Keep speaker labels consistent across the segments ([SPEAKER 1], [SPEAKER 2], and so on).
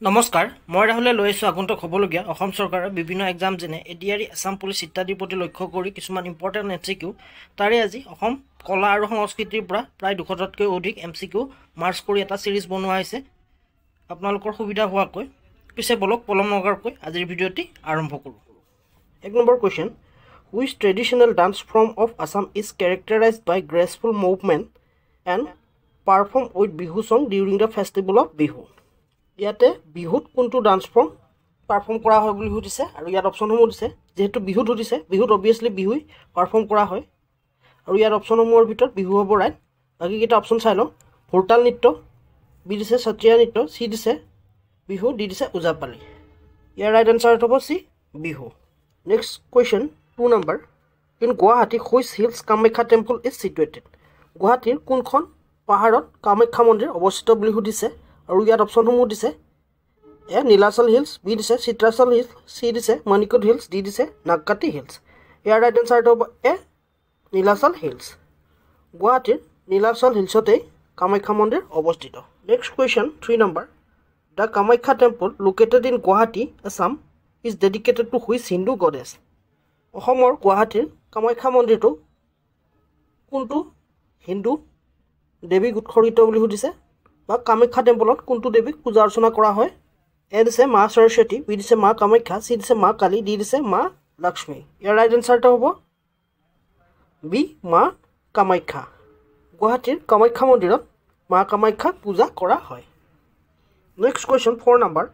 [SPEAKER 1] নমস্কাৰ মই ৰাহুলে লৈ আছোঁ আগন্তুক হ'বলগীয়া অসম চৰকাৰৰ বিভিন্ন এক্সাম যেনে এডিআৰই আছাম পুলিচ ইত্যাদিৰ প্ৰতি লক্ষ্য কৰি কিছুমান ইম্পৰ্টেণ্ট এমচিকিউ তাৰে আজি অসম কলা আৰু সংস্কৃতিৰ পৰা প্ৰায় 200তকৈ অধিক এমচিকিউ মাৰ্চ কৰি এটা সিৰিজ বনোৱা হৈছে আপোনালোকৰ সুবিধা হোৱাকৈ পিছে বলক পলম নকৰাকৈ আজিৰ ভিডিঅ'টি আৰম্ভ কৰোঁ। 1 number question, which traditional dance form of Assam is characterized by graceful movement and performed with Bihu song during the festival of Bihu? ইয়াতে বিহুত কোনটো ডান্স ফৰ্ম পাৰফৰ্ম কৰা হয় বুলি সুধিছে আৰু ইয়াত অপশ্যনসমূহ দিছে। যেহেতু বিহুত সুধিছে, বিহুত অবভিয়াছলি বিহুই পাৰফৰ্ম কৰা হয় আৰু ইয়াত অপশ্যনসমূহৰ ভিতৰত বিহু হ'ব ৰাইট। বাকীকেইটা অপশ্যন চাই লওঁ। ভোৰতাল নৃত্য, বি দিছে সত্ৰীয়া নৃত্য, চি দিছে বিহু, ডি দিছে ওজাপালি। ইয়াৰ ৰাইট এনচাৰ হ'ব C Bihu. Next question 2 number, in Guwahati which hills Kamakhya temple is situated? গুৱাহাটীৰ কোনখন পাহাৰত কামাখ্যা মন্দিৰ অৱস্থিত বুলি সুধিছে আৰু ইয়াত অপশ্যনসমূহ দিছে। এ নীলাচল হিলছ, বি দিছে চিত্ৰাচল হিলছ, চি দিছে মণিকুট হিলছ, ডি দিছে নাগকাটি হিলছ। ইয়াৰ ৰাইট এনচাৰটো হ'ব এ নীলাচল হিলছ। গুৱাহাটীৰ নীলাচল হিলছতেই কামাখ্যা মন্দিৰ অৱস্থিত। Next question 3 number, the Kamakhya temple located in Guwahati Assam is dedicated to which Hindu goddess? অসমৰ গুৱাহাটীৰ কামাখ্যা মন্দিৰটো কোনটো হিন্দু দেৱীক উৎসৰ্গিত বুলি সুধিছে বা কামাখ্যা টেম্পলত কোনটো দেৱীক পূজা অৰ্চনা কৰা হয়? এ দিছে মা সৰস্বতী, বি দিছে মা কামাখ্যা, চি দিছে মা কালী, ডি দিছে মা লক্ষ্মী। ইয়াৰ ৰাইট এনচাৰটো হ'ব বি মা কামাখ্যা। গুৱাহাটীৰ কামাখ্যা মন্দিৰত মা কামাখ্যাক পূজা কৰা হয়। Next question 4 number,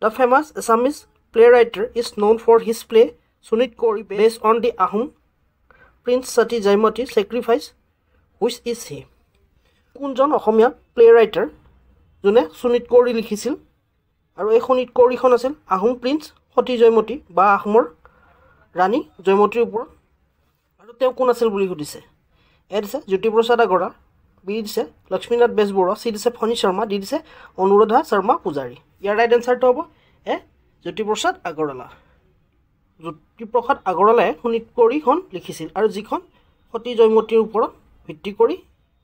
[SPEAKER 1] the famous Assamese play writer is known for his play সুনীত কোৰী based on the Ahom prince Sati Joymoti sacrifice, which is he? কোনজন অসমীয়া প্লে ৰাইটাৰ যোনে সুনীত কোৰী লিখিছিল আৰু এই সুনীত কোৰীখন আছিল আহোম প্ৰিন্স সতী জয়মতী বা আহোমৰ ৰাণী জয়মতীৰ ওপৰত, আৰু তেওঁ কোন আছিল বুলি সুধিছে। এ দিছে জ্যোতিপ্ৰসাদ আগৰৱালা, বি দিছে লক্ষ্মীনাথ বেজবৰুৱা, চি দিছে ফণী শৰ্মা, ডি দিছে অনুৰাধা শৰ্মা পূজাৰী। ইয়াৰ ৰাইট এনচাৰটো হ'ব এ জ্যোতিপ্ৰসাদ আগৰৱালা। জ্যোতিপ্ৰসাদ আগৰৱালাই সুনীত কোৰীখন লিখিছিল আৰু যিখন সতী জয়মতীৰ ওপৰত ভিত্তি কৰি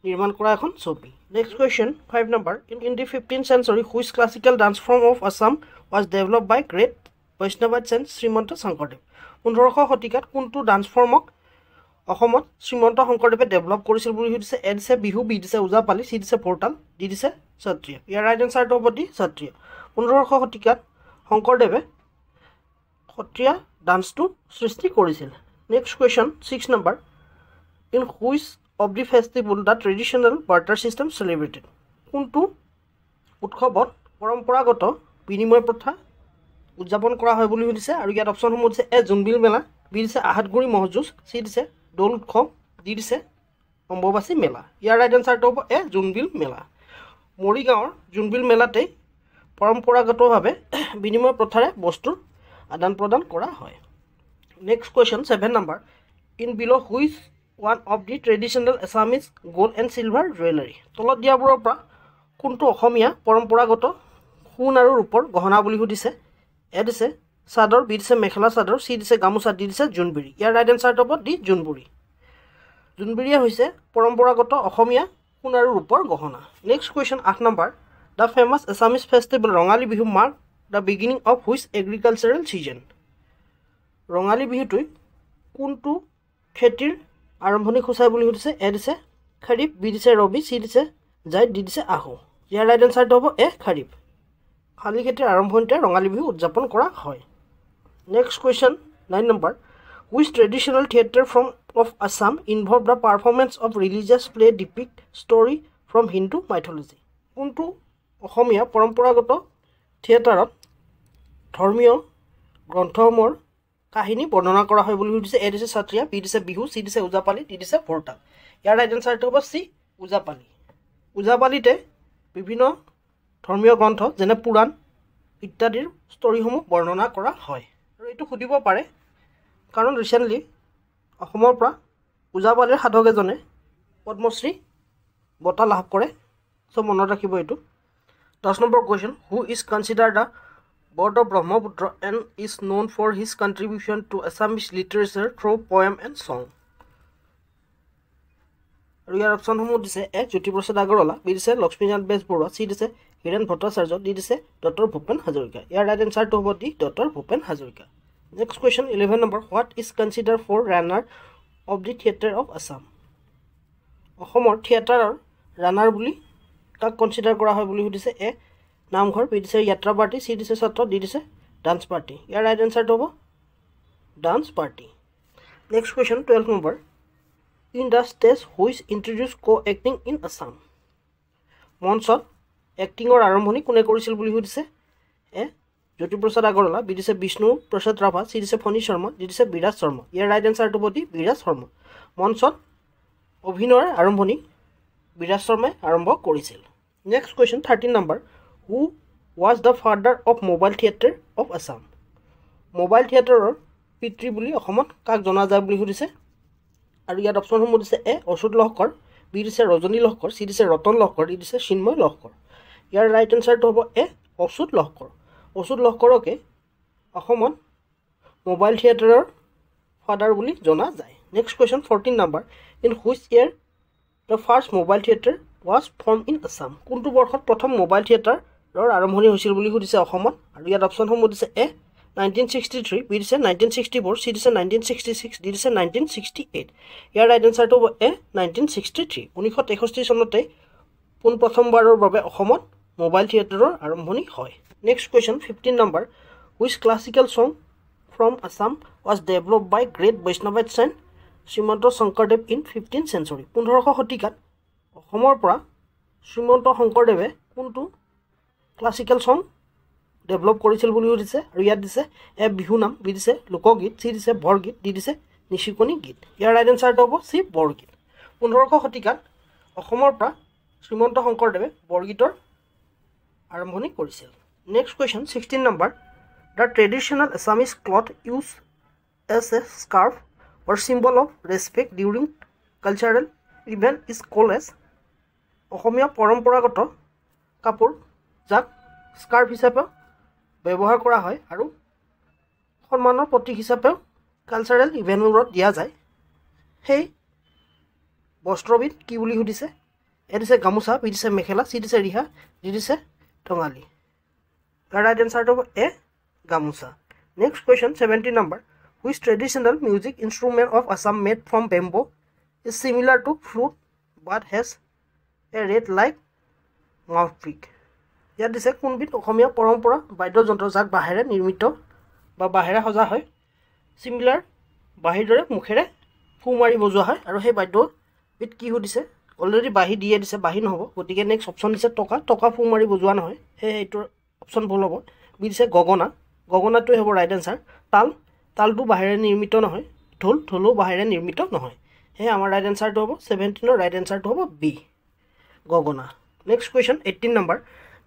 [SPEAKER 1] নিৰ্মাণ কৰা এখন ছবি। নেক্সট কুৱেশ্যন 5 নম্বৰ, in the 15th century which classical dance form of Assam was develop by great Vaishnavite saint Srimanta Sankardev? 15শ শতিকাত কোনটো ডান্স ফৰ্মক অসমত শ্ৰীমন্ত শংকৰদেৱে ডেভেলপ কৰিছিল বুলি সুধিছে। এ দিছে বিহু, বি দিছে ওজাপালি, চি দিছে ভোৰতাল, ডি দিছে সত্ৰীয়া। ইয়াৰ ৰাইট এনচাৰটো হ'ব ডি সত্ৰীয়া। 15শ শতিকাত শংকৰদেৱে সত্ৰীয়া ডান্সটো সৃষ্টি কৰিছিল। Next question 6 number, in which of the festival the traditional barter system celebrated? কোনটো উৎসৱত পৰম্পৰাগত বিনিময় প্ৰথা উদযাপন কৰা হয় বুলি সুধিছে আৰু ইয়াত অপশ্যনসমূহ দিছে এ জোনবিল মেলা, বি দিছে আহাতগুৰি মহযুঁজ, চি দিছে দৌল উৎসৱ, ডি দিছে অম্বুবাচী মেলা। ইয়াৰ ৰাইট এনচাৰটো হ'ব এ জোনবিল মেলা। মৰিগাঁৱৰ জোনবিল মেলাতেই পৰম্পৰাগতভাৱে বিনিময় প্ৰথাৰে বস্তুৰ আদান প্ৰদান কৰা হয়। Next question 7 number, in below' which one of the traditional Assamese gold and silver jewellery? তলত দিয়াবোৰৰ পৰা কোনটো অসমীয়া পৰম্পৰাগত সোণ আৰু ৰূপৰ গহনা বুলি সুধিছে। এ দিছে চাদৰ, বি দিছে মেখেলা চাদৰ, চি দিছে গামোচা, ডি দিছে জোনবিৰি। ইয়াৰ ৰাইট এনচাৰটো হ'ব ডি জোনবিৰি। জোনবিৰিয়ে হৈছে পৰম্পৰাগত অসমীয়া সোণ আৰু ৰূপৰ গহনা। নেক্সট কুৱেশ্যন 8 নম্বৰ, the famous Assamese festival Rongali Bihu mark the beginning of which agricultural season? ৰঙালী বিহুটোৱে কোনটো খেতিৰ আৰম্ভণি সূচায় বুলি সুধিছে। এ দিছে খাৰিফ, বি দিছে ৰবি, চি দিছে জাইদ, ডি দিছে আহু। ইয়াৰ ৰাইট এনচাৰটো হ'ব এ খাৰিফ। শালি খেতিৰ আৰম্ভণিতে ৰঙালী বিহু উদযাপন কৰা হয়। Next question 9 number, which traditional theatre form of Assam involve the performance of religious play depict story from Hindu mythology? কোনটো অসমীয়া পৰম্পৰাগত থিয়েটাৰত ধৰ্মীয় গ্ৰন্থসমূহৰ কাহিনী বৰ্ণনা কৰা হয় বুলি সুধিছে। এ দিছে সত্ৰীয়া, বি দিছে বিহু, চি দিছে ওজাপালি, ডি দিছে ভোৰতাল। ইয়াৰ ৰাইট এনচাৰটো হ'ব চি ওজাপালি। ওজাপালিতে বিভিন্ন ধৰ্মীয় গ্ৰন্থ যেনে পুৰাণ ইত্যাদিৰ ষ্টৰীসমূহ বৰ্ণনা কৰা হয়। আৰু এইটো সুধিব পাৰে কাৰণ ৰিচেণ্টলি অসমৰ পৰা ওজাপালিৰ সাধক এজনে পদ্মশ্ৰী বঁটা লাভ কৰে, চ' মনত ৰাখিব এইটো। 10 number question, who is consider the bird of Brahmaputra and is known for his contribution to Assamese literature through poem and song? আৰু ইয়াৰ অপশ্যনসমূহ দিছে এ জ্যোতিপ্ৰসাদ আগৰৱালা, বি দিছে লক্ষ্মীনাথ বেজবৰুৱা, চি দিছে হীৰেণ ভট্টাচাৰ্য দি দিছে ডক্টৰ ভূপেন হাজৰিকা ইয়াৰ ৰাইট এনসাৰটো হ'ব D doctor Bhupen Hazarika next question 11 number what is consider for runner of the theatre of Assam অসমৰ থিয়েটাৰৰ ৰানাৰ বুলি কাক কনচিডাৰ কৰা হয় বুলি সুধিছে এ নামঘৰ বি দিছে যাত্ৰা পাৰ্টি চি দিছে সত্ৰ ডি দিছে ডান্স পাৰ্টি ইয়াৰ ৰাইট এনসাৰটো হ'ব dance party next question 12 number in the stage which introduce co acting in Assam মঞ্চত এক্টিঙৰ আৰম্ভণি কোনে কৰিছিল বুলি সুধিছে এ জ্যোতিপ্ৰসাদ আগৰৱালা বি দিছে বিষ্ণু প্ৰসাদ ৰাভা চি দিছে ফণী শৰ্মা ডি দিছে বিৰাজ শৰ্মা ইয়াৰ ৰাইট এনসাৰটো হ'ব ডি বিৰাজ শৰ্মা মঞ্চত অভিনয়ৰ আৰম্ভণি বিৰাজ শৰ্মাই আৰম্ভ কৰিছিল next question 13 number who was the father of mobile theatre of Assam mobile থিয়েটাৰৰ পিতৃ বুলি অসমত কাক জনা যায় বুলি সুধিছে আৰু ইয়াত অপশ্যনসমূহ দিছে এ অচ্যুত লহকৰ বি দিছে ৰজনী লহকৰ চি দিছে ৰতন লহকৰ ডি দিছে চিন্ময় লহকৰ ইয়াৰ ৰাইট এনসাৰটো হ'ব এ অচ্যুত লহকৰ অচ্যুত লহকৰকে অসমত মোবাইল থিয়েটাৰৰ ফাদাৰ বুলি জনা যায় next question 14 number in which year the first mobile theatre was form in Assam কোনটো বৰ্ষত প্ৰথম মোবাইল থিয়েটাৰৰ আৰম্ভণি হৈছিল বুলি সুধিছে অসমত আৰু ইয়াত অপশ্যনসমূহ দিছে এ 1963 বি দিছে 1964 চি দিছে 1966 ডি দিছে 1968 ইয়াৰ ৰাইট এনসাৰটো হ'ব এ 1963 1963 চনতে পোনপ্ৰথমবাৰৰ বাবে অসমত মোবাইল থিয়েটাৰৰ আৰম্ভণি হয় নেক্সট কুৱেশ্যন 15 নম্বৰ which classical song from Assam was developed by great Vaishnavite saint Srimanta Sankardev in 15th century 15শ শতিকাত অসমৰ পৰা শ্ৰীমন্ত শংকৰদেৱে কোনটো ক্লাছিকেল সং ডেভেলপ কৰিছিল বুলি সুধিছে আৰু ইয়াত দিছে এ বিহু নাম বি দিছে লোকগীত চি দিছে বৰগীত ডি দিছে নিশিকনি গীত ইয়াৰ ৰাইট এনসাৰটো হ'ব চি বৰগীত 15শ শতিকাত অসমৰ পৰা শ্ৰীমন্ত শংকৰদেৱে বৰগীতৰ আৰম্ভণি কৰিছিল next question 16 number the traditional Assamese cloth use as a scarf or symbol of respect during cultural event is called as অসমীয়া পৰম্পৰাগত কাপোৰ যাক স্কাৰ্ফ হিচাপে ব্যৱহাৰ কৰা হয় আৰু সন্মানৰ প্ৰতীক হিচাপে কালচাৰেল ইভেণ্টবোৰত দিয়া যায় সেই বস্ত্ৰবিধ কি বুলি সুধিছে এ দিছে গামোচা বি দিছে মেখেলা চি দিছে ৰিহা ডি দিছে টঙালি তাৰ ৰাইট এনসাৰটো হ'ব এ গামোচা নেক্সট কুৱেশ্যন 17 নম্বৰ which traditional music instrument of Assam made from bamboo is similar to flute but has a red like mouthpiece ইয়াত দিছে কোনবিধ অসমীয়া পৰম্পৰা বাদ্যযন্ত্ৰ যাক বাঁহেৰে নিৰ্মিত বা বাঁহেৰে সজা হয় সিমিলাৰ বাঁহীৰ দৰে মুখেৰে ফু মাৰি বজোৱা হয় আৰু সেই বাদ্যবিধ কি সুধিছে অলৰেডি বাঁহী দিয়ে দিছে বাঁহী নহ'ব গতিকে নেক্সট অপশ্যন দিছে টকা ফু মাৰি বজোৱা নহয় সেই এইটোৰ অপশ্যন ভুল হ'ব বি দিছে গগনা গগনাটোৱে হ'ব ৰাইট এনসাৰ তালটো বাঁহেৰে নিৰ্মিত নহয় ঢোলো বাঁহেৰে নিৰ্মিত নহয় সেয়ে আমাৰ ৰাইট এনসাৰটো হ'ব 17ৰ ৰাইট এনসাৰটো হ'ব বি গগনা নেক্সট কুৱেশ্যন 18 নম্বৰ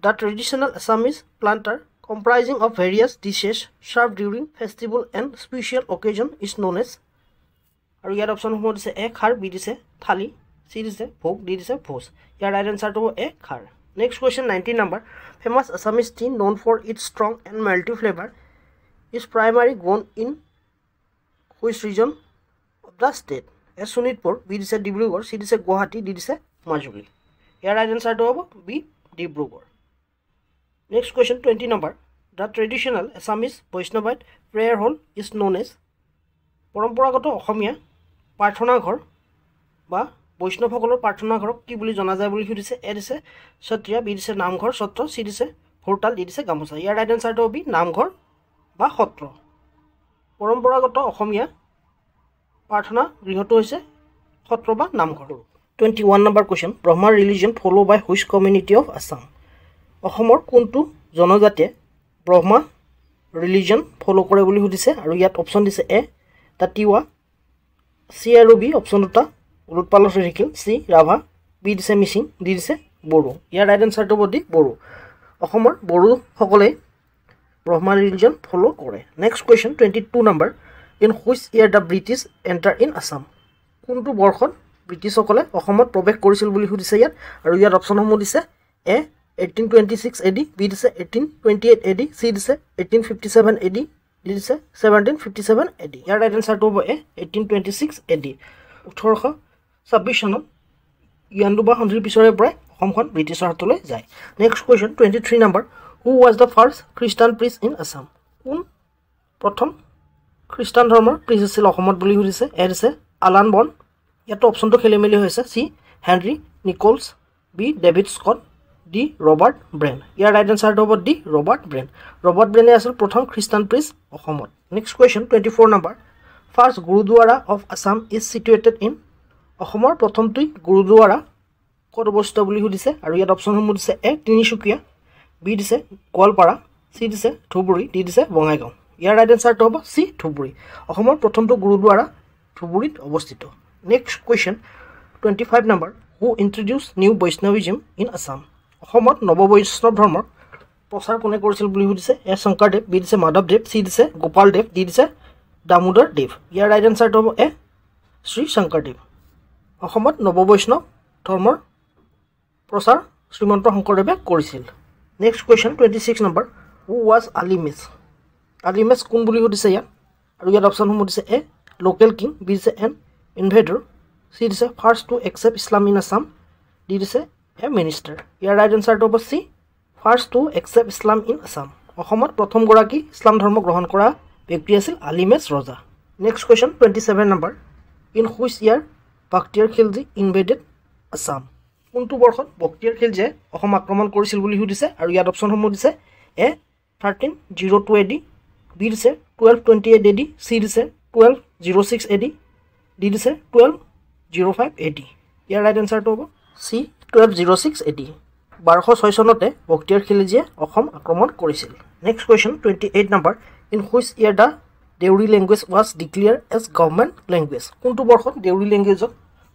[SPEAKER 1] the traditional Assamese platter comprising of various dishes serve during festival and special occasion is known as আৰু ইয়াত অপশ্যনসমূহ দিছে এ খাৰ বি দিছে থালি চি দিছে ভোগ ডি দিছে ভোজ ইয়াৰ ৰাইট এনসাৰটো হ'ব A khar next question 19 number famous Assamese tea known for its strong and multi flavour is primary grown in which region of the state a Sonitpur b dise Dibrugarh c dise Guwahati d dise Majuli here right answer to hobo b Dibrugarh next question 20 number the traditional Assamese Vaishnavite prayer hall is known as পৰম্পৰাগত অসমীয়া প্ৰাৰ্থনা ঘৰ বা বৈষ্ণৱসকলৰ প্ৰাৰ্থনা ঘৰক কি বুলি জনা যায় বুলি সুধিছে এ দিছে সত্ৰিয়া বি দিছে নামঘৰ সত্ৰ চি দিছে ভোৰতাল ডি দিছে গামোচা ইয়াৰ ৰাইট এনসাৰটো হ'ব নামঘৰ বা সত্ৰ পৰম্পৰাগত অসমীয়া প্ৰাৰ্থনা গৃহটো হৈছে সত্ৰ বা নামঘৰ 21 number question Brahma religion follow by which community of Assam অসমৰ কোনটো জনজাতিয়ে ব্ৰহ্মা ৰিলিজন ফলো কৰে বুলি সুধিছে আৰু ইয়াত অপশ্যন দিছে এ দা টিৱা চি আৰু বি অপশ্যন দুটা উলুটপালত থাকিল চি ৰাভা বি দিছে মিচিং ডি দিছে বড়ো ইয়াৰ ৰাইট এনসাৰটো হ'ব ডি বড়ো অসমৰ বড়োসকলে ব্ৰহ্মা ৰিলিজন ফলো কৰে next question 22 number in which year the British enter in Assam কোনটো বৰ্ষত ব্ৰিটিছসকলে অসমত প্ৰৱেশ কৰিছিল বুলি সুধিছে ইয়াত আৰু ইয়াত অপশ্যনসমূহ দিছে এ 1826 AD বি দিছে 1828 AD চি দিছে 1857 AD ডি দিছে 1757 AD ইয়াৰ ৰাইট এনসাৰটো হ'ব এ 1826 AD 1826 চনত ইয়াণ্ডুবা সন্ধিৰ পিছৰে পৰাই অসমখন ব্ৰিটিছৰ হাতলৈ যায় next question 23 number who was the first খ্ৰীষ্টান প্ৰিষ্ট ইন আছাম কোন প্ৰথম খ্ৰীষ্টান ধৰ্মৰ প্ৰিষ্ট আছিল অসমত বুলি সুধিছে এ দিছে আলান বন ইয়াতো অপশ্যনটো খেলি মেলি হৈছে C Henry Nicholls B David Scott D Robert Brain ইয়াৰ ৰাইট এনচাৰটো হ'ব ডি ৰবাৰ্ট ব্ৰেনে আছিল প্ৰথম খ্ৰীষ্টান প্ৰিষ্ট অসমত নেক্সট কুৱেশ্যন 24 নম্বৰ first gurdwara of Assam is situated in অসমৰ প্ৰথমটো গুৰুদ্বাৰা ক'ত অৱস্থিত বুলি সুধিছে আৰু ইয়াত অপশ্যনসমূহ দিছে এ তিনিচুকীয়া বি দিছে গোৱালপাৰা চি দিছে ধুবুৰী ডি দিছে বঙাইগাঁও ইয়াৰ ৰাইট এনচাৰটো হ'ব চি ধুবুৰী অসমৰ প্ৰথমটো গুৰুদ্বাৰা ধুবুৰীত অৱস্থিত নেক্সট কুৱেশ্যন 25 নম্বৰ who introduce new Vaishnavism in Assam অসমত নৱবৈষ্ণৱ ধৰ্মৰ প্ৰচাৰ কোনে কৰিছিল বুলি সুধিছে এ শংকৰদেৱ বি দিছে মাধৱদেৱ চি দিছে গোপালদেৱ ডি দিছে দামোদৰ দেৱ ইয়াৰ ৰাইট এনচাৰটো হ'ব এ শ্ৰী শংকৰদেৱ অসমত নৱবৈষ্ণৱ ধৰ্মৰ প্ৰচাৰ শ্ৰীমন্ত শংকৰদেৱে কৰিছিল নেক্সট কুৱেশ্যন 26 নম্বৰ হু ৱাজ আলিমেছ কোন বুলি সুধিছে ইয়াত আৰু ইয়াত অপশ্যনসমূহ দিছে এ লোকেল কিং বি দিছে এন ইনভেডৰ চি দিছে first to accept Islam in Assam D দিছে এ মিনিষ্টাৰ ইয়াৰ ৰাইট এনচাৰটো হ'ব C first to accept Islam in Assam অসমত প্ৰথমগৰাকী ইছলাম ধৰ্ম গ্ৰহণ কৰা ব্যক্তি আছিল আলিমেছ ৰজা নেক্সট কুৱেশ্যন 27 নম্বৰ in which year Bakhtiyar Khilji invaded Assam কোনটো বৰ্ষত বক্তিয়াৰ খিলজীয়ে অসম আক্ৰমণ কৰিছিল বুলি সুধিছে আৰু ইয়াত অপশ্যনসমূহ দিছে এ 1302 AD বি দিছে 1228 AD চি দিছে 1206 AD ডি দিছে 1205 AD ইয়াৰ ৰাইট এনচাৰটো হ'ব চি 1206 AD 1206 চনতে বক্তিয়াৰ খিলজীয়ে অসম আক্ৰমণ কৰিছিল next question 28 number in which year the Deori language was declare as government language কোনটো বৰ্ষত দেউৰী লেংগুৱেজক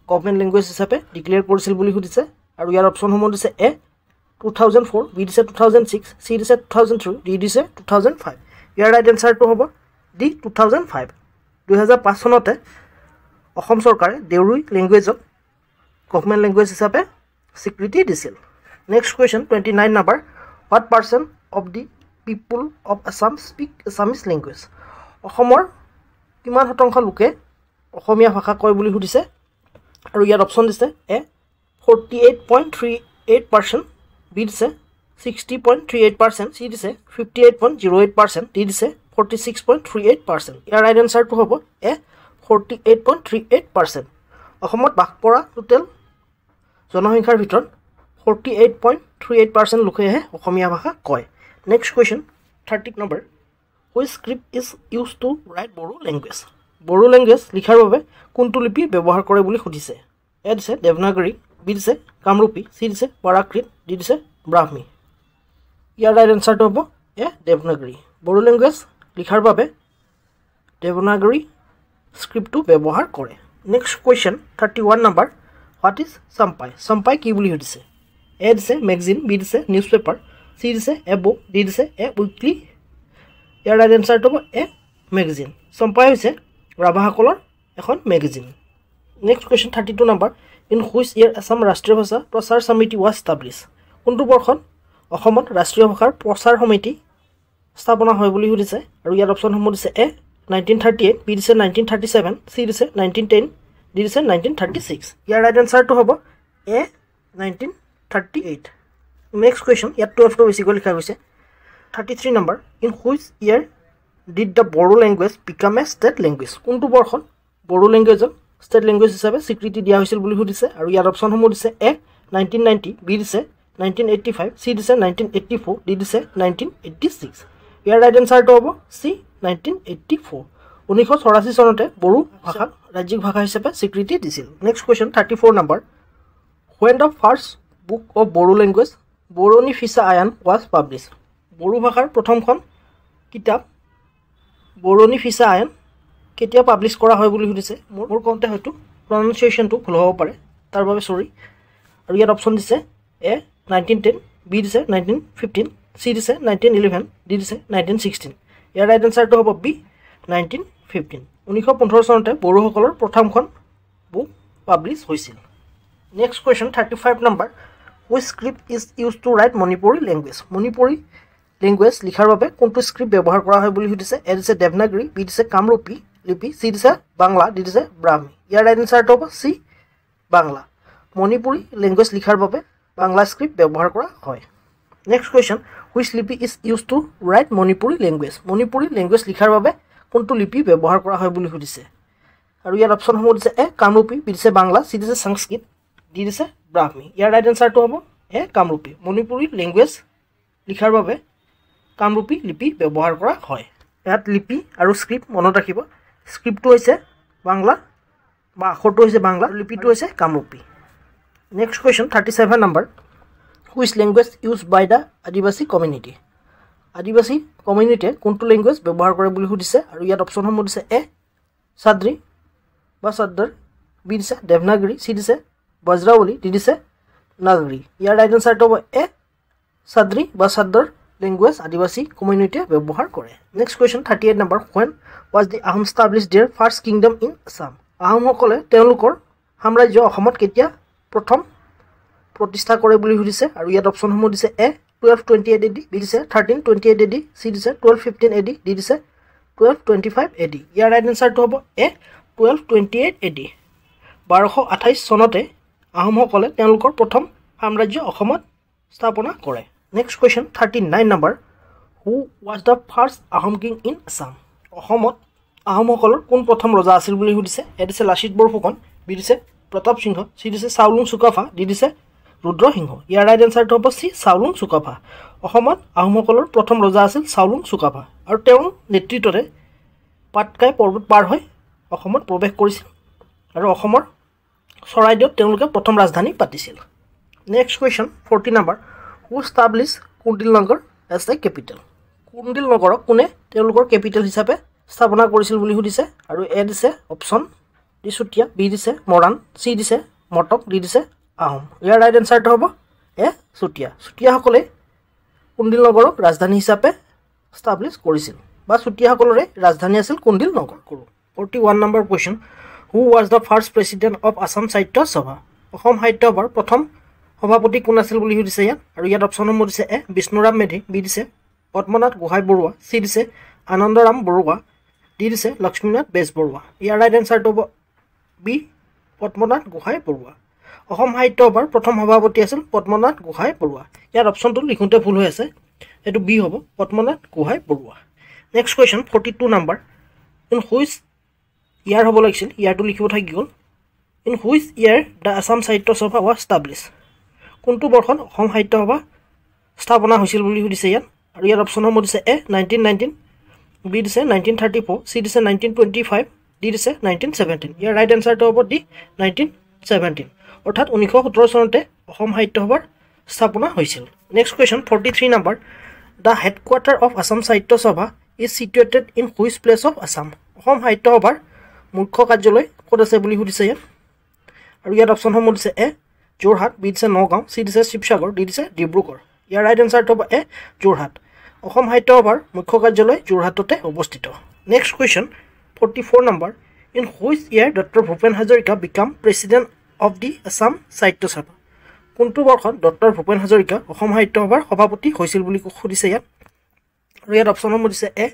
[SPEAKER 1] গভৰ্ণমেণ্ট লেংগুৱেজ হিচাপে ডিক্লেয়াৰ কৰিছিল বুলি সুধিছে আৰু ইয়াৰ অপশ্যনসমূহ দিছে এ 2004 বি দিছে 2006 চি দিছে 2003 ডি দিছে 2005 ইয়াৰ ৰাইট এনচাৰটো হ'ব ডি 2005 2005 চনতে অসম চৰকাৰে দেউৰী লেংগুৱেজক গভৰ্ণমেণ্ট লেংগুৱেজ হিচাপে স্বীকৃতি দিছিল next question 29 number what percent of the people of Assam speak Assamese language অসমৰ কিমান শতাংশ লোকে অসমীয়া ভাষা কয় বুলি সুধিছে আৰু ইয়াত অপশ্যন দিছে এ 48.38% বি দিছে 60.38% চি দিছে 58.08% ডি দিছে 46.38% ইয়াৰ ৰাইট এনচাৰটো হ'ব এ 48.38% অসমত বাস কৰা টোটেল জনসংখ্যাৰ ভিতৰত 48.38% লোকেহে অসমীয়া ভাষা কয় next question 30 number which script is use to write Bodo language লিখাৰ বাবে কোনটো লিপি ব্যৱহাৰ কৰে বুলি সুধিছে এ দিছে দেৱনাগৰী বি দিছে কামৰূপী চি দিছে প্ৰাকৃত ডি দিছে ব্ৰাহ্মী ইয়াৰ ৰাইট এনচাৰটো হ'ব এ দেৱনাগৰী বড়ো লেংগুৱেজ লিখাৰ বাবে দেৱনাগৰী স্ক্ৰিপ্টটো ব্যৱহাৰ কৰে next question 31 number what is Champhai কি বুলি সুধিছে এ দিছে মেগাজিন বি দিছে নিউজ পেপাৰ চি দিছে এ বুক ডি দিছে এ উইকলি ইয়াৰ ৰাইট এনচাৰটো হ'ব এ মেগাজিন চম্পাই হৈছে ৰাভাসকলৰ এখন magazine next question 32 number in which ইয়াৰ আছাম ৰাষ্ট্ৰীয় ভাষা প্ৰচাৰ সমিতি ৱাজ ষ্টাব্লিছ কোনটো বৰ্ষত অসমত ৰাষ্ট্ৰীয় ভাষাৰ প্ৰচাৰ সমিতি স্থাপনা হয় বুলি সুধিছে আৰু ইয়াৰ অপশ্যনসমূহ দিছে এ 1938 বি দিছে 1937 চি দিছে 1910 ডি দিছে 1936 ইয়াৰ ৰাইট এনচাৰটো হ'ব এ 1938 নেক্সট কুৱেশ্যন ইয়াত 12টো বেছিকৈ লিখা গৈছে 33 number in which year did the Bodo language become a state language কোনটো বৰ্ষত বড়ো লেংগুৱেজক ষ্টেট লেংগুৱেজ হিচাপে স্বীকৃতি দিয়া হৈছিল বুলি সুধিছে আৰু ইয়াৰ অপশ্যনসমূহ দিছে এ 1990 বি দিছে 1985 চি দিছে 1984 ডি দিছে 1986 ইয়াৰ ৰাইট এনচাৰটো হ'ব চি 1984 1984 চনতে বড়ো ভাষাক ৰাজ্যিক ভাষা হিচাপে স্বীকৃতি দিছিল next question 34 number when the first book of Bodo language Boroni Fisa Ayan was published Bodo ভাষাৰ প্ৰথমখন কিতাপ বড়নি ফিসা আইন কেতিয়া পাব্লিছ কৰা হয় বুলি সুধিছে মোৰ কওঁতে হয়তো প্ৰনাউন্সিয়েশ্যনটো ভুল হ'ব পাৰে তাৰ বাবে সৰি আৰু ইয়াত অপশ্যন দিছে এ 1910 বি দিছে 1915 চি দিছে 1911 ডি দিছে 1916 ইয়াৰ ৰাইট এনচাৰটো হ'ব বি 1915 1915 চনতে বড়োসকলৰ প্ৰথমখন বুক পাব্লিছ হৈছিল next question 35 number which script is use to right Manipuri language লিখাৰ বাবে কোনটো স্ক্ৰিপ্ট ব্যৱহাৰ কৰা হয় বুলি সুধিছে এ দিছে দেৱনাগৰী বি দিছে কামৰূপী লিপি চি দিছে বাংলা ডি দিছে ব্ৰাহ্মী ইয়াৰ ৰাইট এনচাৰটো হ'ব চি বাংলা মণিপুৰী লেংগুৱেজ লিখাৰ বাবে বাংলা স্ক্ৰিপ্ট ব্যৱহাৰ কৰা হয় নেক্সট কুৱেশ্যন হুইচ লিপি is use to right Manipuri language লিখাৰ বাবে কোনটো লিপি ব্যৱহাৰ কৰা হয় বুলি সুধিছে আৰু ইয়াৰ অপশ্যনসমূহ দিছে এ কামৰূপী বি দিছে বাংলা চি দিছে সংস্কৃত ডি দিছে ব্ৰাহ্মী ইয়াৰ ৰাইট এনচাৰটো হ'ব এ কামৰূপী মণিপুৰী লেংগুৱেজ লিখাৰ বাবে কামৰূপী লিপি ব্যৱহাৰ কৰা হয় ইয়াত লিপি আৰু স্ক্ৰিপ্ট মনত ৰাখিব স্ক্ৰিপ্টটো হৈছে বাংলা বা আখৰটো হৈছে বাংলা লিপিটো হৈছে কামৰূপী নেক্সট কুৱেশ্যন 37 নম্বৰ which language use by the Adivasi community Adivasi কমিউনিটিয়ে কোনটো লেংগুৱেজ ব্যৱহাৰ কৰে বুলি সুধিছে আৰু ইয়াত অপশ্যনসমূহ দিছে এ সাদ্ৰী বা সাদ্দাৰ বি দিছে দেৱনাগৰী চি দিছে বজ্ৰাৱলী ডি দিছে নাগৰী ইয়াৰ ৰাইট এনচাৰটো হ'ব এ সাদ্ৰী বা সাদ্দাৰ লেংগুৱেজ আদিবাসী কমিউনিটিয়ে ব্যৱহাৰ কৰে next question 38 number when was the ahom established their first kingdom in assam আহোমসকলে তেওঁলোকৰ সাম্ৰাজ্য অসমত কেতিয়া প্ৰথম প্ৰতিষ্ঠা কৰে বুলি সুধিছে আৰু ইয়াত অপশ্যনসমূহ দিছে এ 1228 AD বি দিছে 1328 AD চি দিছে 1215 AD ডি দিছে 1225 AD ইয়াৰ ৰাইট এনচাৰটো হ'ব এ 1228 AD 1228 চনতে আহোমসকলে তেওঁলোকৰ প্ৰথম সাম্ৰাজ্য অসমত স্থাপনা কৰে next question 39 number who was the first Ahom king in Assam অসমত আহোমসকলৰ কোন প্ৰথম ৰজা আছিল বুলি সুধিছে এ দিছে লাচিত বৰফুকন বি দিছে প্ৰতাপ সিংহ চি দিছে চাউলুং চুকাফা ডি দিছে ৰুদ্ৰসিংহ ইয়াৰ ৰাইট এনচাৰটো হ'ব চি চাউলুং চুকাফা অসমত আহোমসকলৰ প্ৰথম ৰজা আছিল চাউলুং চুকাফা আৰু তেওঁৰ নেতৃত্বতে পাটকাই পৰ্বত পাৰ হৈ অসমত প্ৰৱেশ কৰিছিল আৰু অসমৰ চৰাইদেউত তেওঁলোকে প্ৰথম ৰাজধানী পাতিছিল next question 40 number who establish Kundil Nagar as a capital Kundil নগৰক কোনে তেওঁলোকৰ কেপিটেল হিচাপে স্থাপনা কৰিছিল বুলি সুধিছে আৰু এ দিছে অপশ্যন ডি চুতীয়া বি দিছে মৰাণ চি দিছে মটক ডি দিছে আহোম ইয়াৰ ৰাইট এনচাৰটো হ'ব এ চুতীয়াসকলে কুণ্ডিল নগৰক ৰাজধানী হিচাপে ষ্টাব্লিছ কৰিছিল বা চুতীয়াসকলৰে ৰাজধানী আছিল কুণ্ডিল নগৰ 41 number question who was the first president of Assam Sahitya Sabha Assam Sahitya সভাৰ প্ৰথম সভাপতি কোন আছিল বুলি সুধিছে ইয়াত আৰু ইয়াত অপশ্যনসমূহ দিছে এ বিষ্ণুৰাম মেধি বি দিছে পদ্মনাথ গোহাঁই বৰুৱা চি দিছে আনন্দৰাম বৰুৱা ডি দিছে লক্ষ্মীনাথ বেজবৰুৱা ইয়াৰ ৰাইট এনচাৰটো হ'ব বি পদ্মনাথ গোহাঁই বৰুৱা অসম সাহিত্য সভাৰ প্ৰথম সভাপতি আছিল পদ্মনাথ গোহাঁই বৰুৱা ইয়াৰ অপশ্যনটো লিখোঁতে ভুল হৈ আছে এইটো বি হ'ব Padmanath Gohain Barua next question 42 number in which year হ'ব লাগিছিল ইয়াৰটো লিখিব থাকি গ'ল in which year the Assam Sahitya Sabha was establish কোনটো বৰ্ষত অসম সাহিত্য সভা স্থাপনা হৈছিল বুলি সুধিছে ইয়াত আৰু ইয়াৰ অপশ্যনসমূহ দিছে এ 1919 বি দিছে 1934 চি দিছে 1925 ডি দিছে 1917 ইয়াৰ ৰাইট এনচাৰটো হ'ব ডি 1917 অৰ্থাৎ 1917 চনতে অসম সাহিত্য সভাৰ স্থাপনা হৈছিল next question 43 number the headquarter of Assam Sahitya সভা is situated in which place of Assam Assam Sahitya সভাৰ মুখ্য কাৰ্যালয় ক'ত আছে বুলি সুধিছে ইয়াত আৰু ইয়াত অপশ্যনসমূহ দিছে এ যোৰহাট বি দিছে নগাঁও চি দিছে শিৱসাগৰ ডি দিছে ডিব্ৰুগড় ইয়াৰ ৰাইট এনচাৰটো হ'ব এ যোৰহাট অসম সাহিত্য সভাৰ মুখ্য কাৰ্যালয় যোৰহাটতে অৱস্থিত next question 44 number in which year doctor Bhupen Hazarika became president of the Assam Sahitya সভা কোনটো বৰ্ষত ডক্টৰ ভূপেন হাজৰিকা অসম সাহিত্য সভাৰ সভাপতি হৈছিল বুলি সুধিছে ইয়াত আৰু ইয়াত অপশ্যনসমূহ দিছে এ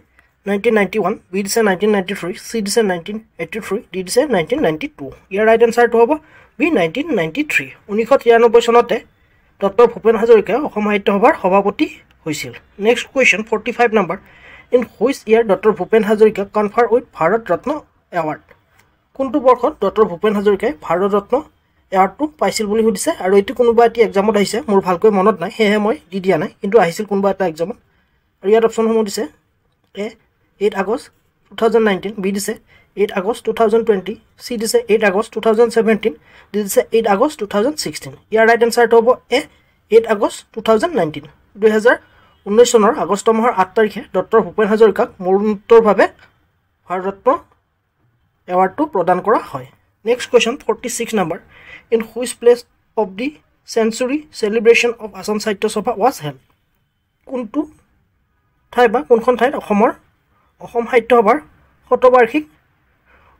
[SPEAKER 1] 1991 বি দিছে 1993 চি দিছে 1983 ডি দিছে 1992 ইয়াৰ ৰাইট এনচাৰটো হ'ব বি 1993 1993 চনতে ডক্টৰ ভূপেন হাজৰিকা অসম সাহিত্য সভাৰ সভাপতি হৈছিল নেক্সট কুৱেশ্যন 45 নম্বৰ in which year doctor Bhupen Hazarika confer with Bharat Ratna award কোনটো বৰ্ষত ডক্টৰ ভূপেন হাজৰিকাই ভাৰত ৰত্ন এৱাৰ্ডটো পাইছিল বুলি সুধিছে আৰু এইটো কোনোবা এটি এক্সামত আহিছে মোৰ ভালকৈ মনত নাই সেয়েহে মই দি দিয়া নাই কিন্তু আহিছিল কোনোবা এটা এক্সামত আৰু ইয়াত অপশ্যনসমূহ দিছে এ 8 আগষ্ট 2019 বি দিছে 8 আগষ্ট 2020 চি দিছে 8 আগষ্ট 2017 ডি দিছে 8 আগষ্ট 2016 ইয়াৰ ৰাইট এনচাৰটো হ'ব এ 8 আগষ্ট 2019 2019 চনৰ আগষ্ট মাহৰ 8 তাৰিখে ডক্টৰ ভূপেন হাজৰিকাক মৰণোত্তৰভাৱে ভাৰত ৰত্ন এৱাৰ্ডটো প্ৰদান কৰা হয় next question 46 number in which place of the century celebration of Assam Sahitya Sabha was held কোনটো ঠাই বা কোনখন ঠাইত অসম সাহিত্য সভাৰ শতবাৰ্ষিক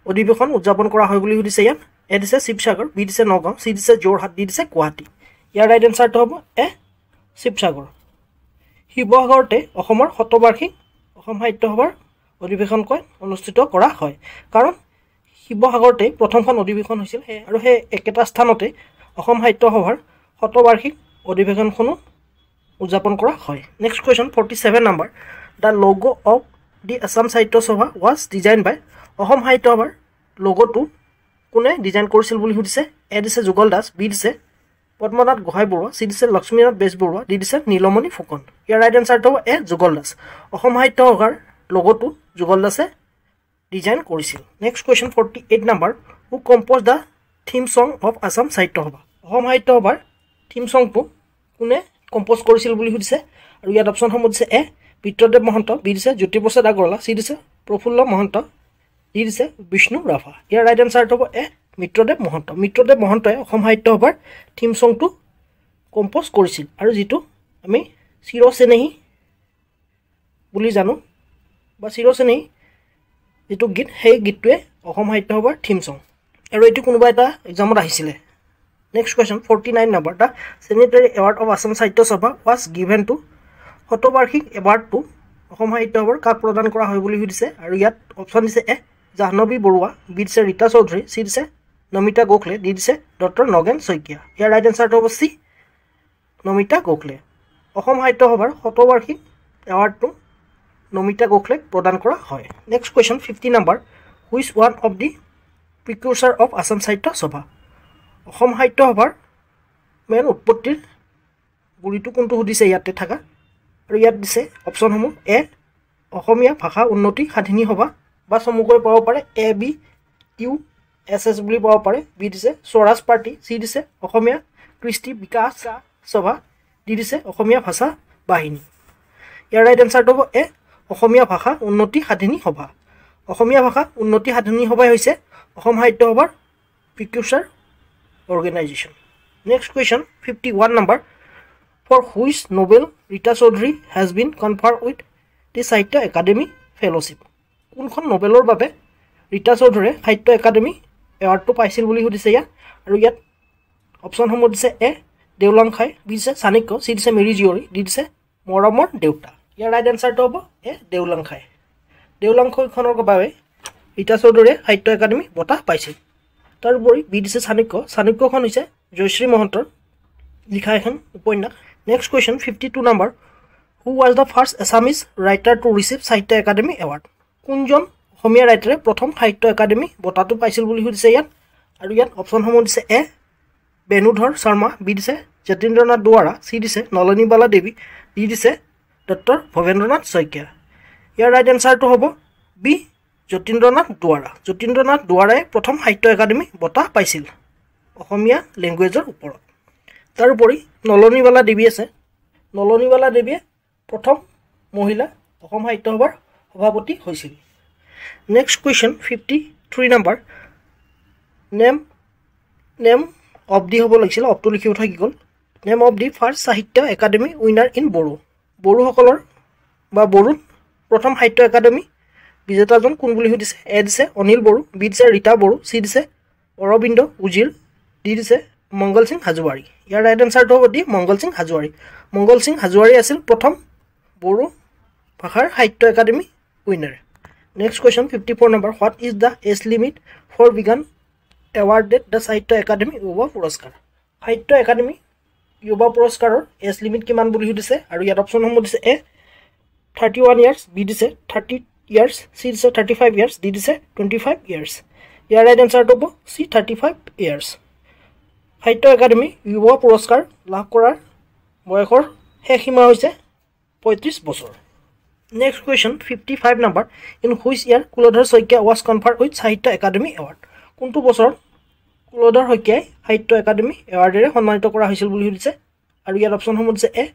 [SPEAKER 1] অধিৱেশন উদযাপন কৰা হয় বুলি সুধিছে ইয়াত এ দিছে শিৱসাগৰ বি দিছে নগাঁও চি দিছে যোৰহাট ডি দিছে গুৱাহাটী ইয়াৰ ৰাইট এনচাৰটো হ'ব এ শিৱসাগৰ শিৱসাগৰতে অসমৰ শতবাৰ্ষিক অসম সাহিত্য সভাৰ অধিৱেশনকৈ অনুষ্ঠিত কৰা হয় কাৰণ শিৱসাগৰতে প্ৰথমখন অধিৱেশন হৈছিল আৰু সেই একেটা স্থানতে অসম সাহিত্য সভাৰ শতবাৰ্ষিক অধিৱেশনখনো উদযাপন কৰা হয়। Next question 47 number the log' of the Assam Sahitya Sabha was design বাই অসম সাহিত্য সভাৰ লগ'টো কোনে ডিজাইন কৰিছিল বুলি সুধিছে। এ দিছে যুগল দাস, বি দিছে পদ্মনাথ গোহাঁই বৰুৱা, চি দিছে লক্ষ্মীনাথ বেজবৰুৱা, ডি দিছে নীলমণি ফুকন। ইয়াৰ ৰাইট এনচাৰটো হ'ব এ যুগল দাস। অসম সাহিত্য সভাৰ লগ'টো যুগল দাসে ডিজাইন কৰিছিল। Next question 48 number who compose the theme song of Assam Sahitya Sabha. Assam Sahitya সভাৰ থিম ছংটো কোনে কম্প'জ কৰিছিল বুলি সুধিছে আৰু ইয়াত অপশ্যনসমূহ দিছে এ বিদ্যুদেৱ মহন্ত, বি দিছে জ্যোতিপ্ৰসাদ আগৰৱালা, চি দিছে প্ৰফুল্ল মহন্ত, ডি দিছে বিষ্ণু ৰাভা। ইয়াৰ ৰাইট এনচাৰটো হ'ব এ মিত্ৰদেৱ মহন্ত। মিত্ৰদেৱ মহন্তই অসম সাহিত্য সভাৰ থিম ছংটো কম্প'জ কৰিছিল আৰু যিটো আমি চিৰচেনেহী বুলি জানো বা চিৰচেনেহী যিটো গীত সেই গীতটোৱে অসম সাহিত্য সভাৰ থিম ছং আৰু এইটো কোনোবা এটা এক্সামত আহিছিলে। Next question 49 number the sanitary award of Assam Sahitya Sabha was given to শতবাৰ্ষিক এৱাৰ্ডটো Assam Sahitya সভাৰ কাক প্ৰদান কৰা হয় বুলি সুধিছে আৰু ইয়াত অপশ্যন দিছে এ জাহ্নৱী বৰুৱা, বি দিছে ৰীতা চৌধুৰী, চি দিছে নমিতা গোখলে, ডি দিছে ডক্টৰ নগেন শইকীয়া। ইয়াৰ ৰাইট এনচাৰটো হ'ব চি নমিতা গোখলে। অসম সাহিত্য সভাৰ শতবাৰ্ষিক এৱাৰ্ডটো নমিতা গোখলেক প্ৰদান কৰা হয়। নেক্সট কুৱেশ্যন 50 নম্বৰ which one of the precursor of Assam Sahitya Sabha. Assam Sahitya সভাৰ মেইন উৎপত্তিৰ গুৰিটো কোনটো সুধিছে ইয়াতে থকা আৰু ইয়াত দিছে অপশ্যনসমূহ এ অসমীয়া ভাষা উন্নতি সাধিনী সভা বা চমুকৈ পাব পাৰে A B U S S বুলি পাব পাৰে, বি দিছে স্বৰাজ পাৰ্টি, চি দিছে অসমীয়া কৃষ্টি বিকাশ সভা, ডি দিছে অসমীয়া ভাষা বাহিনী। ইয়াৰ ৰাইট এনচাৰটো হ'ব এ অসমীয়া ভাষা উন্নতি সাধিনী সভা। অসমীয়া ভাষা উন্নতি সাধিনী সভাই হৈছে অসম সাহিত্য সভাৰ প্ৰিকুৰ্চাৰ অৰ্গেনাইজেশ্যন। নেক্সট কুৱেশ্যন 51 নম্বৰ for which novel Rita Chowdhury has been conferred with the Sahitya Akademi fellowship. কোনখন নোবেলৰ বাবে ৰীতা চৌধুৰীয়ে সাহিত্য একাডেমী এৱাৰ্ডটো পাইছিল বুলি সুধিছে ইয়াত আৰু ইয়াত অপশ্যনসমূহ দিছে এ দেওলাংখাই, বি দিছে চাণক্য, চি দিছে মিৰি জীয়ৰী, ডি দিছে মৰমৰ দেউতা। ইয়াৰ ৰাইট এনচাৰটো হ'ব এ দেওলাংখাই। দেওলাংখৈখনৰ বাবে ৰীতা চৌধুৰীয়ে সাহিত্য একাডেমী বঁটা পাইছিল। তাৰোপৰি বি দিছে চাণক্য। চাণক্যখন হৈছে জয়শ্ৰী মহন্তৰ লিখা এখন উপন্যাস। Next question 52 number who was the first Assamese writer to receive Sahitya Akademi award. কোনজন অসমীয়া ৰাইটাৰে প্ৰথম সাহিত্য একাডেমী বঁটাটো পাইছিল বুলি সুধিছে ইয়াত আৰু ইয়াত অপশ্যনসমূহ দিছে এ বেণুধৰ শৰ্মা, বি দিছে যতীন্দ্ৰনাথ দুৱাৰা, চি দিছে নলনীবালা দেৱী, ডি দিছে ডক্টৰ ভৱেন্দ্ৰনাথ শইকীয়া। ইয়াৰ ৰাইট এনচাৰটো হ'ব বি যতীন্দ্ৰনাথ দুৱাৰা। যতীন্দ্ৰনাথ দুৱাৰাই প্ৰথম সাহিত্য একাডেমী বঁটা পাইছিল অসমীয়া লেংগুৱেজৰ ওপৰত। তাৰোপৰি নলনীবালা দেৱী আছে। নলনীবালা দেৱীয়ে প্ৰথম মহিলা অসম সাহিত্য সভাৰ সভাপতি হৈছিল। Next question 53 number name of the হ'ব লাগিছিল, অফটো লিখি উঠা কি গ'ল। নেম অফ দি ফাৰ্ষ্ট সাহিত্য একাডেমী উইনাৰ ইন বড়ো। বড়োসকলৰ বা বড়োত প্ৰথম সাহিত্য একাডেমী বিজেতাজন কোন বুলি সুধিছে। এ দিছে অনিল বড়ো, বি দিছে ৰীতা বড়ো, চি দিছে অৰবিন্দ উজিৰ, ডি দিছে মংগল সিং হাজোৱাৰী। ইয়াৰ ৰাইট এনচাৰটো হ'ব ডি মংগল সিং হাজোৱাৰী। মংগল সিং হাজোৱাৰী আছিল প্ৰথম বড়ো ভাষাৰ Sahitya Akademi winner. Next question 54 number what is the age limit for বিগান এৱাৰ্ডেড দ্য সাহিত্য একাডেমী যুৱ পুৰস্কাৰ। সাহিত্য একাডেমী যুৱ পুৰস্কাৰৰ এজ লিমিট কিমান বুলি সুধিছে আৰু ইয়াত অপশ্যনসমূহ দিছে এ 31 ইয়াৰ্ছ, বি দিছে 30 ইয়াৰ্ছ, চি দিছে 35 ইয়াৰ্ছ, ডি দিছে 25 ইয়াৰ্ছ। ইয়াৰ ৰাইট এনচাৰটো হ'ব চি 35 ইয়াৰ্ছ। সাহিত্য একাডেমী যুৱ পুৰস্কাৰ লাভ কৰাৰ বয়সৰ শেষ সীমা হৈছে 35 বছৰ। নেক্সট কুৱেশ্যন 55 নম্বৰ in which year Kuladhar Saikia was conferred with Sahitya Akademi award. কোনটো বছৰত কুলধৰ শইকীয়াই সাহিত্য একাডেমী এৱাৰ্ডেৰে সন্মানিত কৰা হৈছিল বুলি সুধিছে আৰু ইয়াত অপশ্যনসমূহ দিছে এ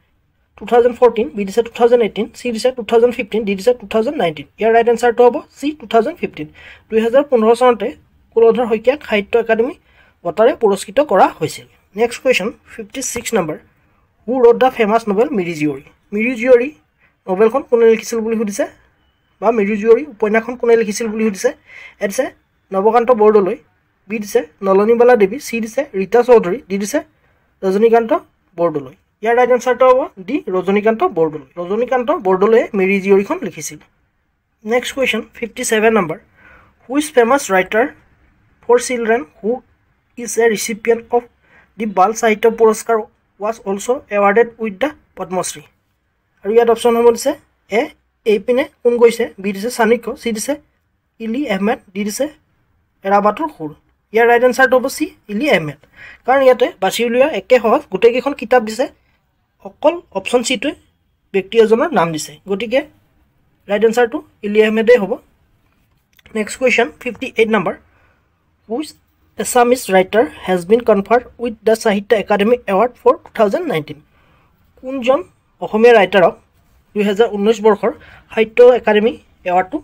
[SPEAKER 1] 2014, বি দিছে 2018, চি দিছে 2015, ডি দিছে 2019। ইয়াৰ ৰাইট এনচাৰটো হ'ব চি 2015। 2015 চনতে কুলধৰ শইকীয়াক সাহিত্য একাডেমী বঁটাৰে পুৰস্কৃত কৰা হৈছিল। Next question 56 number who wrote the famous novel Miri Jiyori. Miri Jiyori নভেলখন কোনে লিখিছিল বুলি সুধিছে বা মিৰি জীয়ৰী উপন্যাসখন কোনে লিখিছিল বুলি সুধিছে। এ দিছে নৱকান্ত বৰদলৈ, বি দিছে নলনীবালা দেৱী, চি দিছে ৰীতা চৌধুৰী, ডি দিছে ৰজনীকান্ত বৰদলৈ। ইয়াৰ ৰাইট এনচাৰটো হ'ব ডি ৰজনীকান্ত বৰদলৈ। ৰজনীকান্ত বৰদলৈয়ে মিৰি জীয়ৰীখন লিখিছিল। নেক্সট কুৱেশ্যন 57 নম্বৰ which famous writer for children who is a recipient of the Bal Sahitya Puraskar was also awarded with the Padma Shri. আৰু ইয়াত অপশ্যন হ'ব দিছে এ এইপিনে কোন গৈছে বি দিছে চাণক্য চি দিছে ইলি আহমেদ ডি দিছে ৰাবাটৰ সুৰ ইয়াৰ ৰাইট এনচাৰটো হ'ব চি ইলি আহমেদ কাৰণ ইয়াতে বাছি উলিওৱা একে সহজ গোটেইকেইখন কিতাপ দিছে অকল অপশ্যন চিটোৱে ব্যক্তি এজনৰ নাম দিছে গতিকে ৰাইট এনচাৰটো ইলি আহমেদেই হ'ব next question 58 number which Assamese writer has been conferred with the Sahitya Academy Award for 2019 কোনজন অসমীয়া ৰাইটাৰক 2019 বৰ্ষৰ সাহিত্য একাডেমী এৱাৰ্ডটো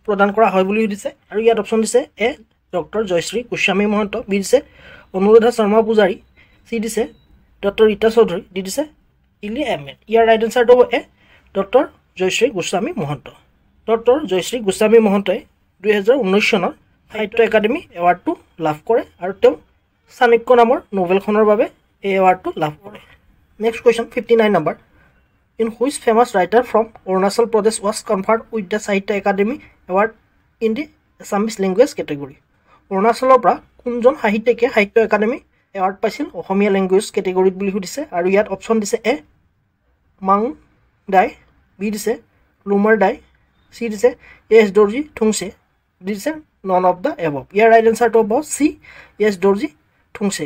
[SPEAKER 1] প্ৰদান কৰা হয় বুলি দিছে আৰু ইয়াত অপশ্যন দিছে এ ডক্টৰ জয়শ্ৰী গোস্বামী মহন্ত বি দিছে অনুৰাধা শৰ্মা পূজাৰী চি দিছে ডক্টৰ ৰীতা চৌধুৰী ডি দিছে ইলি আহমেদ ইয়াৰ ৰাইট এনচাৰটো হ'ব এ ডক্টৰ জয়শ্ৰী গোস্বামী মহন্ত ডক্টৰ জয়শ্ৰী গোস্বামী মহন্তই 2019 চনৰ সাহিত্য একাডেমী এৱাৰ্ডটো লাভ কৰে আৰু তেওঁ চাণক্য নামৰ নভেলখনৰ বাবে এই এৱাৰ্ডটো লাভ কৰে next question 59 number in which famous writer from Arunachal Pradesh was conferred with the Sahitya Academy Award in the Assamese language category. Arunachalor পৰা কোনজন সাহিত্যিকে সাহিত্য একাডেমী এৱাৰ্ড পাইছিল অসমীয়া ল্যাঙ্গুৱেজ ক্যাটেগৰীত বুলি সুধিছে আৰু ইয়াত অপশ্যন দিছে এ মাং দাই বি দিছে লুমাৰ দাই চি দিছে এছ দৰ্জি থুংছে ডি দিছে নন অফ দ্য এবভ ইয়াৰ ৰাইট এনচাৰটো হ'ব C S Dorjee Thongchi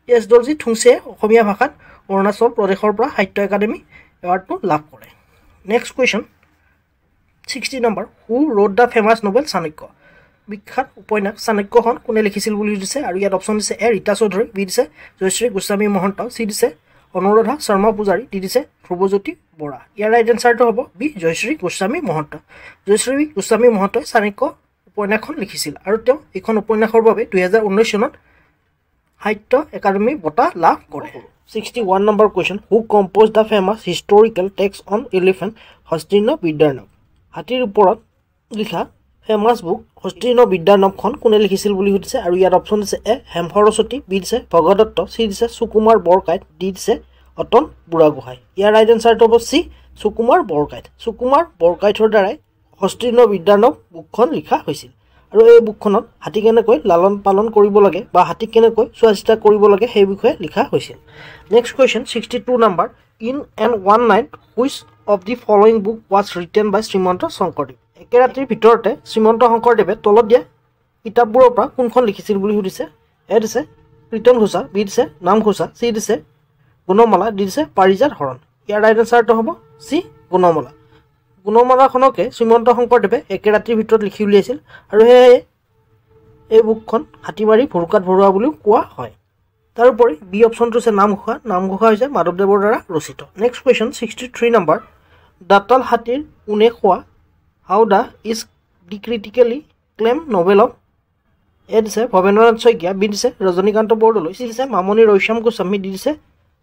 [SPEAKER 1] S Dorjee Thongchi Asomiya ভাষাত অৰুণাচল প্ৰদেশৰ পৰা সাহিত্য একাডেমী এৱাৰ্ডটো লাভ কৰে নেক্সট কুৱেশ্যন 60 নম্বৰ who wrote the famous novel Chanakya বিখ্যাত উপন্যাস চাণক্যখন কোনে লিখিছিল বুলি দিছে আৰু ইয়াত অপশ্যন দিছে এ ৰীতা চৌধুৰী বি দিছে জয়শ্ৰী গোস্বামী মহন্ত চি দিছে অনুৰাধা শৰ্মা পূজাৰী ডি দিছে ধ্ৰুৱজ্যোতি বৰা ইয়াৰ ৰাইট এনচাৰটো হ'ব বি জয়শ্ৰী গোস্বামী মহন্ত জয়শ্ৰী গোস্বামী মহন্তই চাণক্য উপন্যাসখন লিখিছিল আৰু তেওঁ এইখন উপন্যাসৰ বাবে 2019 চনত সাহিত্য একাডেমী বঁটা লাভ কৰে 61 number question who composed the famous historical text on elephant Hastirna Vidyanab হাতীৰ ওপৰত লিখা ফেমাস বুক হস্তিৰ্ণ বিদ্যানবখন কোনে লিখিছিল বুলি সুধিছে আৰু ইয়াৰ অপশ্যন দিছে এ হেম সৰস্বতী বি দিছে ভগদত্ত চি দিছে সুকুমাৰ বৰকাইত ডি দিছে অতন বুঢ়াগোহাঁই ইয়াৰ ৰাইট এনচাৰটো হ'ব চি সুকুমাৰ বৰকাইতৰ দ্বাৰাই হস্তিৰ্ণ বিদ্যানব বুকখন লিখা হৈছিল আৰু এই বুকখনত হাতী কেনেকৈ লালন পালন কৰিব লাগে বা হাতী কেনেকৈ চোৱাচিতা কৰিব লাগে সেই বিষয়ে লিখা হৈছিল নেক্সট কুৱেশ্যন 62 নম্বৰ in and one night which of the following book was written by Srimanta Sankardev একে ৰাতিৰ ভিতৰতে শ্ৰীমন্ত শংকৰদেৱে তলত দিয়া কিতাপবোৰৰ পৰা কোনখন লিখিছিল বুলি সুধিছে এ দিছে কীৰ্তন ঘোষা বি দিছে নাম ঘোষা চি দিছে গুণমালা ডি দিছে পাৰিজাত হৰণ ইয়াৰ ৰাইট এনচাৰটো হ'ব চি গুণমালাখনকে শ্ৰীমন্ত শংকৰদেৱে একে ৰাতিৰ ভিতৰত লিখি উলিয়াইছিল আৰু সেয়ে এই বুকখন হাতীমাৰি ভুৰুকাত ভৰুৱা বুলিও কোৱা হয় তাৰোপৰি বি অপশ্যনটো হৈছে নামঘোষা হৈছে মাধৱদেৱৰ দ্বাৰা ৰচিত next question 63 number দাঁতাল Hatir Une Khowa Howdah is the critically claim novel of A দিছে ভৱেন্দ্ৰনাথ শইকীয়া বি দিছে ৰজনীকান্ত বৰদলৈ চি দিছে মামণি ৰয়ছম গোস্বামী ডি দিছে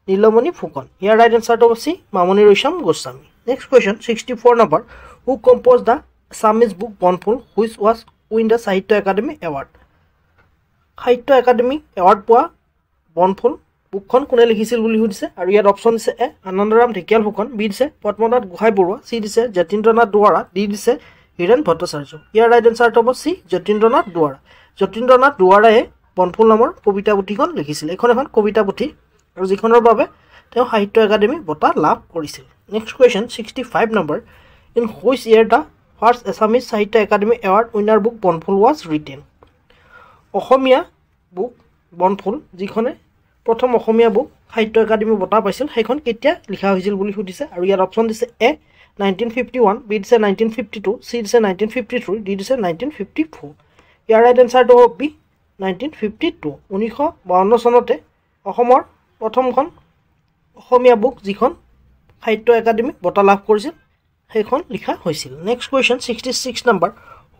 [SPEAKER 1] নীলমণি ফুকন ইয়াৰ ৰাইট এনচাৰটো হ'ব C Mamoni Raisom Goswami next question 64 number who compose the Assamese book Bonphul which was win the Sahitya Akademi award Sahitya Akademi award পোৱা বনফুল বুকখন কোনে লিখিছিল বুলি সুধিছে আৰু ইয়াত অপশ্যন দিছে এ আনন্দৰাম ঢেকিয়াল ফুকন বি দিছে পদ্মনাথ গোহাঁই বৰুৱা চি দিছে যতীন্দ্ৰনাথ দুৱাৰা ডি দিছে হীৰেণ ভট্টাচাৰ্য ইয়াৰ ৰাইট এনচাৰটো হ'ব চি যতীন্দ্ৰনাথ দুৱাৰায়ে বনফুল নামৰ কবিতা পুথিখন লিখিছিল এইখন এখন কবিতা পুথি আৰু যিখনৰ বাবে তেওঁ সাহিত্য একাডেমী বঁটা লাভ কৰিছিল নেক্সট কুৱেশ্যন 65 নম্বৰ in which year the first Assamese Sahitya Akademi award winner book Bonphul was written Asomiya book Bonphul যিখনে প্ৰথম অসমীয়া বুক সাহিত্য একাডেমী বঁটা পাইছিল সেইখন কেতিয়া লিখা হৈছিল বুলি সুধিছে আৰু ইয়াত অপশ্যন দিছে এ 1951 বি দিছে 1952 চি দিছে 1953 ডি দিছে 1954 ইয়াৰ ৰাইট এনচাৰটো হ'ব বি 1952 1952 চনতে অসমৰ প্ৰথমখন অসমীয়া বুক যিখন সাহিত্য একাডেমী বঁটা লাভ কৰিছিল সেইখন লিখা হৈছিল next question 66 number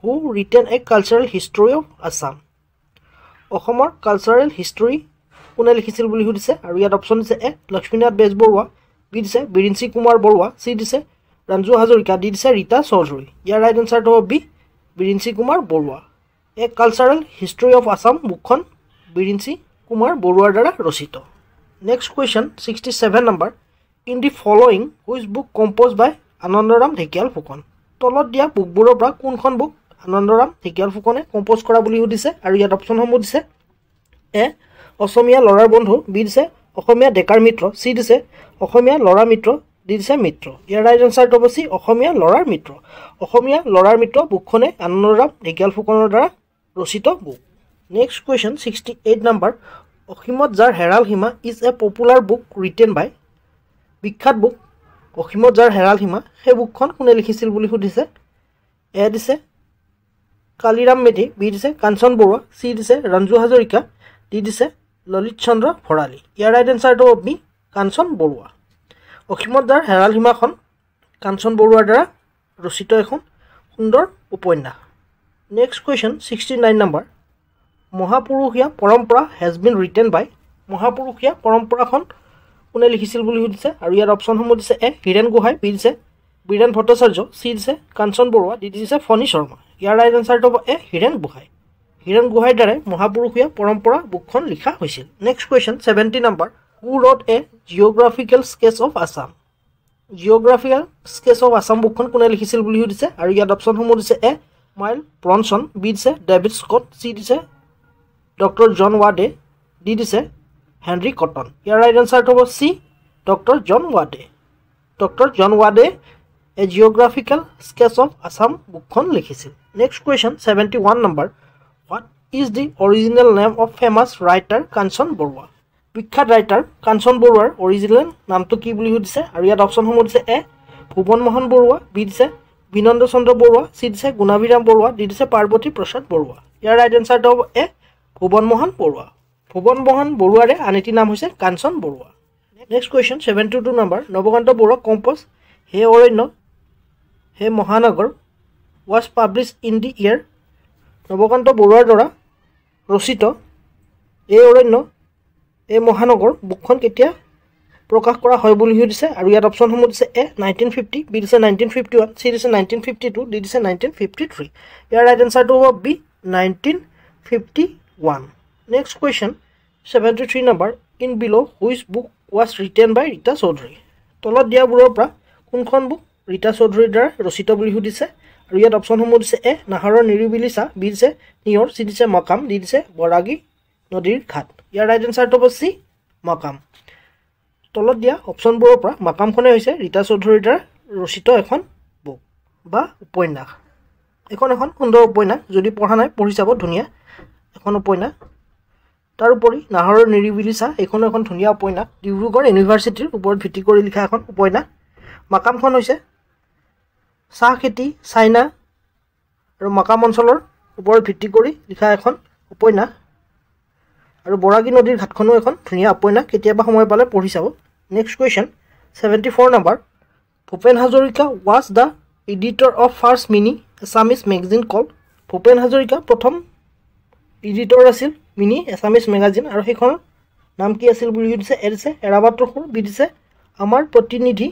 [SPEAKER 1] who written A cultural history of Assam অসমৰ কালচাৰেল হিষ্টৰী কোনে লিখিছিল বুলি সুধিছে আৰু ইয়াত অপশ্যন দিছে এ লক্ষ্মীনাথ বেজবৰুৱা বি দিছে বিৰিঞ্চি কুমাৰ বৰুৱা চি দিছে ৰঞ্জু হাজৰিকা ডি দিছে ৰীতা চৌধুৰী ইয়াৰ ৰাইট এনচাৰটো হ'ব B Birinchi Kumar Barua A cultural history of Assam বুকখন বিৰিঞ্চি কুমাৰ বৰুৱাৰ দ্বাৰা ৰচিত নেক্সট কুৱেশ্যন 67 নম্বৰ in the following which book compose by Anandaram Dhekial Phukan তলত দিয়া বুকবোৰৰ পৰা কোনখন বুক আনন্দৰাম ঢেকিয়াল ফুকনে কম্প'জ কৰা বুলি সুধিছে আৰু ইয়াত অপশ্যনসমূহ দিছে এ অসমীয়া ল'ৰাৰ বন্ধু বি দিছে অসমীয়া ডেকাৰ মিত্ৰ, চি দিছে অসমীয়া ল'ৰা মিত্ৰ, দি দিছে মিত্ৰ। ইয়াৰ ৰাইট এনচাৰটো হ'ব চি অসমীয়া ল'ৰাৰ মিত্ৰ। অসমীয়া ল'ৰাৰ মিত্ৰ বুকখনে আনন্দৰাম ঢেকীয়াল ফুকনৰ দ্বাৰা ৰচিত book. Next question 68 number. Asimot Jar Heral Seema is a popular book written by. বিখ্যাত বুক অসীমত যাৰ হেৰাল সীমা সেই বুকখন কোনে লিখিছিল বুলি সুধিছে। এ দিছে কালিৰাম মেধি, বি দিছে কাঞ্চন বৰুৱা, চি দিছে ৰঞ্জু হাজৰিকা, ডি দিছে ললিত চন্দ্ৰ ভৰালী। ইয়াৰ ৰাইট এনচাৰটো হ'ব বি কাঞ্চন বৰুৱা। অসীমত যাৰ হেৰাল সীমাখন কাঞ্চন বৰুৱাৰ দ্বাৰা ৰচিত এখন সুন্দৰ উপন্যাস। নেক্সট কুৱেশ্যন 69 নম্বৰ। মহাপুৰুষীয়া পৰম্পৰা হেজ বিন ৰিটেন বাই। মহাপুৰুষীয়া পৰম্পৰাখন কোনে লিখিছিল বুলি সুধিছে আৰু ইয়াৰ অপশ্যনসমূহ দিছে এ হীৰেণ গোহাঁই, বি দিছে বীৰেণ ভট্টাচাৰ্য, চি দিছে কাঞ্চন বৰুৱা, ডি দিছে ফণী শৰ্মা। ইয়াৰ ৰাইট এনচাৰটো হ'ব এ হীৰেণ গোহাঁই। হীৰেণ গোহাঁইৰ দ্বাৰাই মহাপুৰুষীয়া পৰম্পৰা বুকখন লিখা হৈছিল। Next question 70 number. Who wrote a geographical sketch of Assam. Geographical sketch of Assam বুকখন কোনে লিখিছিল বুলি সুধিছে আৰু ইয়াত অপশ্যনসমূহ দিছে এ মাইল ব্ৰনছন, বি দিছে ডেভিড স্কট, চি দিছে ডক্টৰ জন ৱাডে, ডি দিছে হেনৰি কটন। ইয়াৰ ৰাইট এনচাৰটো হ'ব C doctor John Wade. Doctor John Wade a geographical sketch of Assam বুকখন লিখিছিল। Next question 71 number. What is the original name of famous writer কাঞ্চন বৰুৱা। বিখ্যাত writer কাঞ্চন বৰুৱাৰ original নামটো কি বুলি সুধিছে আৰু ইয়াত অপশ্যনসমূহ দিছে এ ভুৱন মোহন বৰুৱা, বি দিছে বিনন্দ চন্দ্ৰ বৰুৱা, চি দিছে গুণাভিৰাম বৰুৱা, ডি দিছে পাৰ্বতী প্ৰসাদ বৰুৱা। ইয়াৰ ৰাইট এনচাৰটো হ'ব এ ভুৱন মোহন বৰুৱা। ভুৱন মোহন বৰুৱাৰে আন এটি নাম হৈছে Kanchan Barua. Next question 72 number. Nabakanta Barua compose He Aranya He Mahanagar was publish in the year. Nabakanta বৰুৱাৰ দ্বাৰা ৰচিত এই অৰণ্য এই মহানগৰ বুকখন কেতিয়া প্ৰকাশ কৰা হয় বুলি সুধিছে আৰু ইয়াত অপশ্যনসমূহ দিছে এ 1950, বি দিছে 1951, চি দিছে 1952, ডি দিছে 1953। ইয়াৰ ৰাইট এনচাৰটো হ'ব B 1951। Next question 73 number. In below' which book was written by Rita Chaudhury. তলত দিয়াবোৰৰ পৰা কোনখন বুক ৰীতা চৌধুৰীৰ দ্বাৰা ৰচিত বুলি সুধিছে আৰু ইয়াত অপশ্যনসমূহ দিছে এ নাহৰৰ নিৰিবিলি চাহ, বি দিছে নিয়ৰ, চি দিছে মকাম, ডি দিছে বৰাগী নদীৰ ঘাট। ইয়াৰ ৰাইট এনচাৰটো হ'ব চি মকাম। তলত দিয়া অপশ্যনবোৰৰ পৰা মাকামখনে হৈছে ৰীতা চৌধুৰীৰ দ্বাৰা ৰচিত এখন বুক বা উপন্যাস। এখন সুন্দৰ উপন্যাস, যদি পঢ়া নাই পঢ়ি চাব, ধুনীয়া এখন উপন্যাস। তাৰোপৰি নাহৰৰ নিৰিবিলি চাহ এইখন এখন ধুনীয়া উপন্যাস, ডিব্ৰুগড় ইউনিভাৰ্চিটিৰ ওপৰত ভিত্তি কৰি লিখা এখন উপন্যাস। মাকামখন হৈছে চাহ খেতি, চাইনা আৰু মাকাম অঞ্চলৰ ওপৰত ভিত্তি কৰি লিখা এখন উপন্যাস। আৰু বৰাগী নদীৰ ঘাটখনো এখন ধুনীয়া উপন্যাস, কেতিয়াবা সময় পালে পঢ়ি চাব। Next question 74 number. Bhupen Hazarika was the editor of first mini Assamese magazine called. Bhupen Hazarika প্ৰথম এডিটৰ আছিল মিনি এছামিজ মেগাজিন আৰু সেইখনৰ নাম কি আছিল বুলি সুধিছে। এ দিছে এৰাবাটৰ সুৰ, বি দিছে আমাৰ প্ৰতিনিধি,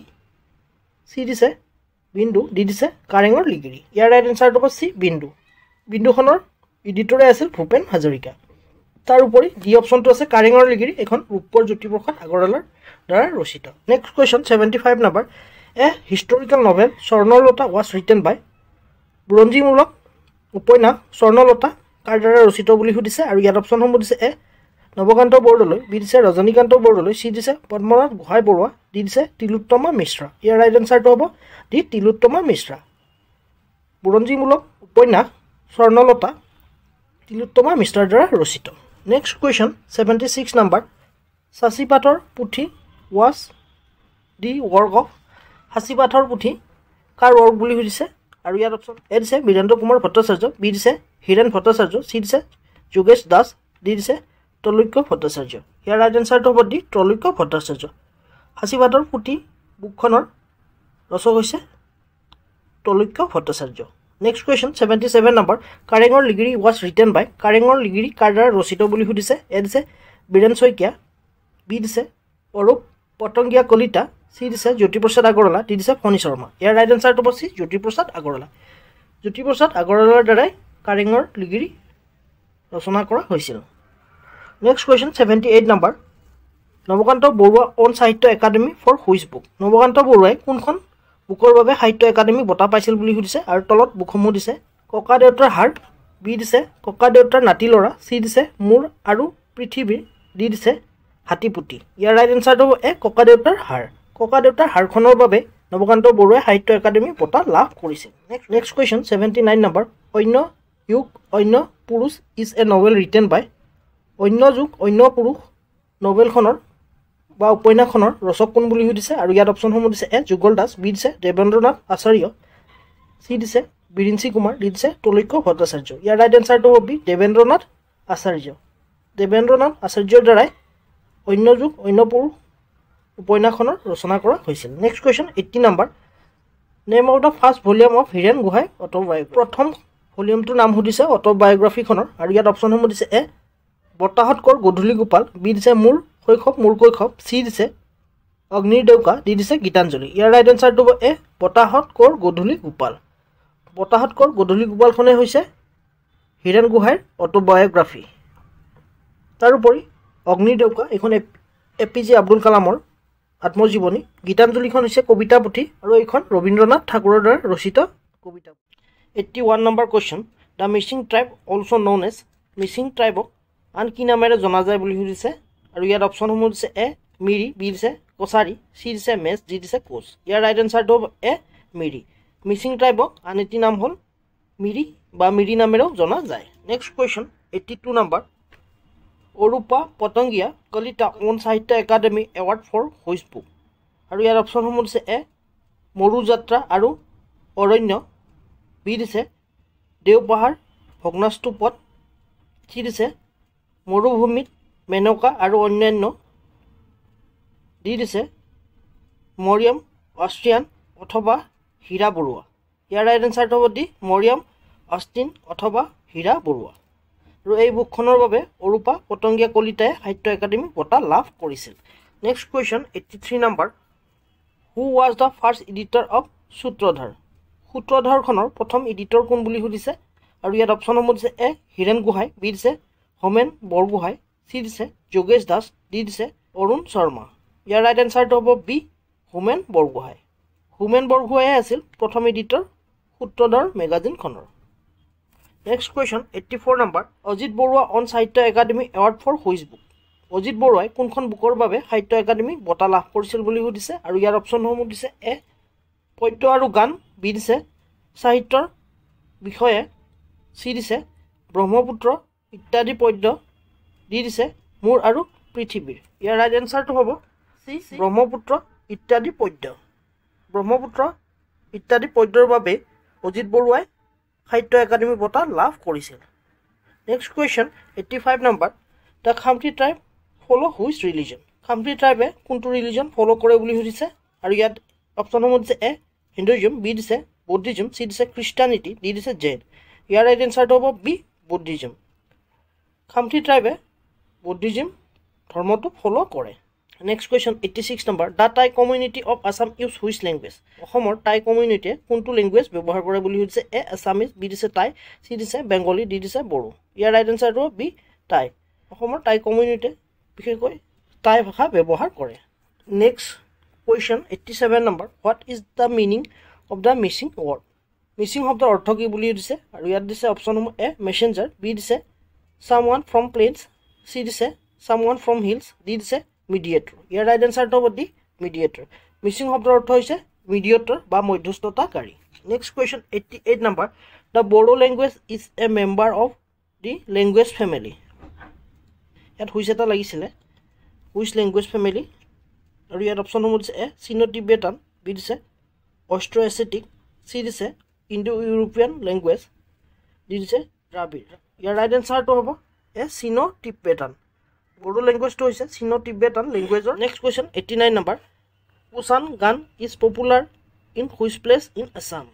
[SPEAKER 1] চি দিছে বিন্দু, ডি দিছে কাৰেঙৰ লিগিৰি। ইয়াৰ ৰাইট এনচাৰটো হ'ব চি বিন্দু। বিন্দুখনৰ এডিটৰে আছিল ভূপেন হাজৰিকা। তাৰোপৰি ডি অপশ্যনটো আছে কাৰেঙৰ লিগিৰি, এখন ৰূপকোঁৱৰ জ্যোতিপ্ৰসাদ আগৰৱালাৰ দ্বাৰা ৰচিত। Next question 75 number. A historical novel Swarnalata was written by. বুৰঞ্জীমূলক উপন্যাস স্বৰ্ণলতা কাৰ দ্বাৰা ৰচিত বুলি সুধিছে আৰু ইয়াত অপশ্যনসমূহ দিছে এ নৱকান্ত বৰদলৈ, বি দিছে ৰজনীকান্ত বৰদলৈ, চি দিছে পদ্মনাথ গোহাঁই বৰুৱা, ডি দিছে তিলোত্তমা মিশ্ৰা। ইয়াৰ ৰাইট এনচাৰটো হ'ব ডি তিলোত্তমা মিশ্ৰা। বুৰঞ্জীমূলক উপন্যাস স্বৰ্ণলতা তিলোত্তমা মিশ্ৰাৰ দ্বাৰা ৰচিত। Next question 76 number. সাঁচিপাতৰ পুথি ৱাজ দি ৱৰ্ক অফ। সাঁচিপাতৰ পুথি কাৰ ৱৰ্ক বুলি সুধিছে আৰু ইয়াত অপশ্যন এ দিছে বীৰেন্দ্ৰ কুমাৰ ভট্টাচাৰ্য, বি দিছে হীৰেণ ভট্টাচাৰ্য, চি দিছে যোগেশ দাস, ডি দিছে ত্ৰৈলোক্য ভট্টাচাৰ্য। ইয়াৰ ৰাইট এনচাৰটো হ'ব ডি ত্ৰৈলোক্য ভট্টাচাৰ্য। সাঁচিপাতৰ পুথি বুকখনৰ ৰচক হৈছে Trailokya Bhattacharya. Next question 77 number. কাৰেঙৰ লিগিৰি ৱাজ ৰিটেন বাই। কাৰেঙৰ লিগিৰি কাৰ দ্বাৰা ৰচিত বুলি সুধিছে। এ দিছে বীৰেণ শইকীয়া, বি দিছে অৰূপ পতংগীয়া কলিতা, চি দিছে জ্যোতিপ্ৰসাদ আগৰৱালা, ডি দিছে ফণী শৰ্মা। ইয়াৰ ৰাইট এনচাৰটো হ'ব চি জ্যোতিপ্ৰসাদ আগৰৱালা। জ্যোতিপ্ৰসাদ আগৰৱালাৰ দ্বাৰাই কাৰেঙৰ লিগিৰি ৰচনা কৰা হৈছিল। Next question 78 number. Nabakanta Barua won Sahitya Akademi for which book. Nabakanta বৰুৱাই কোনখন বুকৰ বাবে সাহিত্য একাডেমী বঁটা পাইছিল বুলি সুধিছে আৰু তলত বুকসমূহ দিছে ককা দেউতাৰ হাৰ, বি দিছে ককা দেউতাৰ নাতি ল'ৰা, চি দিছে মোৰ আৰু পৃথিৱীৰ, ডি দিছে হাতীপুতি। ইয়াৰ ৰাইট এনচাৰটো হ'ব এ ককাদেউতাৰ হাড়। ককাদেউতাৰ হাড়খনৰ বাবে নৱকান্ত বৰুৱাই সাহিত্য একাডেমী বঁটা লাভ কৰিছিল। Next question 79 number. অন্য যুগ অন্য পুৰুষ ইজ এ নভেল ৰিটেন বাই। অন্য যুগ অন্য পুৰুষ নভেলখনৰ বা উপন্যাসখনৰ ৰচক কোন বুলি সুধিছে আৰু ইয়াত অপশ্যনসমূহ দিছে এ যুগল দাস, বি দিছে দেৱেন্দ্ৰনাথ আচাৰ্য, চি দিছে বিৰিঞ্চি কুমাৰ, ডি দিছে তলৈক্য ভট্টাচাৰ্য। ইয়াৰ ৰাইট এনচাৰটো হ'ব বি দেৱেন্দ্ৰনাথ আচাৰ্য। দেৱেন্দ্ৰনাথ আচাৰ্যৰ দ্বাৰাই অন্য যুগ অন্য পুৰুষ উপন্যাসখনৰ ৰচনা কৰা হৈছিল। Next question 80 number. Name of the first volume of Hiren Gohain autobiography. প্ৰথম ভলিউমটোৰ নাম সুধিছে অট'বায়োগ্ৰাফিখনৰ আৰু ইয়াত অপশ্যনসমূহ দিছে এ বতাহত কৰ গধূলি গোপাল, বি দিছে মোৰ শৈশৱ মোৰ কৈশৱ, চি দিছে অগ্নিৰ ডেউকা, ডি দিছে গীতাঞ্জলি। ইয়াৰ ৰাইট এনচাৰটো হ'ব এ বতাহত কৰ গধূলি গোপাল। বতাহত কৰ গধূলি গোপালখনেই হৈছে হীৰেণ গোহাঁইৰ অট'বায়োগ্ৰাফি। তাৰোপৰি অগ্নিৰ ডেউকা এইখন APJ আব্দুল কালামৰ আত্মজীৱনী। গীতাঞ্জলিখন হৈছে কবিতা পুথি আৰু এইখন ৰবীন্দ্ৰনাথ ঠাকুৰৰ দ্বাৰা ৰচিত কবিতা। 81 number question. The Mising tribe also' known as. Mising ট্ৰাইবক আন কি নামেৰে জনা যায় বুলি সুধিছে আৰু ইয়াত অপশ্যনসমূহ দিছে এ মিৰি, বি দিছে কছাৰী, চি দিছে মেচ, ডি দিছে কোচ। ইয়াৰ ৰাইট এনচাৰটো হ'ব এ মিৰি। মিচিং ট্ৰাইবক আন এটি নাম হ'ল মিৰি বা মিৰি নামেৰেও জনা যায়। Next question 82 number. Arupa Patangia Kalita won Sahitya Akademi award for which book আৰু ইয়াৰ অপশ্যনসমূহ দিছে এ মৰুযাত্ৰা আৰু অৰণ্য, বি দিছে দেওপাহাৰ ভগ্নাস্তূপত, চি দিছে মৰুভূমিত মেনকা আৰু অন্যান্য, ডি দিছে মৰিয়াম অষ্ট্ৰিয়ান অথবা হীৰা বৰুৱা। ইয়াৰ ৰাইট এনচাৰটো হ'ব ডি মৰিয়াম অষ্টিন অথবা হীৰা বৰুৱা। আৰু এই বুকখনৰ বাবে অৰূপা পতংগীয়া কলিতাই সাহিত্য একাডেমী বঁটা লাভ কৰিছিল। Next question 83 number. Who was the first editor of Sutradhar. সূত্ৰধাৰখনৰ প্ৰথম এডিটৰ কোন বুলি সুধিছে আৰু ইয়াত অপশ্যনসমূহ দিছে এ হীৰেণ গোহাঁই, বি দিছে হোমেন বৰগোহাঁই, চি দিছে যোগেশ দাস, ডি দিছে অৰুণ শৰ্মা। ইয়াৰ ৰাইট এনচাৰটো হ'ব বি হোমেন বৰগোহাঁই। হোমেন বৰগোহাঁইয়ে আছিল প্ৰথম এডিটৰ সূত্ৰধাৰ মেগাজিনখনৰ। Next question 84 number. Ajit Barua won Sahitya Akademi award for which book. Ajit বৰুৱাই কোনখন বুকৰ বাবে সাহিত্য একাডেমী বঁটা লাভ কৰিছিল বুলি সুধিছে আৰু ইয়াৰ অপশ্যনসমূহ দিছে এ পদ্য আৰু গান, বি দিছে সাহিত্যৰ বিষয়ে, চি দিছে ব্ৰহ্মপুত্ৰ ইত্যাদি পদ্য, ডি দিছে মোৰ আৰু পৃথিৱীৰ। ইয়াৰ ৰাইট এনচাৰটো হ'ব চি ব্ৰহ্মপুত্ৰ ইত্যাদি পদ্য। ব্ৰহ্মপুত্ৰ ইত্যাদি পদ্যৰ বাবে অজিত বৰুৱাই সাহিত্য একাডেমী বঁটা লাভ কৰিছিল। Next question 85 number. দ্য খামতি ট্ৰাইব ফ'ল' হুইচ ৰিলিজন। খামতি ট্ৰাইবে কোনটো ৰিলিজন ফ'ল' কৰে বুলি সুধিছে আৰু ইয়াত অপশ্যনসমূহ দিছে এ হিন্দুইজম, বি দিছে বৌদ্ধিজম, চি দিছে খ্ৰীষ্টানিটি, ডি দিছে জৈন। ইয়াৰ ৰাইট এনচাৰটো হ'ব বি বৌদ্ধিজম। খামতি ট্ৰাইবে বৌদ্ধিজম ধৰ্মটো ফ'ল' কৰে। Next question 86 number. The Tai community of Assam use which language. অসমৰ টাই কমিউনিটিয়ে কোনটো লেংগুৱেজ ব্যৱহাৰ কৰে বুলি সুধিছে এ আছামিজ, বি দিছে টাই, চি দিছে বেংগলী, ডি দিছে বড়ো। ইয়াৰ ৰাইট এনচাৰটো বি টাই। অসমৰ টাই কমিউনিটিয়ে বিশেষকৈ টাই ভাষা ব্যৱহাৰ কৰে। Next question 87 number. What is the meaning of the Mising word. Mising শব্দৰ অৰ্থ কি বুলি দিছে আৰু ইয়াত দিছে অপশ্যনসমূহ এ মেছেঞ্জাৰ, বি দিছে চামৱান ফ্ৰম প্লেইনছ, চি দিছে চামৱান ফ্ৰম হিলছ, ডি দিছে মিডিয়েটৰ। ইয়াৰ ৰাইট এনচাৰটো হ'ব ডি মিডিয়েটৰ। মিচিং শব্দৰ অৰ্থ হৈছে মিডিয়েটৰ বা মধ্যস্থতাকাৰী। Next question 88 number. The Bodo language is a member of the language family. ইয়াত হুইচ এটা লাগিছিলে, হুইচ লেংগুৱেজ ফেমিলি আৰু ইয়াত অপশ্যনসমূহ দিছে এ চিনো টিবেটান, বি দিছে অষ্ট্ৰ এছিটিক, চি দিছে ইণ্ডো ইউৰোপিয়ান লেংগুৱেজ, ডি দিছে দ্ৰাবিড়। ইয়াৰ ৰাইট এনচাৰটো হ'ব এ চিনো টিবেটান। বড়ো লেংগুৱেজটো হৈছে চিনো টিবেটান লেংগুৱেজৰ। Next question 89 number. Kushan gan is popular in which place in Assam.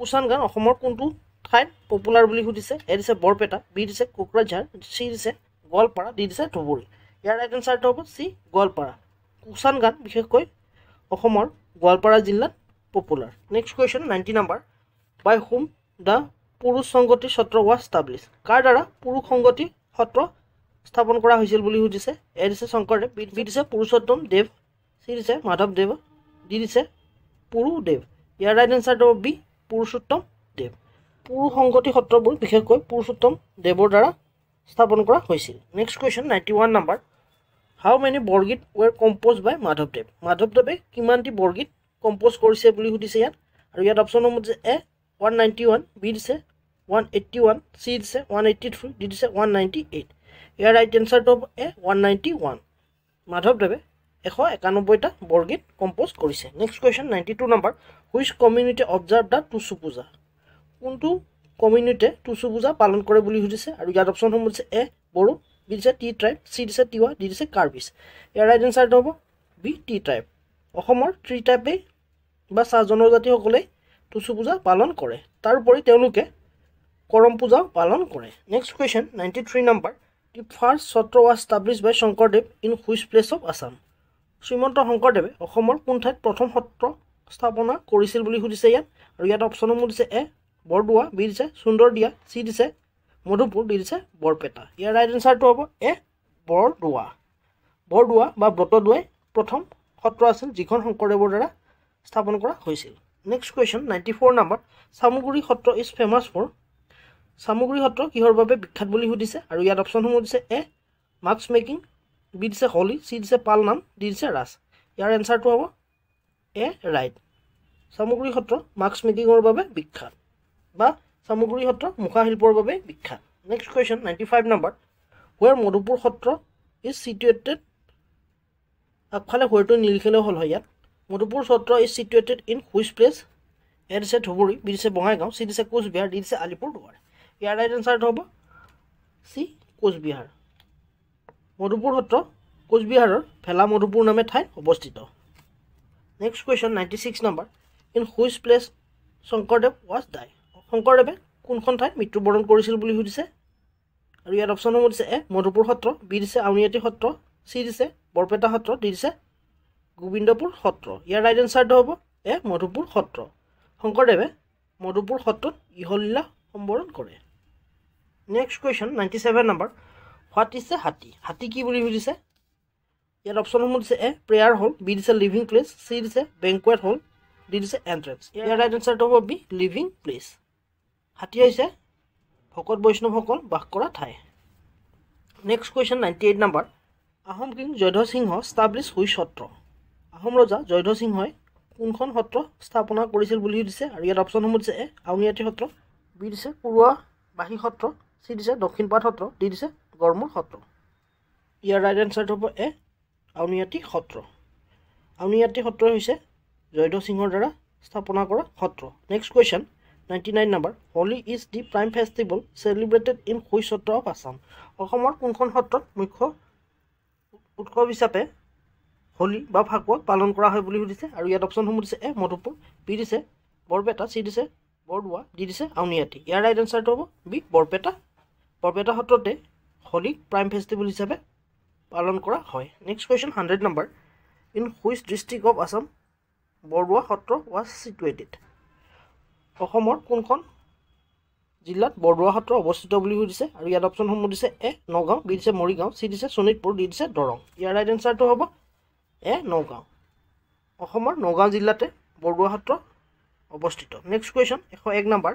[SPEAKER 1] Kushan গান অসমৰ কোনটো ঠাইত পপুলাৰ বুলি সুধিছে। এ দিছে বৰপেটা, বি দিছে কোকৰাঝাৰ, চি দিছে গোৱালপাৰা, ডি দিছে ধুবুৰী। ইয়াৰ ৰাইট এনচাৰটো হ'ব চি গোৱালপাৰা। কুচান গান বিশেষকৈ অসমৰ গোৱালপাৰা জিলাত popular. Next question 90 number. By whom the Purush Sangati Satra was establish. কাৰ দ্বাৰা পুৰুষ সংগতি সত্ৰ স্থাপন কৰা হৈছিল বুলি সুধিছে। এ দিছে শংকৰদেৱ, বি দিছে পুৰুষোত্তম দেৱ, চি দিছে মাধৱদেৱ, ডি দিছে পুৰুদেৱ। ইয়াৰ ৰাইট এনচাৰটো হ'ব বি পুৰুষোত্তম দেৱ। পুৰুষ সংগতি সত্ৰবোৰ বিশেষকৈ পুৰুষোত্তম দেৱৰ দ্বাৰা স্থাপন কৰা হৈছিল। Next question 91 number. How many Borgeet were compose by মাধৱদেৱ মাধৱদেৱে কিমানটি বৰগীত কম্প'জ কৰিছে বুলি সুধিছে ইয়াত আৰু ইয়াত অপশ্যনসমূহ দিছে এ 191 বি দিছে 181 চি দিছে 183 ডি দিছে 198 ইয়াৰ ৰাইট এনচাৰটো হ'ব এ 191 মাধৱদেৱে 191টা বৰগীত কম্প'জ কৰিছে next question 92 number which community observe the Tusu পূজা কোনটো কমিউনিটিয়ে টুচু পূজা পালন কৰে বুলি সুধিছে আৰু ইয়াত অপশ্যনসমূহ দিছে এ বড়ো বি দিছে টি ট্ৰাইব চি দিছে তিৱা ডি দিছে কাৰ্বিছ ইয়াৰ ৰাইট এনচাৰটো হ'ব বি টি ট্ৰাইব অসমৰ টি ট্ৰাইবেই বা চাহ জনজাতিসকলে টুচু পূজা পালন কৰে তাৰোপৰি তেওঁলোকে কৰম পূজাও পালন কৰে next question 93 number the first Sattra was established by Sankardev in which place of Assam Srimanta শংকৰদেৱে অসমৰ কোন ঠাইত প্ৰথম সত্ৰ স্থাপনা কৰিছিল বুলি সুধিছে ইয়াত আৰু ইয়াত অপশ্যনসমূহ দিছে এ বৰদোৱা বি দিছে সুন্দৰদিয়া চি দিছে মধুপুৰ ডি দিছে বৰপেটা ইয়াৰ ৰাইট এনচাৰটো হ'ব এ বৰদোৱা বা ব্ৰতদোৱাই প্ৰথম সত্ৰ আছিল যিখন শংকৰদেৱৰ দ্বাৰা স্থাপন কৰা হৈছিল next question 94 number Samaguri Satra is famous for Samaguri Satra কিহৰ বাবে বিখ্যাত বুলি সুধিছে আৰু ইয়াত অপশ্যনসমূহ দিছে এ মাস্ক মেকিং বি দিছে হলি চি দিছে পালনাম ডি দিছে ৰাস ইয়াৰ এনচাৰটো হ'ব A right Samaguri Satra mask মেকিঙৰ বাবে বিখ্যাত বা চামগুৰি সত্ৰ মুখা শিল্পৰ বাবে বিখ্যাত next question 95 number where Madhupur Satra is situated আগফালে হুৱেৰটো নিলিখিলেও হ'ল হয় ইয়াত Madhupur Satra is situated in which place A দিছে ধুবুৰী বি দিছে বঙাইগাঁও চি দিছে কোচবিহাৰ ডি দিছে আলিপুৰদুৱাৰ ইয়াৰ ৰাইট এনচাৰটো হ'ব চি কোচবিহাৰ মধুপুৰ সত্ৰ কোচবিহাৰৰ ভেলা মধুপুৰ নামে ঠাইত অৱস্থিত next question 96 number in which place Sankardev was die শংকৰদেৱে কোনখন ঠাইত মৃত্যুবৰণ কৰিছিল বুলি সুধিছে আৰু ইয়াত অপশ্যনসমূহ দিছে এ মধুপুৰ সত্ৰ বি দিছে আউনীআটী সত্ৰ চি দিছে বৰপেটা সত্ৰ ডি দিছে গোবিন্দপুৰ সত্ৰ ইয়াৰ ৰাইট এনচাৰটো হ'ব এ মধুপুৰ সত্ৰ শংকৰদেৱে মধুপুৰ সত্ৰত ইহলীলা সম্বৰণ কৰে next question 97 number what is a হাতী হাতী কি বুলি সুধিছে ইয়াত অপশ্যনসমূহ দিছে এ প্ৰেয়াৰ হল বি দিছে লিভিং প্লেচ চি দিছে বেংকুৱেট হল ডি দিছে এন্ট্ৰেন্স ইয়াৰ ৰাইট এনচাৰটো হ'ব বি লিভিং প্লেচ হাতী হৈছে ভকত বৈষ্ণৱসকল বাস কৰা ঠাই next question 98 number Ahom king Jayadhwaj Singha establish which Satra Ahom ৰজা জয়ধ্বজ সিংহই কোনখন সত্ৰ স্থাপনা কৰিছিল বুলি দিছে আৰু ইয়াত অপশ্যনসমূহ দিছে এ আউনীআটী সত্ৰ বি দিছে পৰুৱাবাহী সত্ৰ চি দিছে দক্ষিণপাট সত্ৰ ডি দিছে গড়মূৰ সত্ৰ ইয়াৰ ৰাইট এনচাৰটো হ'ব এ আউনীআটী সত্ৰ আউনীআটী সত্ৰ হৈছে জয়ধ্বজ সিংহৰ দ্বাৰা স্থাপনা কৰা সত্ৰ next question 99 number Holi is the prime festival celebrated in which Satra of Assam অসমৰ কোনখন সত্ৰত মুখ্য উৎসৱ হিচাপে হোলি বা ফাকুৱা পালন কৰা হয় বুলি সুধিছে আৰু ইয়াত অপশ্যনসমূহ দিছে এ মধুপুৰ বি দিছে বৰপেটা চি দিছে বৰদোৱা ডি দিছে আউনীআটী ইয়াৰ ৰাইট এনচাৰটো হ'ব বি বৰপেটা সত্ৰতে হোলিক প্ৰাইম ফেষ্টিভেল হিচাপে পালন কৰা হয় next question 100 number in which district of Assam Bordowa Sattra was situated অসমৰ কোনখন জিলাত বৰদোৱা সত্ৰ অৱস্থিত বুলি সুধিছে আৰু ইয়াত অপশ্যনসমূহ দিছে এ নগাঁও বি দিছে মৰিগাঁও চি দিছে শোণিতপুৰ ডি দিছে দৰং ইয়াৰ ৰাইট এনচাৰটো হ'ব এ নগাঁও অসমৰ নগাঁও জিলাতে বৰদোৱা সত্ৰ অৱস্থিত next question 101 number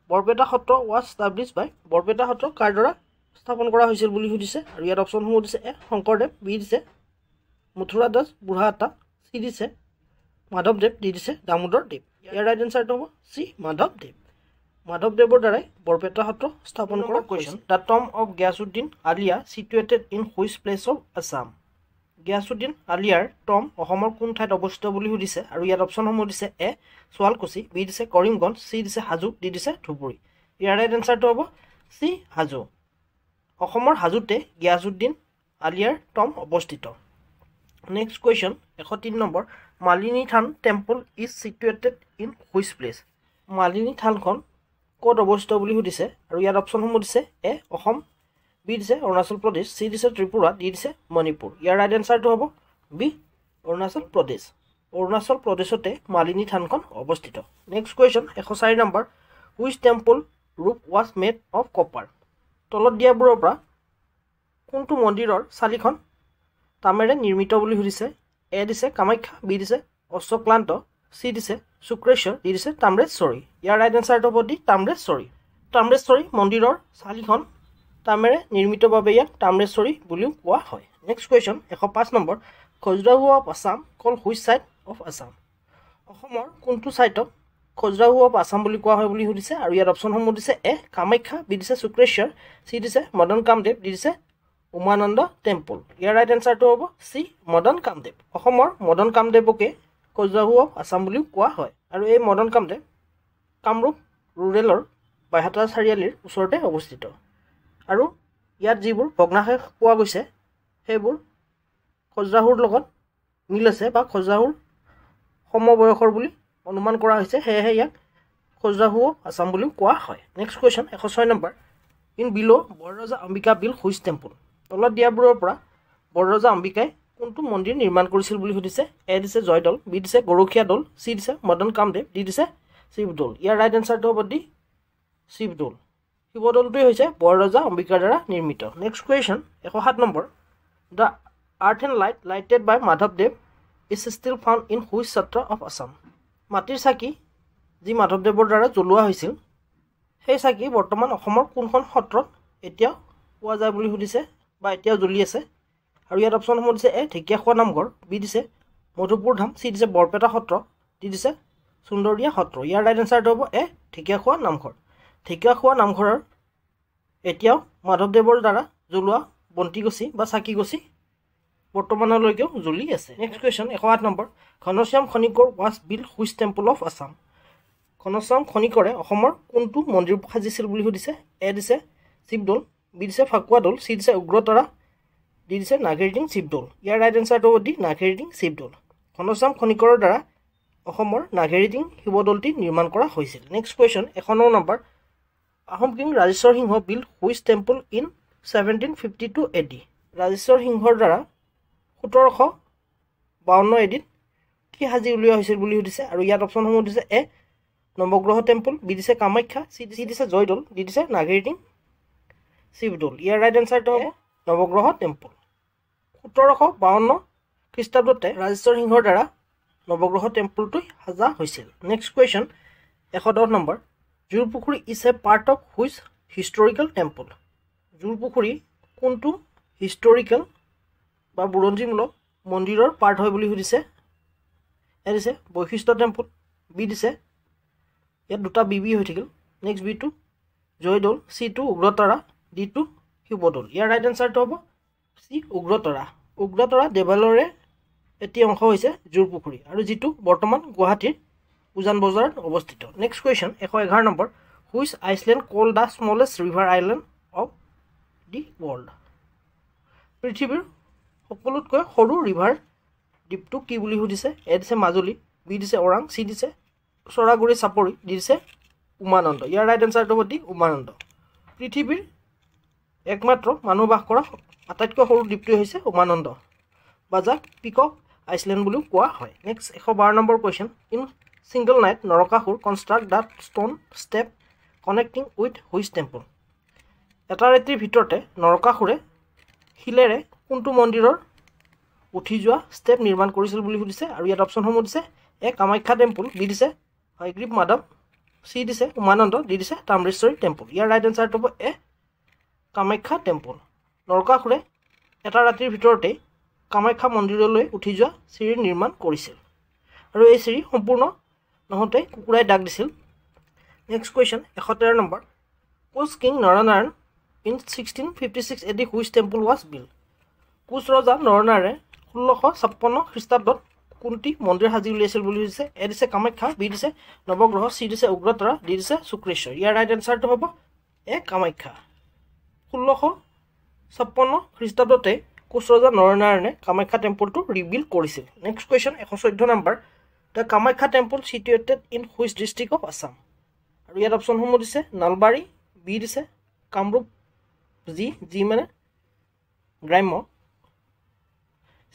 [SPEAKER 1] Barpeta Satra was establish by Barpeta Satra কাৰ দ্বাৰা স্থাপন কৰা হৈছিল বুলি সুধিছে আৰু ইয়াত অপশ্যনসমূহ দিছে এ শংকৰদেৱ বি দিছে মথুৰা দাস বুঢ়াহাটা চি দিছে মাধৱদেৱ ডি দিছে দামোদৰ দেৱ ইয়াৰ ৰাইট এনচাৰটো হ'ব চি মাধৱদেৱৰ দ্বাৰাই বৰপেটা সত্ৰ স্থাপন কৰা question the tomb of Giyasuddin Auliya situated in which place of Assam Giyasuddin আলিয়াৰ টম্ব অসমৰ কোন ঠাইত অৱস্থিত বুলি সুধিছে আৰু ইয়াত অপশ্যনসমূহ দিছে এ শুৱালকুছি বি দিছে কৰিমগঞ্জ চি দিছে হাজো ডি দিছে ধুবুৰী ইয়াৰ ৰাইট এনচাৰটো হ'ব চি হাজো অসমৰ হাজোতে গিয়াছুদ্দিন আলিয়াৰ টম্ব অৱস্থিত next question 103 number Malini than temple is situated in which place Malini থানখন ক'ত অৱস্থিত বুলি সুধিছে আৰু ইয়াত অপশ্যনসমূহ দিছে এ অসম বি দিছে অৰুণাচল প্ৰদেশ চি দিছে ত্ৰিপুৰা ডি দিছে মণিপুৰ ইয়াৰ ৰাইট এনচাৰটো হ'ব বি অৰুণাচল প্ৰদেশতে মালিনী থানখন অৱস্থিত next question 104 number which temple ৰূপ ৱাজ মেড অফ কপাৰ তলত দিয়াবোৰৰ পৰা কোনটো মন্দিৰৰ চালিখন তামেৰে নিৰ্মিত বুলি সুধিছে এ দিছে কামাখ্যা বি দিছে অশ্বক্লান্ত চি দিছে শুক্ৰেশ্বৰ ডি দিছে তাম্ৰেশ্বৰী ইয়াৰ ৰাইট এনচাৰটো হ'ব ডি তাম্ৰেশ্বৰী মন্দিৰৰ চালিখন তামেৰে নিৰ্মিত বাবে ইয়াক তাম্ৰেশ্বৰী বুলিও কোৱা হয় next question 105 number Khajuraho of Assam called which side of Assam অসমৰ কোনটো ছাইডক খজুৰাহো অফ আছাম বুলি কোৱা হয় বুলি সুধিছে আৰু ইয়াৰ অপশ্যনসমূহ দিছে এ কামাখ্যা বি দিছে শুক্ৰেশ্বৰ চি দিছে মদন কামদেৱ ডি দিছে উমানন্দ টেম্পল ইয়াৰ ৰাইট এনচাৰটো হ'ব চি মদন কামদেৱ অসমৰ মদন কামদেৱকে খজুৰাহো অফ আছাম বুলিও কোৱা হয় আৰু এই মদন কামদেৱ কামৰূপ ৰুৰেলৰ বাইহাটা চাৰিআলিৰ ওচৰতে অৱস্থিত আৰু ইয়াত যিবোৰ ভগ্নাৱশেষ পোৱা গৈছে সেইবোৰ খজুৰাহোৰ লগত মিল আছে বা খজুৰাহোৰ সমবয়সৰ বুলি অনুমান কৰা হৈছে সেয়েহে ইয়াক খজুৰাহো অফ আছাম বুলিও কোৱা হয় নেক্সট কুৱেশ্যন 106 নম্বৰ ইন বিলো বৰৰজা অম্বিকা বিল হুইচ টেম্পল তলত দিয়াবোৰৰ পৰা বৰৰজা অম্বিকাই কোনটো মন্দিৰ নিৰ্মাণ কৰিছিল বুলি সুধিছে এ দিছে জয়দৌল বি দিছে গৰখীয়া দৌল চি দিছে মদন কামদেৱ ডি দিছে শিৱদৌল ইয়াৰ ৰাইট এনচাৰটো হ'ব ডি শিৱদৌল শিৱদৌলটোৱেই হৈছে বৰৰজা অম্বিকাৰ দ্বাৰা নিৰ্মিত next question 107 number the earth and light lighted by মাধৱদেৱ is still found in which Satra of Assam মাটিৰ চাকি যি মাধৱদেৱৰ দ্বাৰা জ্বলোৱা হৈছিল সেই চাকি বৰ্তমান অসমৰ কোনখন সত্ৰত এতিয়াও পোৱা যায় বুলি সুধিছে বা এতিয়াও জ্বলি আছে আৰু ইয়াত অপশ্যনসমূহ দিছে এ ঢেকীয়াখোৱা নামঘৰ বি দিছে মধুপুৰ ধাম চি দিছে বৰপেটা সত্ৰ ডি দিছে সুন্দৰীয়া সত্ৰ ইয়াৰ ৰাইট এনচাৰটো হ'ব এ ঢেকীয়াখোৱা নামঘৰ ঢেকীয়াখোৱা নামঘৰৰ এতিয়াও মাধৱদেৱৰ দ্বাৰা জ্বলোৱা বন্তিগছি বা চাকিগছি বৰ্তমানলৈকেও জ্বলি আছে next question 108 number Ghanashyam Khanikar was build which temple of Assam Ghanashyam খনিকৰে অসমৰ কোনটো মন্দিৰ সাজিছিল বুলি সুধিছে এ দিছে শিৱদৌল বি দিছে ফাকুৱা দৌল চি দিছে উগ্ৰতাৰা ডি দিছে নাগেৰিটিং শিৱদৌল ইয়াৰ ৰাইট এনচাৰটো হ'ব ডি নাগেৰিটিং শিৱদৌল ঘনশ্যাম খনিকৰৰ দ্বাৰা অসমৰ নাগেৰিটিং শিৱদৌলটি নিৰ্মাণ কৰা হৈছিল next question 109 number Ahom king Rajeswar Singha build which temple in 1752 AD Rajeswar সিংহৰ দ্বাৰা 1752 এডিত কি সাজি উলিওৱা হৈছিল বুলি সুধিছে আৰু ইয়াত অপশ্যনসমূহ দিছে এ নৱগ্ৰহ টেম্পল বি দিছে কামাখ্যা চি দিছে জয়দৌল ডি দিছে নাগেৰিটিং শিৱদৌল ইয়াৰ ৰাইট এনচাৰটো হ'ব নৱগ্ৰহ টেম্পল 1752 খ্ৰীষ্টাব্দতে ৰাজেশ্বৰ সিংহৰ দ্বাৰা নৱগ্ৰহ টেম্পলটো সাজা হৈছিল next question 110 number Jorpukhuri is a part of which historical temple Jorpukhuri কোনটো হিষ্টৰিকেল বা বুৰঞ্জীমূলক মন্দিৰৰ পাৰ্ট হয় বুলি সুধিছে এ দিছে বৈশিষ্ট্য টেম্পল বি দিছে ইয়াত দুটা বি হৈ থাকিল next B to Joydoul C to Ugratara D to Shivadol ইয়াৰ ৰাইট এনচাৰটো হ'ব চি উগ্ৰতাৰা দেৱালয়ৰে এটি অংশ হৈছে জোৰপুখুৰী আৰু যিটো বৰ্তমান গুৱাহাটীৰ উজান বজাৰত অৱস্থিত next question 111 number which Iceland call the smallest river island of the world পৃথিৱীৰ সকলোতকৈ সৰু ৰিভাৰ দ্বীপটো কি বুলি সুধিছে এ দিছে মাজুলী বি দিছে ওৰাং চি দিছে চৰাগুৰি চাপৰি ডি দিছে উমানন্দ ইয়াৰ ৰাইট এনচাৰটো হ'ব ডি উমানন্দ পৃথিৱীৰ একমাত্ৰ মানুহ বাস কৰা আটাইতকৈ সৰু দ্বীপটোৱে হৈছে উমানন্দ বা যাক পিকক আইচলেণ্ড বুলিও কোৱা হয় next 112 number question in single night Narakasur construct the stone step connecting with which temple এটা ৰাতিৰ ভিতৰতে নৰকাসুৰে শিলেৰে কোনটো মন্দিৰৰ উঠি যোৱা ষ্টেপ নিৰ্মাণ কৰিছিল বুলি সুধিছে আৰু ইয়াত অপশ্যনসমূহ দিছে এ কামাখ্যা টেম্পল বি দিছে হয়গ্ৰীৱ মাধৱ চি দিছে উমানন্দ ডি দিছে তাম্ৰেশ্বৰী টেম্পল ইয়াৰ ৰাইট এনচাৰটো হ'ব এ কামাখ্যা টেম্পল নৰকাসুৰে এটা ৰাতিৰ ভিতৰতে কামাখ্যা মন্দিৰলৈ উঠি যোৱা চিৰি নিৰ্মাণ কৰিছিল আৰু এই চিৰি সম্পূৰ্ণ নহওঁতে কুকুৰাই ডাক দিছিল next question 113 number Koch king Naranarayan in 1656 AD which temple was build Koch ৰজা নৰনাৰায়ণে 1656 খ্ৰীষ্টাব্দত কোনটি মন্দিৰ সাজি উলিয়াইছিল বুলি সুধিছে এ দিছে কামাখ্যা বি দিছে নৱগ্ৰহ চি দিছে উগ্ৰতাৰা ডি দিছে শুক্ৰেশ্বৰ ইয়াৰ ৰাইট এনচাৰটো হ'ব এ কামাখ্যা 1656 খ্ৰীষ্টাব্দতে কোচ ৰজা নৰনাৰায়ণে কামাখ্যা টেম্পলটো ৰিবিল্ড কৰিছিল next question 114 number the Kamakhya temple situated in which district of Assam আৰু ইয়াত অপশ্যনসমূহ দিছে নলবাৰী বি দিছে কামৰূপ জি মানে গ্ৰাম্য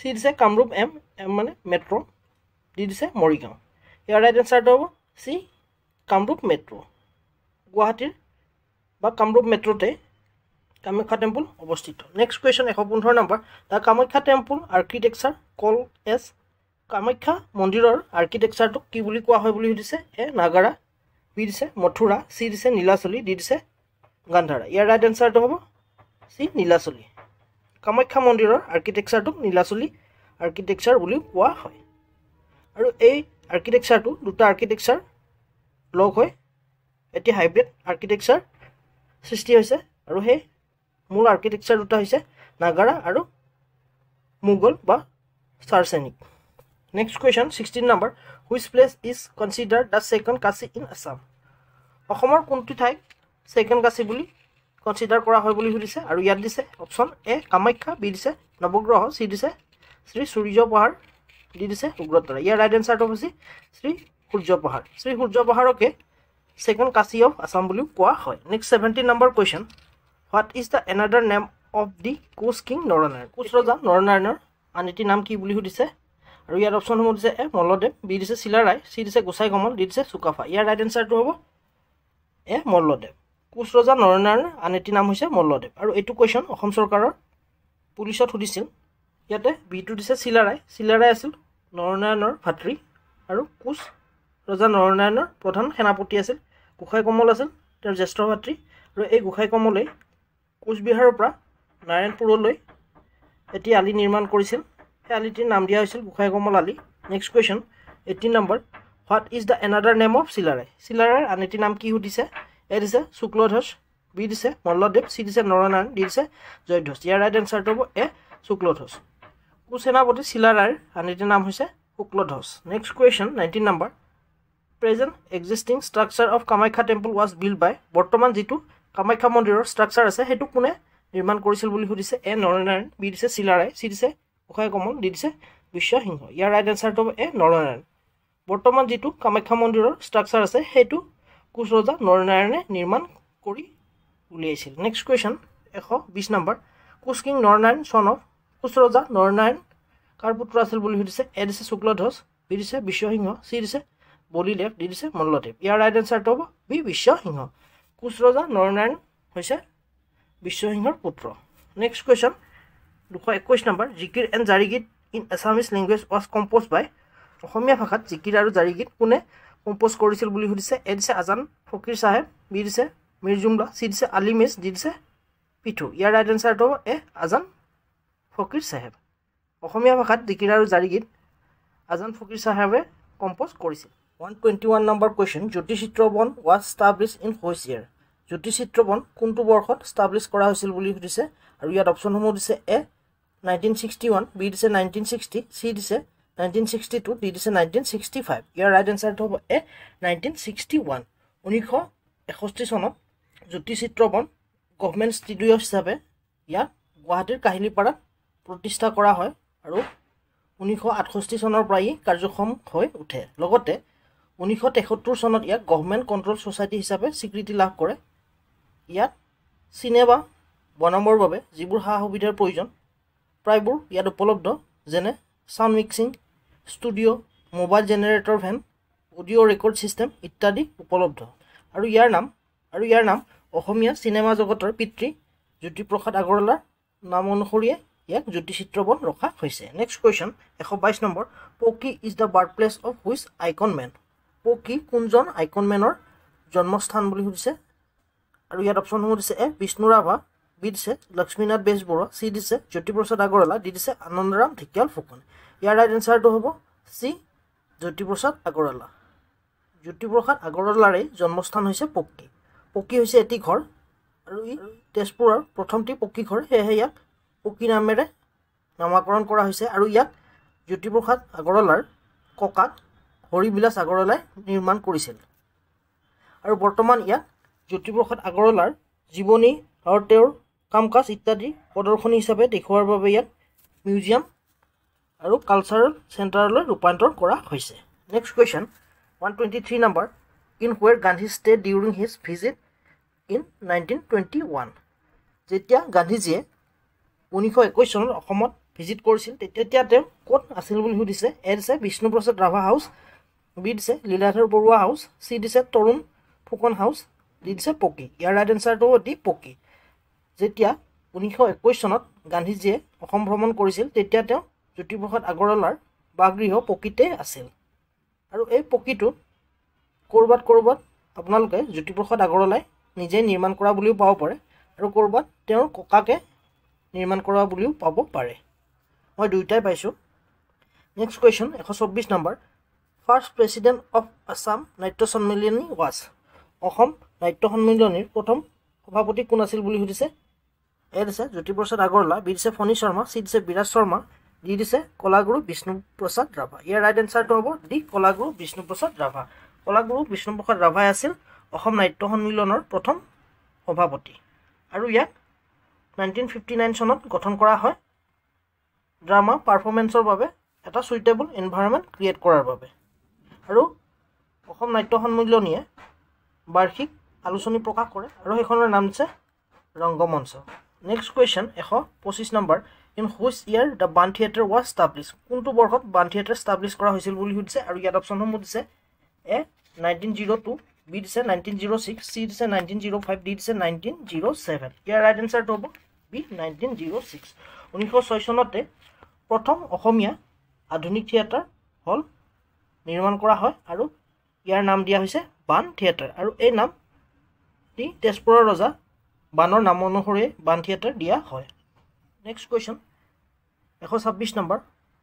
[SPEAKER 1] চি দিছে কামৰূপ এম মানে মেট্ৰ' ডি দিছে মৰিগাঁও ইয়াৰ ৰাইট এনচাৰটো হ'ব চি কামৰূপ মেট্ৰ' গুৱাহাটীৰ বা কামৰূপ মেট্ৰ'তে কামাখ্যা টেম্পল অৱস্থিত next question 115 number the Kamakhya temple architecture call as Kamakhya মন্দিৰৰ আৰ্কিটেকচাৰটোক কি বুলি কোৱা হয় বুলি সুধিছে এ নাগাৰা বি দিছে মথুৰা চি দিছে নীলাচলী ডি দিছে গান্ধাৰা ইয়াৰ ৰাইট এনচাৰটো হ'ব চি নীলাচলী কামাখ্যা মন্দিৰৰ আৰ্কিটেকচাৰটোক নীলাচলী আৰ্কিটেকচাৰ বুলিও কোৱা হয় আৰু এই আৰ্কিটেকচাৰটো দুটা আৰ্কিটেকচাৰ লগ হৈ এটি হাইব্ৰিড আৰ্কিটেকচাৰ সৃষ্টি হৈছে আৰু সেই মূল আৰ্কিটেকচাৰ দুটা হৈছে নাগাৰা আৰু মুঘল বা Saracenic next question 16 number which place is considered the second Kashi in Assam অসমৰ কোনটো ঠাইক ছেকেণ্ড কাশী বুলি কনচিডাৰ কৰা হয় বুলি সুধিছে আৰু ইয়াত দিছে অপশ্যন এ কামাখ্যা বি দিছে নৱগ্ৰহ চি দিছে শ্ৰী সূৰ্য পাহাৰ ডি দিছে উগ্ৰতাৰা ইয়াৰ ৰাইট এনচাৰটো হৈছে শ্ৰী সূৰ্য পাহাৰ শ্ৰী সূৰ্য পাহাৰকে ছেকেণ্ড কাশী অফ আছাম বুলিও কোৱা হয় next 17 number question what is the another name of the Koch king Naranarayan Koch ৰজা নৰনাৰায়ণৰ আন এটি নাম কি বুলি সুধিছে আৰু ইয়াৰ অপশ্যনসমূহ দিছে এ মল্লদেৱ বি দিছে চিলাৰায় চি দিছে গোসাই কমল ডি দিছে চুকাফা ইয়াৰ ৰাইট এনচাৰটো হ'ব এ মল্লদেৱ কোচ ৰজা নৰনাৰায়ণৰ আন এটি নাম হৈছে মল্লদেৱ আৰু এইটো কুৱেশ্যন অসম চৰকাৰৰ পুলিচত সুধিছিল ইয়াতে বিটো দিছে চিলাৰায় আছিল নৰনাৰায়ণৰ ভাতৃ আৰু কোচ ৰজা নৰনাৰায়ণৰ প্ৰধান সেনাপতি আছিল গোসাই কমল আছিল তেওঁৰ জ্যেষ্ঠ ভাতৃ আৰু এই গোসাই কমলে কোচবিহাৰৰ পৰা নাৰায়ণপুৰলৈ এটি আলি নিৰ্মাণ কৰিছিল সেই আলিটিৰ নাম দিয়া হৈছিল Gosain Kamal Ali next question 18 number what is the another name of চিলাৰায়ৰ আন এটি নাম কি সুধিছে এ দিছে শুক্লধ্বজ বি দিছে মল্লদেৱ চি দিছে নৰনাৰায়ণ ডি দিছে জয়ধ্বজ ইয়াৰ ৰাইট এনচাৰটো হ'ব এ শুক্লধ্বজ কোচ সেনাপতি চিলাৰায়ৰ আন এটি নাম হৈছে Shukladhwaj next question 19 number present existing structure of Kamakhya temple was build by বৰ্তমান যিটো কামাখ্যা মন্দিৰৰ ষ্ট্ৰাকচাৰ আছে সেইটো কোনে নিৰ্মাণ কৰিছিল বুলি সুধিছে এ নৰনাৰায়ণ বি দিছে চিলাৰায় চি দিছে গোসাই কমল ডি দিছে বিশ্বসিংহ ইয়াৰ ৰাইট এনচাৰটো হ'ব এ নৰনাৰায়ণ বৰ্তমান যিটো কামাখ্যা মন্দিৰৰ ষ্ট্ৰাকচাৰ আছে সেইটো কোচ ৰজা নৰনাৰায়ণে নিৰ্মাণ কৰি উলিয়াইছিল next question 120 number Koch king Naranarayan চন অফ কোচ ৰজা নৰনাৰায়ণ কাৰ পুত্ৰ আছিল বুলি সুধিছে এ দিছে শুক্লধ্বজ বি দিছে বিশ্বসিংহ চি দিছে বলিদেৱ ডি দিছে মল্লদেৱ ইয়াৰ ৰাইট এনচাৰটো হ'ব বি বিশ্বসিংহ কোচ ৰজা নৰনাৰায়ণ হৈছে বিশ্বসিংহৰ পুত্ৰ next question 221 number Zikir and Jarigeet in Assamese language was compose by Asomiya ভাষাত জিকিৰ আৰু জাৰিগীত কোনে কম্প'জ কৰিছিল বুলি সুধিছে এ দিছে আজান ফকীৰ চাহেব বি দিছে মিৰ জুমলা চি দিছে আলী মেজ ডি দিছে পিঠু ইয়াৰ ৰাইট এনচাৰটো হ'ব এ আজান ফকীৰ চাহেব অসমীয়া ভাষাত জিকিৰ আৰু জাৰিগীত আজান ফকীৰ চাহেবে কম্প'জ কৰিছিল 121 number question Jyotichitra ban was establish in which year Jyotichitra ban কোনটো বৰ্ষত ষ্টাব্লিছ কৰা হৈছিল বুলি সুধিছে আৰু ইয়াত অপশ্যনসমূহ দিছে এ 1961 বি দিছে 1960 চি দিছে 1962 ডি দিছে 1965 ইয়াৰ ৰাইট এনচাৰটো হ'ব এ 1961 1961 চনত জ্যোতিচিত্ৰ বন গভৰ্ণমেণ্ট ষ্টুডিঅ' হিচাপে ইয়াত গুৱাহাটীৰ কাহিলীপাৰাত প্ৰতিষ্ঠা কৰা হয় আৰু 1968 চনৰ পৰা ই কাৰ্যক্ষম হৈ উঠে লগতে 1973 চনত ইয়াক গভৰ্ণমেণ্ট কণ্ট্ৰল ছ'চাইটি হিচাপে স্বীকৃতি লাভ কৰে ইয়াত চিনেমা বনাবৰ বাবে যিবোৰ সা সুবিধাৰ প্ৰয়োজন প্ৰায়বোৰ ইয়াত উপলব্ধ যেনে sound mixing studio' mobile generator van audio' record system ইত্যাদি উপলব্ধ আৰু ইয়াৰ নাম অসমীয়া চিনেমা জগতৰ পিতৃ জ্যোতিপ্ৰসাদ আগৰৱালাৰ নাম অনুসৰিয়ে ইয়াক জ্যোতিচিত্ৰ বন ৰখা হৈছে নেক্সট কুৱেশ্যন 122 নম্বৰ পকি is the birth place of which icon men পকি কোনজন আইকন মেনৰ জন্মস্থান বুলি সুধিছে আৰু ইয়াত অপশ্যনসমূহ দিছে এ বিষ্ণু ৰাভা বি দিছে লক্ষ্মীনাথ বেজবৰুৱা চি দিছে জ্যোতিপ্ৰসাদ আগৰৱালা ডি দিছে আনন্দৰাম ঢেকিয়াল ফুকন ইয়াৰ ৰাইট এনচাৰটো হ'ব চি জ্যোতিপ্ৰসাদ আগৰৱালা জ্যোতিপ্ৰসাদ আগৰৱালাৰে জন্মস্থান হৈছে পকি পকি হৈছে এটি ঘৰ আৰু ই তেজপুৰৰ প্ৰথমটি পকী ঘৰ সেয়েহে ইয়াক পকি নামেৰে নামাকৰণ কৰা হৈছে আৰু ইয়াক জ্যোতিপ্ৰসাদ আগৰৱালাৰ ককাক হৰিবিলাস আগৰৱালাই নিৰ্মাণ কৰিছিল আৰু বৰ্তমান ইয়াক জ্যোতিপ্ৰসাদ আগৰৱালাৰ জীৱনী আৰু তেওঁৰ কাম কাজ ইত্যাদি প্ৰদৰ্শনী হিচাপে দেখুওৱাৰ বাবে ইয়াক মিউজিয়াম আৰু কালচাৰেল চেণ্টাৰলৈ ৰূপান্তৰ কৰা হৈছে next question 123 number in where Gandhi stay during his visit in 1921 যেতিয়া গান্ধীজীয়ে 1921 চনত অসমত ভিজিট কৰিছিল তেতিয়া তেওঁ ক'ত আছিল বুলি সুধিছে এ দিছে বিষ্ণুপ্ৰসাদ ৰাভা হাউচ বি দিছে লীলাধৰ বৰুৱা হাউচ চি দিছে তৰুণ ফুকন হাউচ ডি দিছে পকি ইয়াৰ ৰাইট এনচাৰটো হ'ব ডি পকি যেতিয়া 1921 চনত গান্ধীজীয়ে অসম ভ্ৰমণ কৰিছিল তেতিয়া তেওঁ জ্যোতিপ্ৰসাদ আগৰৱালাৰ বাসগৃহ পকিতে আছিল আৰু এই পকিটো ক'ৰবাত আপোনালোকে জ্যোতিপ্ৰসাদ আগৰৱালাই নিজে নিৰ্মাণ কৰা বুলিও পাব পাৰে আৰু ক'ৰবাত তেওঁৰ ককাকে নিৰ্মাণ কৰা বুলিও পাব পাৰে মই দুইটাই পাইছোঁ next question 124 number first president of Assam নাট্য সন্মিলনী ৱাজ অসম নাট্য সন্মিলনীৰ প্ৰথম সভাপতি কোন আছিল বুলি সুধিছে এ দিছে জ্যোতিপ্ৰসাদ আগৰৱালা বি দিছে ফণী শৰ্মা চি দিছে বিৰাজ শৰ্মা ডি দিছে কলাগুৰু বিষ্ণুপ্ৰসাদ ৰাভা ইয়াৰ ৰাইট এনচাৰটো হ'ব ডি কলাগুৰু বিষ্ণুপ্ৰসাদ ৰাভা কলাগুৰু বিষ্ণুপ্ৰসাদ ৰাভাই আছিল অসম নাট্য সন্মিলনৰ প্ৰথম সভাপতি আৰু ইয়াক 1959 চনত গঠন কৰা হয় ড্ৰামা পাৰফৰ্মেন্সৰ বাবে এটা সুইটেবল এনভাইৰনমেন্ট ক্ৰিয়েট কৰাৰ বাবে আৰু অসম নাট্য সন্মিলনীয়ে বাৰ্ষিক আলোচনী প্ৰকাশ কৰে আৰু সেইখনৰ নাম হৈছে ৰংগমঞ্চ next question 125 number in which year the Ban theatre was establish কোনটো বৰ্ষত বাণ থিয়েটাৰ ষ্টাব্লিছ কৰা হৈছিল বুলি সুধিছে আৰু ইয়াত অপশ্যনসমূহ দিছে এ 1902 বি দিছে 1906 চি দিছে 1905 ডি দিছে 1907 ইয়াৰ ৰাইট এনচাৰটো হ'ব বি 1906 1906 চনতে প্ৰথম অসমীয়া আধুনিক থিয়েটাৰ হল নিৰ্মাণ কৰা হয় আৰু ইয়াৰ নাম দিয়া হৈছে বাণ থিয়েটাৰ আৰু এই নামটি তেজপুৰৰ ৰজা বাণৰ নাম অনুসৰি বাণ থিয়েটাৰ দিয়া হয় next question 126 number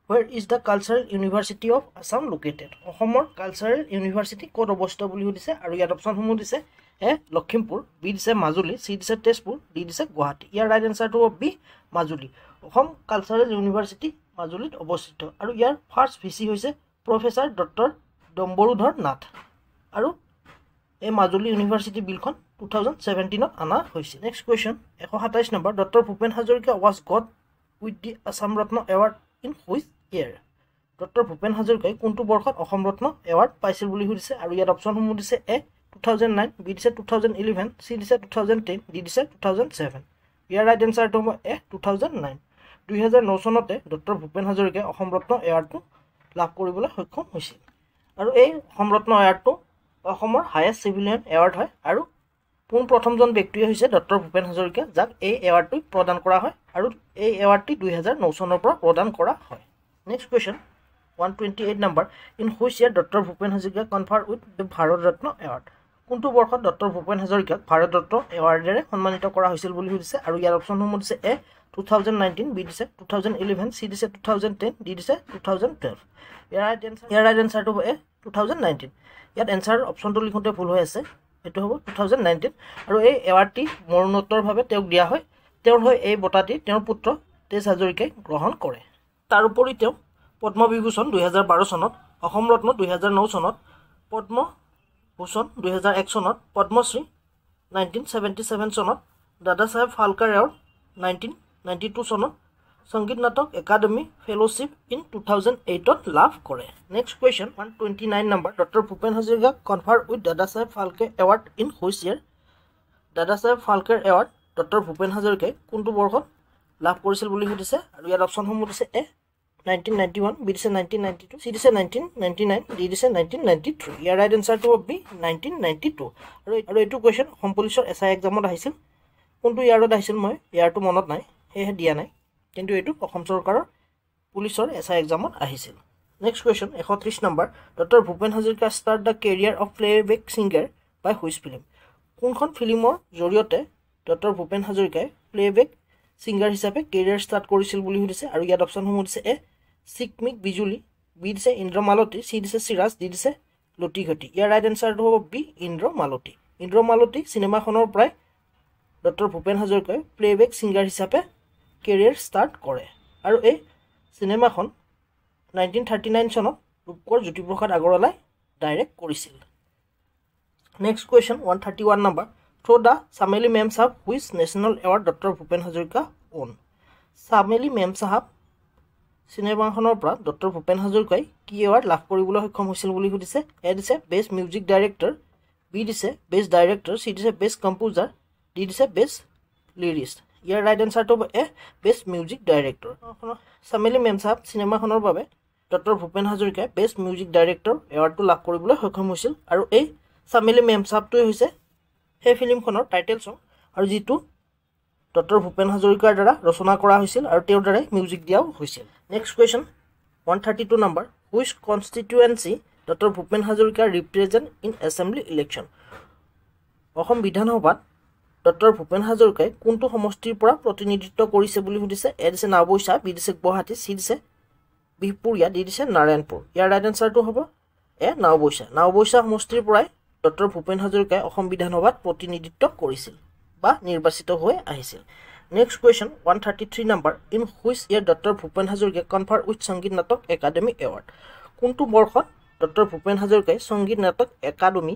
[SPEAKER 1] Where is the Cultural University of Assam located? অসমৰ কালচাৰেল ইউনিভাৰ্চিটি ক'ত অৱস্থিত বুলি সুধিছে আৰু ইয়াত অপশ্যনসমূহ দিছে এ লখিমপুৰ বি দিছে মাজুলী চি দিছে তেজপুৰ ডি দিছে গুৱাহাটী ইয়াৰ ৰাইট এনচাৰটো হ'ব B Majuli Assam cultural university মাজুলীত অৱস্থিত আৰু ইয়াৰ ফাৰ্ষ্ট ভিচি হৈছে প্ৰফেচাৰ ডক্টৰ ডম্বৰুধৰ নাথ আৰু এই মাজুলী ইউনিভাৰ্চিটি বিলখন 2017ত আনা হৈছিল next question 127 number doctor Bhupen Hazarika was gut with the Assam Ratna award in which year doctor Bhupen হাজৰিকাই কোনটো বৰ্ষত অসম ৰত্ন এৱাৰ্ড পাইছিল বুলি সুধিছে আৰু ইয়াত অপশ্যনসমূহ দিছে এ 2009 বি দিছে 2011 চি দিছে 2010 ডি দিছে 2007 ইয়াৰ ৰাইট এনচাৰটো হ'ব এ 2009 2009 চনতে ডক্টৰ ভূপেন হাজৰিকাই অসম ৰত্ন এৱাৰ্ডটো লাভ কৰিবলৈ সক্ষম হৈছিল আৰু এই অসম ৰত্ন এৱাৰ্ডটো অসমৰ হায়েষ্ট চিভিলিয়ান এৱাৰ্ড হয় আৰু প্ৰথমজন ব্যক্তিয়ে হৈছে ডক্টৰ ভূপেন হাজৰিকা যাক এই এৱাৰ্ডটো প্ৰদান কৰা হয় আৰু এই এৱাৰ্ডটি 2009 চনৰ পৰা প্ৰদান কৰা হয় next question 128 number in which year doctor Bhupen Hazarika confer with the Bharat Ratna award কোনটো বৰ্ষত ডক্টৰ ভূপেন হাজৰিকাক ভাৰত ৰত্ন এৱাৰ্ডেৰে সন্মানিত কৰা হৈছিল বুলি সুধিছে আৰু ইয়াৰ অপশ্যনসমূহ দিছে এ 2019 বি দিছে 2011 চি দিছে 2010 ডি দিছে 2012 ইয়াৰ ৰাইট এনচাৰটো হ'ব এ 2019 ইয়াত এনচাৰ অপশ্যনটো লিখোঁতে ভুল হৈ আছে এটো হ'ব 2019 আৰু এই এৱাৰ্ডটি মৰণোত্তৰভাৱে তেওঁক দিয়া হয় তেওঁৰ হৈ এই বঁটাটি তেওঁৰ পুত্ৰ তেজ হাজৰিকাই গ্ৰহণ কৰে তাৰ উপৰি তেওঁ পদ্মবিভূষণ 2012 চনত অসম ৰত্ন 2009 চনত পদ্মভূষণ 2001 চনত পদ্মশ্ৰী 1977 চনত দাদা চাহেব ফালকে এৱাৰ্ড 1992 চনত সংগীত নাটক একাডেমি ফেলোশ্বিপ ইন 2008 লাভ কৰে next question 129 number doctor Bhupen Hazarika confer with Dada Saheb Phalke award in which year Dada Saheb Phalke award doctor Bhupen হাজৰিকাই কোনটো বৰ্ষত লাভ কৰিছিল বুলি সুধিছে আৰু ইয়াৰ অপশ্যনসমূহ দিছে এ 1991 বি দিছে 1992 চি দিছে 1999 ডি দিছে 1993 ইয়াৰ ৰাইট এনচাৰটো হ'ব বি 1992 আৰু এইটো কুৱেশ্যন অসম পুলিচৰ এছআই এক্সামত আহিছিল কোনটো ইয়াৰত আহিছিল মই ইয়াৰটো মনত নাই সেয়েহে দিয়া নাই কিন্তু এইটো অসম চৰকাৰৰ পুলিচৰ এছআই এক্সামত আহিছিল next question 130 number doctor Bhupen Hazarika start the career of playback singer by which film কোনখন ফিল্মৰ জৰিয়তে ডক্টৰ ভূপেন হাজৰিকাই প্লেবেক ছিংগাৰ হিচাপে কেৰিয়াৰ ষ্টাৰ্ট কৰিছিল বুলি সুধিছে আৰু ইয়াত অপশ্যনসমূহ দিছে এ চিকমিক বিজুলী বি দিছে ইন্দ্ৰমালতী চি দিছে চিৰাজ ডি দিছে লতিঘটি ইয়াৰ ৰাইট এনচাৰটো হ'ব বি ইন্দ্ৰমালতী চিনেমাখনৰ পৰাই ডক্টৰ ভূপেন হাজৰিকাই প্লেবেক ছিংগাৰ হিচাপে কেৰিয়াৰ ষ্টাৰ্ট কৰে আৰু এই চিনেমাখন 1939 চনত ৰূপকোঁৱৰ জ্যোতিপ্ৰসাদ আগৰৱালাই ডাইৰেক্ট কৰিছিল next question 131 number through the Chameli Mem Sahab which national award doctor Bhupen Hazarika won Chameli Mem Sahab চিনেমাখনৰ পৰা ডক্টৰ ভূপেন হাজৰিকাই কি এৱাৰ্ড লাভ কৰিবলৈ সক্ষম হৈছিল বুলি সুধিছে এ দিছে বেষ্ট মিউজিক ডাইৰেক্টৰ বি দিছে বেষ্ট ডাইৰেক্টৰ চি দিছে বেষ্ট কম্পোজাৰ ডি দিছে বেষ্ট লিৰিষ্ট ইয়াৰ ৰাইট এনচাৰটো হ'ব এ বেষ্ট মিউজিক ডাইৰেক্টৰ চামেলি মেম চাহাব চিনেমাখনৰ বাবে ডক্টৰ ভূপেন হাজৰিকাই বেষ্ট মিউজিক ডাইৰেক্টৰ এৱাৰ্ডটো লাভ কৰিবলৈ সক্ষম হৈছিল আৰু এই চামেলি মেম চাহাবটোৱে হৈছে সেই ফিল্মখনৰ টাইটেল ছং আৰু যিটো ডক্টৰ ভূপেন হাজৰিকাৰ দ্বাৰা ৰচনা কৰা হৈছিল আৰু তেওঁৰ দ্বাৰাই মিউজিক দিয়াও হৈছিল next question 132 number which constituency doctor Bhupen Hazarika represent in assembly election Assam বিধানসভাত ডক্টৰ ভূপেন হাজৰিকাই কোনটো সমষ্টিৰ পৰা প্ৰতিনিধিত্ব কৰিছে বুলি সুধিছে এ দিছে নাওবৈচা বি দিছে গুৱাহাটী চি দিছে বিহপুৰীয়া ডি দিছে নাৰায়ণপুৰ ইয়াৰ ৰাইট এনচাৰটো হ'ব এ নাওবৈচা সমষ্টিৰ পৰাই ডক্টৰ ভূপেন হাজৰিকাই অসম বিধানসভাত প্ৰতিনিধিত্ব কৰিছিল বা নিৰ্বাচিত হৈ আহিছিল next question 133 number in which year doctor Bhupen হাজৰিকাই কনফাৰ উইথ সংগীত নাটক একাডেমি এৱাৰ্ড কোনটো বৰ্ষত ডক্টৰ ভূপেন হাজৰিকাই সংগীত নাটক একাডেমি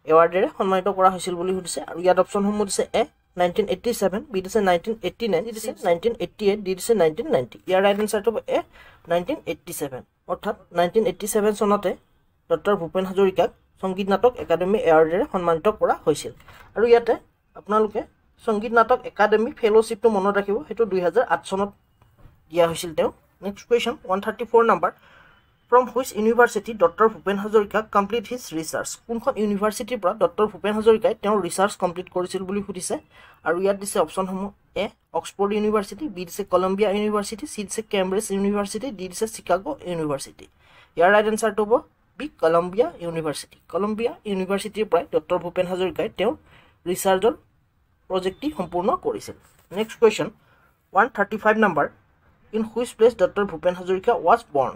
[SPEAKER 1] এৱাৰ্ডেৰে সন্মানিত কৰা হৈছিল বুলি সুধিছে আৰু ইয়াত অপশ্যনসমূহ দিছে এ 1987 বি দিছে 1989 ডি দিছে 1988 ডি দিছে 1990 ইয়াৰ ৰাইট এনচাৰটো হ'ব এ 1987 অৰ্থাৎ 1987 চনতে ডক্টৰ ভূপেন হাজৰিকাক সংগীত নাটক একাডেমি এৱাৰ্ডেৰে সন্মানিত কৰা হৈছিল আৰু ইয়াতে আপোনালোকে সংগীত নাটক একাডেমি ফেলোশ্বিপটো মনত ৰাখিব সেইটো 2008 চনত দিয়া হৈছিল তেওঁ next question 134 number From which university Dr. Bhupen Hazarika complete his research? কোনখন ইউনিভাৰ্চিটিৰ পৰা ডক্টৰ ভূপেন হাজৰিকাই তেওঁৰ ৰিচাৰ্চ কমপ্লিট কৰিছিল বুলি সুধিছে আৰু ইয়াত দিছে অপশ্যনসমূহ এ অক্সফৰ্ড ইউনিভাৰ্চিটি বি দিছে কলম্বিয়া ইউনিভাৰ্চিটি চি দিছে কেম্ব্ৰিজ ইউনিভাৰ্চিটি ডি দিছে চিকাগো ইউনিভাৰ্চিটি ইয়াৰ ৰাইট এনচাৰটো হ'ব বি কলম্বিয়া ইউনিভাৰ্চিটিৰ পৰাই ডক্টৰ ভূপেন হাজৰিকাই তেওঁৰ ৰিচাৰ্চৰ প্ৰজেক্টটি সম্পূৰ্ণ কৰিছিল next question 135 number in which place doctor Bhupen Hazarika was বৰ্ণ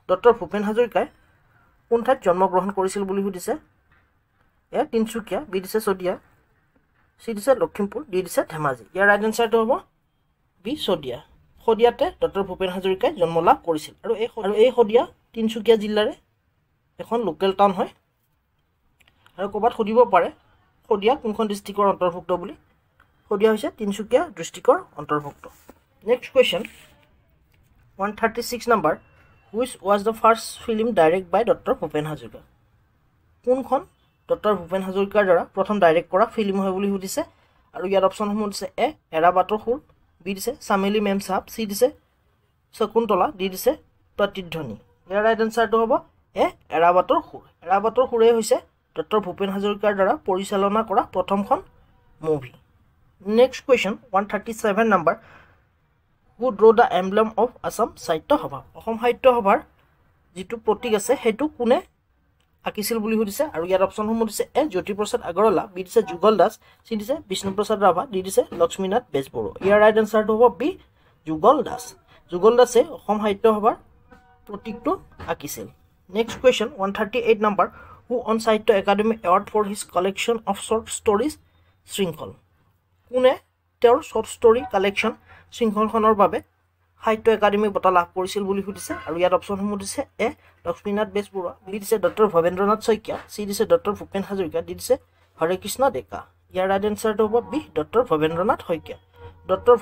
[SPEAKER 1] ডক্টৰ ভূপেন হাজৰিকাই কোন ঠাইত জন্মগ্ৰহণ কৰিছিল বুলি সুধিছে এ তিনচুকীয়া বি দিছে চদিয়া চি দিছে লখিমপুৰ ডি দিছে ধেমাজি ইয়াৰ ৰাইট এনচাৰটো হ'ব বি শদিয়াতে ডক্টৰ ভূপেন হাজৰিকাই জন্ম লাভ কৰিছিল আৰু এই শদিয়া তিনচুকীয়া জিলাৰে এখন লোকেল টাউন হয় আৰু ক'ৰবাত সুধিব পাৰে শদিয়া কোনখন ডিষ্ট্ৰিক্টৰ অন্তৰ্ভুক্ত বুলি শদিয়া হৈছে তিনচুকীয়া ডিষ্ট্ৰিক্টৰ অন্তৰ্ভুক্ত next question 136 number Which was the first film directed by Dr. Bhupen Hazarika? কোনখন ডক্টৰ ভূপেন হাজৰিকাৰ দ্বাৰা প্ৰথম ডাইৰেক্ট কৰা ফিল্ম হয় বুলি সুধিছে আৰু ইয়াৰ অপশ্যনসমূহ দিছে এ এৰাবাটৰ সুৰ বি দিছে চামেলি মেম সাহেব চি দিছে শকুন্তলা ডি দিছে প্ৰতিধ্বনি ইয়াৰ ৰাইট এনচাৰটো হ'ব এ এৰাবাটৰ সুৰেই হৈছে ডক্টৰ ভূপেন হাজৰিকাৰ দ্বাৰা পৰিচালনা কৰা প্ৰথমখন movie next question 137 number Who drew the emblem of Assam Sahitya Sabha? Assam Sahitya সভাৰ যিটো প্ৰতীক আছে সেইটো কোনে আঁকিছিল বুলি সুধিছে আৰু ইয়াৰ অপশ্যনসমূহ দিছে এ জ্যোতিপ্ৰসাদ আগৰৱালা বি দিছে যুগল দাস চি দিছে বিষ্ণুপ্ৰসাদ ৰাভা ডি দিছে লক্ষ্মীনাথ বেজবৰুৱা ইয়াৰ ৰাইট এনচাৰটো হ'ব বি যুগল দাসে অসম সাহিত্য সভাৰ প্ৰতীকটো আঁকিছিল next question 138 number who won Sahitya Akademi award for his collection of short stories Shrinkhal কোনে তেওঁৰ শ্বৰ্ট ষ্টৰি কালেকশ্যন শৃংখলখনৰ বাবে সাহিত্য একাডেমি বঁটা লাভ কৰিছিল বুলি সুধিছে আৰু ইয়াত অপশ্যনসমূহ দিছে এ লক্ষ্মীনাথ বেজবৰুৱা বি দিছে ডক্টৰ ভৱেন্দ্ৰনাথ শইকীয়া চি দিছে ডক্টৰ ভূপেন হাজৰিকা ডি দিছে হৰে কৃষ্ণ ডেকা ইয়াৰ ৰাইট এনচাৰটো হ'ব বি ডক্টৰ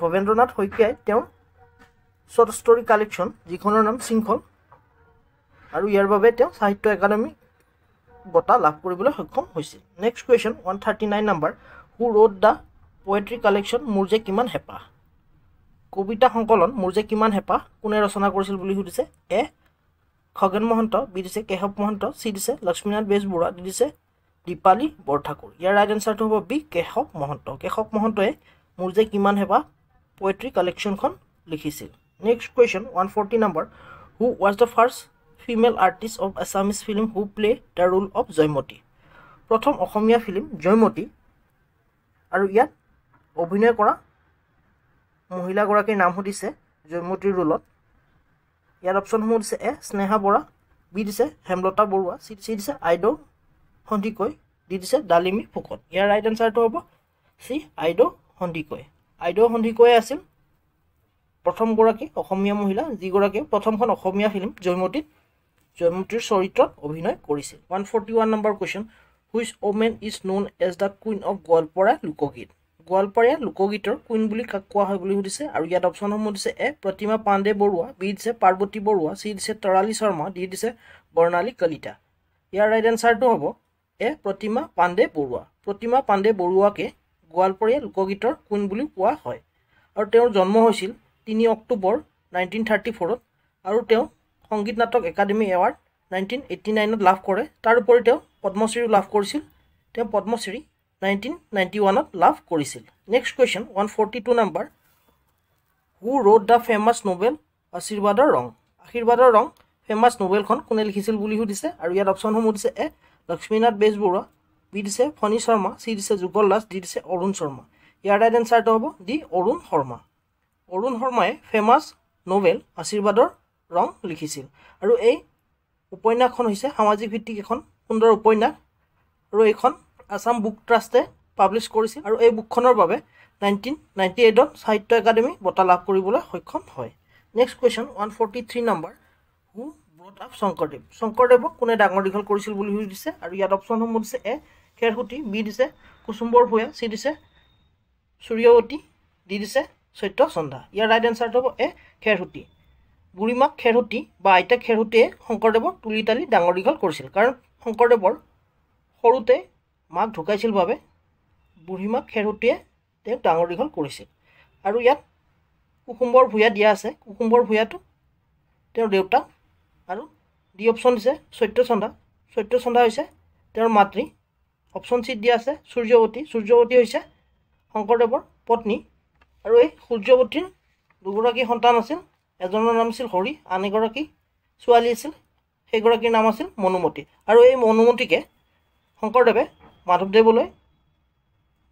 [SPEAKER 1] ভৱেন্দ্ৰনাথ শইকীয়াই তেওঁৰ শ্বৰ্ট ষ্টৰি কালেকশ্যন যিখনৰ নাম শৃংখল আৰু ইয়াৰ বাবে তেওঁ সাহিত্য একাডেমি বঁটা লাভ কৰিবলৈ সক্ষম হৈছিল next question 139 number who wrote the poetry collection মোৰ যে কিমান হেঁপাহ কবিতা সংকলন মোৰ যে কিমান হেঁপাহ কোনে ৰচনা কৰিছিল বুলি সুধিছে এ খগেন মহন্ত বি দিছে কেশৱ মহন্ত চি দিছে লক্ষ্মীনাথ বেজবৰুৱা ডি দিছে দীপালী বৰঠাকুৰ ইয়াৰ ৰাইট এনচাৰটো হ'ব বি কেশৱ মহন্তই মোৰ যে কিমান হেঁপাহ পোয়েট্ৰি কালেকশ্যনখন লিখিছিল next question 140 number who was the first female artist of Assamese film who play the roll of Joymoti প্ৰথম অসমীয়া ফিল্ম জয়মতী আৰু ইয়াত অভিনয় কৰা মহিলাগৰাকীৰ নাম সুধিছে জয়মতীৰ ৰোলত ইয়াৰ অপশ্যনসমূহ দিছে এ স্নেহা বৰা বি দিছে হেমলতা বৰুৱা চি দিছে আইদেউ সন্দিকৈ ডি দিছে ডালিমী ফুকন ইয়াৰ ৰাইট এনচাৰটো হ'ব চি আইদেউ সন্দিকৈ আছিল প্ৰথমগৰাকী অসমীয়া মহিলা যিগৰাকীয়ে প্ৰথমখন অসমীয়া ফিল্ম জয়মতীৰ চৰিত্ৰত অভিনয় কৰিছিল 141 number question which women is known as the queen of Goalpariya লোকগীতৰ কুইন বুলি কাক কোৱা হয় বুলি সুধিছে আৰু ইয়াত অপশ্যনসমূহ দিছে এ প্ৰতিমা পাণ্ডে বৰুৱা বি দিছে পাৰ্বতী বৰুৱা চি দিছে তৰালী শৰ্মা ডি দিছে বৰ্ণালী কলিতা ইয়াৰ ৰাইট এনচাৰটো হ'ব এ প্ৰতিমা পাণ্ডে বৰুৱাকে গোৱালপাৰীয়া লোকগীতৰ কুইন বুলি কোৱা হয় আৰু তেওঁৰ জন্ম হৈছিল 3 অক্টোবৰ 1934 আৰু তেওঁ সংগীত নাটক একাডেমি এৱাৰ্ড 1989 লাভ কৰে তাৰ উপৰি তেওঁ পদ্মশ্ৰী লাভ কৰিছিল তেওঁ পদ্মশ্ৰী 1991 লাভ কৰিছিল next question 142 number who wrote the famous Nobel আশীৰ্বাদৰ ৰং ফেমাছ নোবেলখন কোনে লিখিছিল বুলি সুধিছে আৰু ইয়াত অপশ্যনসমূহ দিছে এ লক্ষ্মীনাথ বেজবৰুৱা বি দিছে ফণী শৰ্মা, চি দিছে যুগল দাস, ডি দিছে অৰুণ শৰ্মা। ইয়াৰ ৰাইট এনচাৰটো হ'ব ডি অৰুণ শৰ্মা। অৰুণ শৰ্মাই ফেমাছ নভেল আশীৰ্বাদৰ ৰং লিখিছিল আৰু এই উপন্যাসখন হৈছে সামাজিক ভিত্তিক এখন সুন্দৰ উপন্যাস আৰু এইখন আছাম বুক ট্ৰাষ্টে পাব্লিছ কৰিছিল আৰু এই বুকখনৰ বাবে 1998 সাহিত্য একাডেমী বঁটা লাভ কৰিবলৈ সক্ষম হয়। নেক্সট কুৱেশ্যন 143 নম্বৰ, হু ব্ৰট আপ শংকৰদেৱ? শংকৰদেৱক কোনে ডাঙৰ দীঘল কৰিছিল বুলি সুধিছে আৰু ইয়াত অপশ্যনসমূহ দিছে এ খেৰসুতি, বি দিছে কুসুম্বৰ ভূঞা, চি দিছে সূৰ্যৱতী, ডি দিছে সত্যচন্ধা। ইয়াৰ ৰাইট এনচাৰটো হ'ব এ খেৰসুতি। বুঢ়ীমাক খেৰসুতি বা আইতাক খেৰসুতিয়ে শংকৰদেৱক তুলি তালি ডাঙৰ দীঘল কৰিছিল, কাৰণ শংকৰদেৱৰ সৰুতে মাক ঢুকাইছিল বাবে বুঢ়ীমাক খেৰসুতিয়ে তেওঁক ডাঙৰ দীঘল কৰিছিল। আৰু ইয়াত কুসুম্বৰ ভূঞা দিয়া আছে, কুসুম্বৰ ভূঞাটো তেওঁৰ দেউতাক, আৰু ডি অপশ্যন দিছে সত্যচন্ধা, সত্যচন্ধা হৈছে তেওঁৰ মাতৃ। অপশ্যন চিত দিয়া আছে সূৰ্যৱতী, সূৰ্যৱতী হৈছে শংকৰদেৱৰ পত্নী আৰু এই সূৰ্যৱতীৰ দুগৰাকী সন্তান আছিল, এজনৰ নাম আছিল হৰি, আন এগৰাকী ছোৱালী আছিল, সেইগৰাকীৰ নাম আছিল মনুমতী। আৰু এই মনুমতীকে শংকৰদেৱে মাধৱদেৱলৈ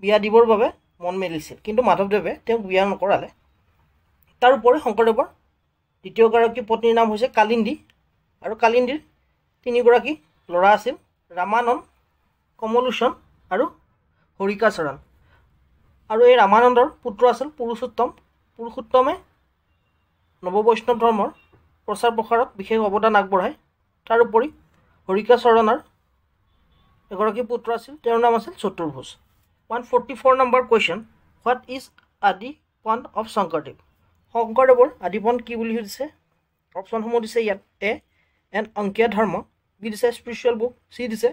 [SPEAKER 1] বিয়া দিবৰ বাবে মন মেলিছিল, কিন্তু মাধৱদেৱে তেওঁক বিয়া নকৰালে। তাৰোপৰি শংকৰদেৱৰ দ্বিতীয়গৰাকী পত্নীৰ নাম হৈছে কালিন্দী আৰু কালিন্দীৰ তিনিগৰাকী ল'ৰা আছিল, ৰামানন্দ, কমলোচন আৰু হৰিকাচৰণ। আৰু এই ৰামানন্দৰ পুত্ৰ আছিল পুৰুষোত্তম। পুৰুষোত্তমে নৱবৈষ্ণৱ ধৰ্মৰ প্ৰচাৰ প্ৰসাৰত বিশেষ অৱদান আগবঢ়ায়। তাৰোপৰি হৰিকাচৰণৰ এগৰাকী পুত্ৰ আছিল, তেওঁৰ নাম আছিল Chaturbhuj. 144 number question, what is Adipan of Sankardev? শংকৰদেৱৰ আদিপন কি বুলি সুধিছে? অপশ্যনসমূহ দিছে ইয়াত এ এন অংকীয়া ধৰ্ম, বি দিছে স্পিৰিচুৱেল বুক, চি দিছে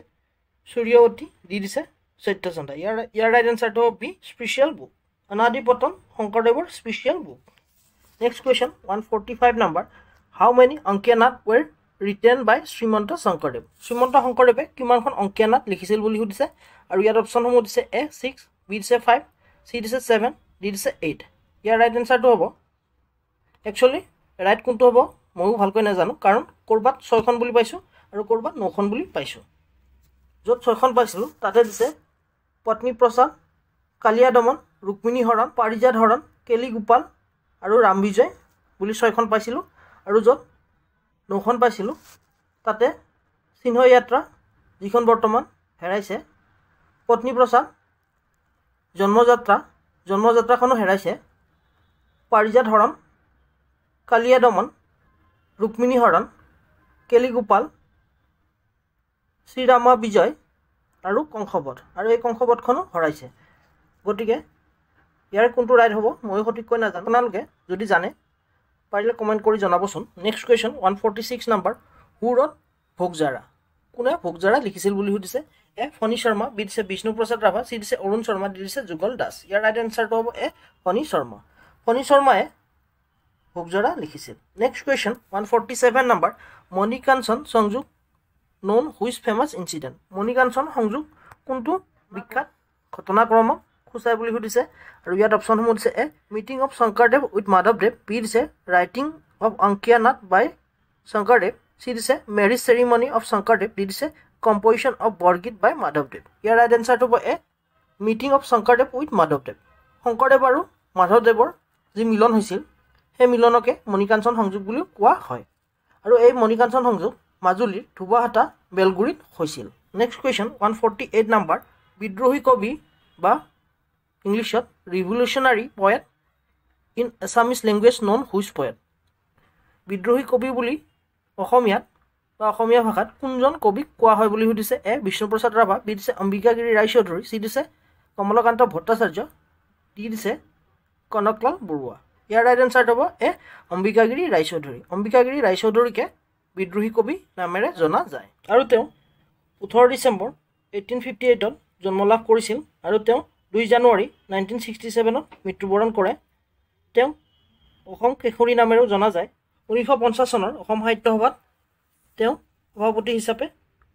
[SPEAKER 1] সূৰ্যৱতী, ডি দিছে সত্যচন্ধা। ইয়াৰ ৰাইট এনচাৰটো হ'ব বি স্পিৰিচুৱেল বুক। অনাদিপতন শংকৰদেৱৰ spiritual book. Next question 145 number, how many Ankiya Naat were written by Srimanta Sankardev? Srimanta শংকৰদেৱে কিমানখন অংকীয়া নাট লিখিছিল বুলি সুধিছে আৰু ইয়াত অপশ্যনসমূহ দিছে এ 6, বি দিছে 5, চি দিছে 7, ডি দিছে 8। ইয়াৰ ৰাইট এনচাৰটো হ'ব, একচুৱেলি ৰাইট কোনটো হ'ব ময়ো ভালকৈ নাজানো, কাৰণ ক'ৰবাত 6খন বুলি পাইছোঁ আৰু ক'ৰবাত 9খন বুলি পাইছোঁ। য'ত 6খন পাইছিলোঁ তাতে দিছে পত্নী প্ৰসাদ, কালিয়া দমন, ৰুক্মিণী হৰণ, পাৰিজাত হৰণ, কেলি গোপাল আৰু ৰাম বিজয় বুলি 6খন পাইছিলোঁ। আৰু য'ত 9খন পাইছিলোঁ তাতে সিংহ যাত্ৰা, যিখন বৰ্তমান হেৰাইছে, পত্নী প্ৰসাদ, জন্মযাত্ৰাখনো হেৰাইছে, পাৰিজাত হৰণ, কালিয়া দমন, ৰুক্মিণী হৰণ, কেলি গোপাল, শ্ৰীৰামা বিজয় আৰু কংসবধ, আৰু এই কংসবধখনো হৰাইছে। গতিকে ইয়াৰ কোনটো ৰাইট হ'ব ময়ো সঠিককৈ নাজানো, আপোনালোকে যদি জানে পাৰিলে কমেণ্ট কৰি জনাবচোন। Next question 146 number, who ৰট ভোগজাৰা? কোনে ভোগজাৰা লিখিছিল বুলি সুধিছে? এ ফণী শৰ্মা, বি দিছে বিষ্ণু প্ৰসাদ ৰাভা, চি দিছে অৰুণ শৰ্মা, ডি দিছে যুগল দাস। ইয়াৰ ৰাইট এনচাৰটো হ'ব এ ফণী শৰ্মা। ফণী শৰ্মাই ভোগজাৰা লিখিছিল। নেক্সট কুৱেশ্যন 147 নম্বৰ, মণিকাঞ্চন সংযোগ নন হুইচ ফেমাছ ইনচিডেণ্ট? মণিকাঞ্চন সংযোগ কোনটো বিখ্যাত ঘটনাক্ৰমক সূচায় বুলি সুধিছে আৰু ইয়াত অপশ্যনসমূহ দিছে A meeting of Sankardev with মাধৱদেৱ, বি দিছে writing of Ankiya Naat by Sankardev, C দিছে marriage ceremony of Sankardev, D দিছে কম্পজিশ্যন অফ বৰগীত বাই মাধৱদেৱ। ইয়াৰ ৰাইট এনচাৰটো হ'ব A meeting of Sankardev with মাধৱদেৱ। শংকৰদেৱ আৰু মাধৱদেৱৰ যি মিলন হৈছিল সেই মিলনকে মণিকাঞ্চন সংযোগ বুলিও কোৱা হয় আৰু এই মণিকাঞ্চন সংযোগ মাজুলীৰ ধুবাহাটা বেলগুৰিত হৈছিল। নেক্সট কুৱেশ্যন 148 নম্বৰ, বিদ্ৰোহী কবি বা ইংলিছত revolutionary poet in Assamese language non which poet? বিদ্ৰোহী কবি বুলি অসমীয়াত বা অসমীয়া ভাষাত কোনজন কবিক কোৱা হয় বুলি সুধিছে? এ বিষ্ণুপ্ৰসাদ ৰাভা, বি দিছে অম্বিকাগিৰি ৰায়চৌধুৰী, চি দিছে কমলাকান্ত ভট্টাচাৰ্য, ডি দিছে কনকলাল বৰুৱা। ইয়াৰ ৰাইট এনচাৰ হ'ব এ অম্বিকাগিৰি ৰায়চৌধুৰী। অম্বিকাগিৰি ৰায়চৌধুৰীকে বিদ্ৰোহী কবি নামেৰে জনা যায় আৰু তেওঁ 18 ডিচেম্বৰ 1858 জন্ম লাভ কৰিছিল আৰু তেওঁ 2 জানুৱাৰী 1967 মৃত্যুবৰণ কৰে। তেওঁ অসম কেশৰী নামেৰেও জনা যায়। 1950 চনৰ অসম সাহিত্য সভাত তেওঁ সভাপতি হিচাপে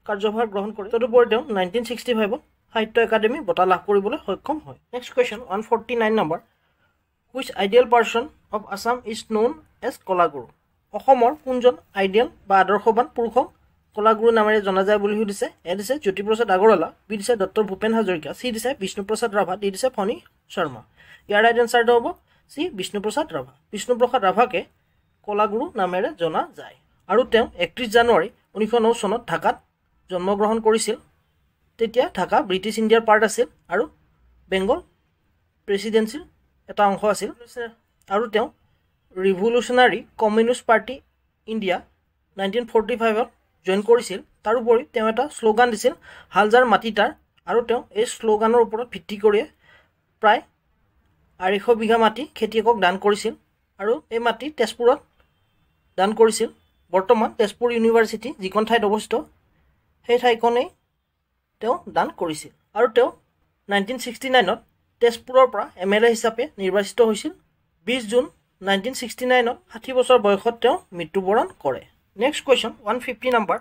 [SPEAKER 1] কাৰ্যভাৰ গ্ৰহণ কৰে। তদুপৰি তেওঁ 1965 সাহিত্য একাডেমী বঁটা লাভ কৰিবলৈ সক্ষম হয়। Next question 149 number, which ideal person of Assam is known as Kalaguru? অসমৰ কোনজন আইডিয়েল বা আদৰ্শৱান পুৰুষক কলাগুৰু নামেৰে জনা যায় বুলি সুধিছে এ দিছে জ্যোতিপ্ৰসাদ আগৰৱালা বি দিছে ডক্টৰ ভূপেন হাজৰিকা চি দিছে বিষ্ণুপ্ৰসাদ ৰাভা ডি দিছে ফণী শৰ্মা ইয়াৰ ৰাইট এনচাৰটো হ'ব চি বিষ্ণুপ্ৰসাদ ৰাভা বিষ্ণুপ্ৰসাদ ৰাভাকে কলাগুৰু নামেৰে জনা যায় আৰু তেওঁ 31 জানুৱাৰী 1909 চনত ঢাকাত জন্মগ্ৰহণ কৰিছিল তেতিয়া ঢাকা ব্ৰিটিছ ইণ্ডিয়াৰ পাৰ্ট আছিল আৰু বেংগল প্ৰেছিডেন্সিৰ এটা অংশ আছিল আৰু তেওঁ ৰিভলিউচনাৰী কমিউনিষ্ট পাৰ্টি ইণ্ডিয়া 1945ত জইন কৰিছিল তাৰোপৰি তেওঁ এটা শ্লোগান দিছিল হালজাৰ মাটিটাৰ আৰু তেওঁ এই শ্লোগানৰ ওপৰত ভিত্তি কৰি প্ৰায় 250 বিঘা মাটি খেতিয়কক দান কৰিছিল আৰু এই মাটি তেজপুৰত দান কৰিছিল বৰ্তমান তেজপুৰ ইউনিভাৰ্চিটি যিখন ঠাইত অৱস্থিত সেই ঠাইখনেই তেওঁ দান কৰিছিল আৰু তেওঁ 1969ত তেজপুৰৰ পৰা MLA হিচাপে নিৰ্বাচিত হৈছিল 20 জুন 1969ত 60 বছৰ বয়সত তেওঁ মৃত্যুবৰণ কৰে next question 150 number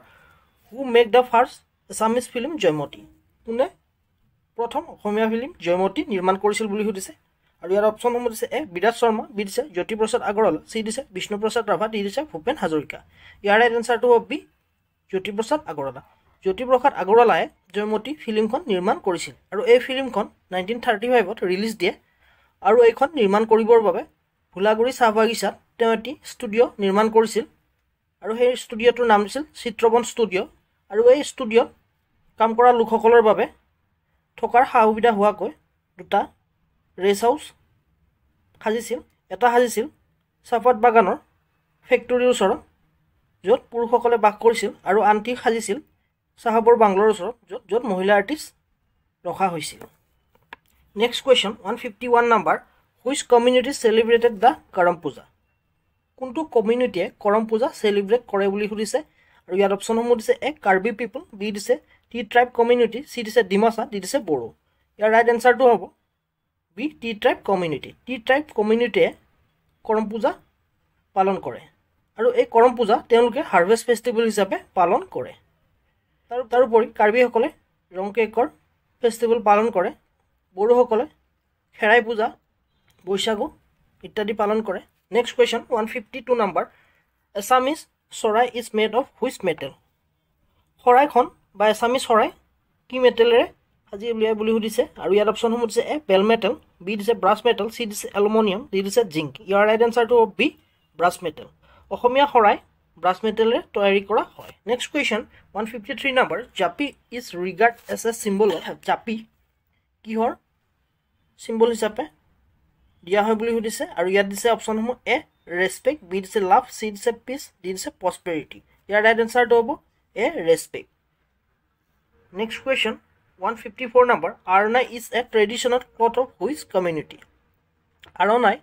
[SPEAKER 1] who make the first Assamese film Joymoti কোনে প্ৰথম অসমীয়া ফিল্ম জয়মতী নিৰ্মাণ কৰিছিল বুলি সুধিছে আৰু ইয়াৰ অপশ্যনসমূহ দিছে এ বিৰাট শৰ্মা বি দিছে জ্যোতিপ্ৰসাদ আগৰৱালা চি দিছে বিষ্ণুপ্ৰসাদ ৰাভা ডি দিছে ভূপেন হাজৰিকা ইয়াৰ ৰাইট এনচাৰটো হ'ব বি জ্যোতিপ্ৰসাদ আগৰৱালা জ্যোতিপ্ৰসাদ আগৰৱালাই জয়মতী ফিল্মখন নিৰ্মাণ কৰিছিল আৰু এই ফিল্মখন 1935ত ৰিলিজ দিয়ে আৰু এইখন নিৰ্মাণ কৰিবৰ বাবে ভোলাগুৰি চাহ বাগিচাত তেওঁ এটি ষ্টুডিঅ' নিৰ্মাণ কৰিছিল আৰু সেই ষ্টুডিঅ'টোৰ নাম দিছিল চিত্ৰবন ষ্টুডিঅ' আৰু এই ষ্টুডিঅ'ত কাম কৰা লোকসকলৰ বাবে থকাৰ সা সুবিধা হোৱাকৈ দুটা ৰেষ্ট হাউচ সাজিছিল এটা সাজিছিল চাহপাত বাগানৰ ফেক্টৰীৰ ওচৰত য'ত পুৰুষসকলে বাস কৰিছিল আৰু আনটি সাজিছিল চাহাবৰ বাংলোৰ ওচৰত য'ত মহিলা আৰ্টিষ্ট ৰখা হৈছিল next question 151 number which community celebrated the Karam পূজা কোনটো কমিউনিটিয়ে কৰম পূজা চেলিব্ৰেট কৰে বুলি সুধিছে আৰু ইয়াৰ অপশ্যনসমূহ দিছে এ কাৰ্বি পিপল বি দিছে টি ট্ৰাইব কমিউনিটি চি দিছে ডিমাচা ডি দিছে বড়ো ইয়াৰ ৰাইট এনচাৰটো হ'ব বি টি ট্ৰাইব কমিউনিটিয়ে কৰম পূজা পালন কৰে আৰু এই কৰম পূজা তেওঁলোকে হাৰ্ভেষ্ট ফেষ্টিভেল হিচাপে পালন কৰে তাৰোপৰি কাৰ্বিসকলে ৰংকেকৰ ফেষ্টিভেল পালন কৰে বড়োসকলে খেৰাই পূজা বৈশাগু ইত্যাদি পালন কৰে নেক্সট কুৱেশ্যন 152 নাম্বাৰ এছামিজ চৰাই is made of which metal শৰাইখন বা এছামিজ চৰাই কি মেটেলেৰে সাজি উলিয়াই বুলি সুধিছে আৰু ইয়াৰ অপশ্যনসমূহ দিছে এ বেল মেটেল বি দিছে ব্ৰাছ মেটেল চি দিছে এলুমিনিয়াম ডি দিছে জিংক ইয়াৰ ৰাইট এনচাৰটো হ'ব বি ব্ৰাছ মেটেল অসমীয়া শৰাই ব্ৰাছ মেটেলেৰে তৈয়াৰী কৰা হয় নেক্সট কুৱেশ্যন 153 নাম্বাৰ জাপি is regard S A symbol জাপি কিহৰ চিম্বল হিচাপে দিয়া হয় বুলি সুধিছে আৰু ইয়াত দিছে অপশ্যনসমূহ এ ৰেছপেক্ট বি দিছে লাভ চি দিছে পিচ ডি দিছে প্ৰস্পেৰিটি ইয়াৰ ৰাইট এনচাৰটো হ'ব A respect next question 154 number Aronai is a traditional cloth of which community Aronai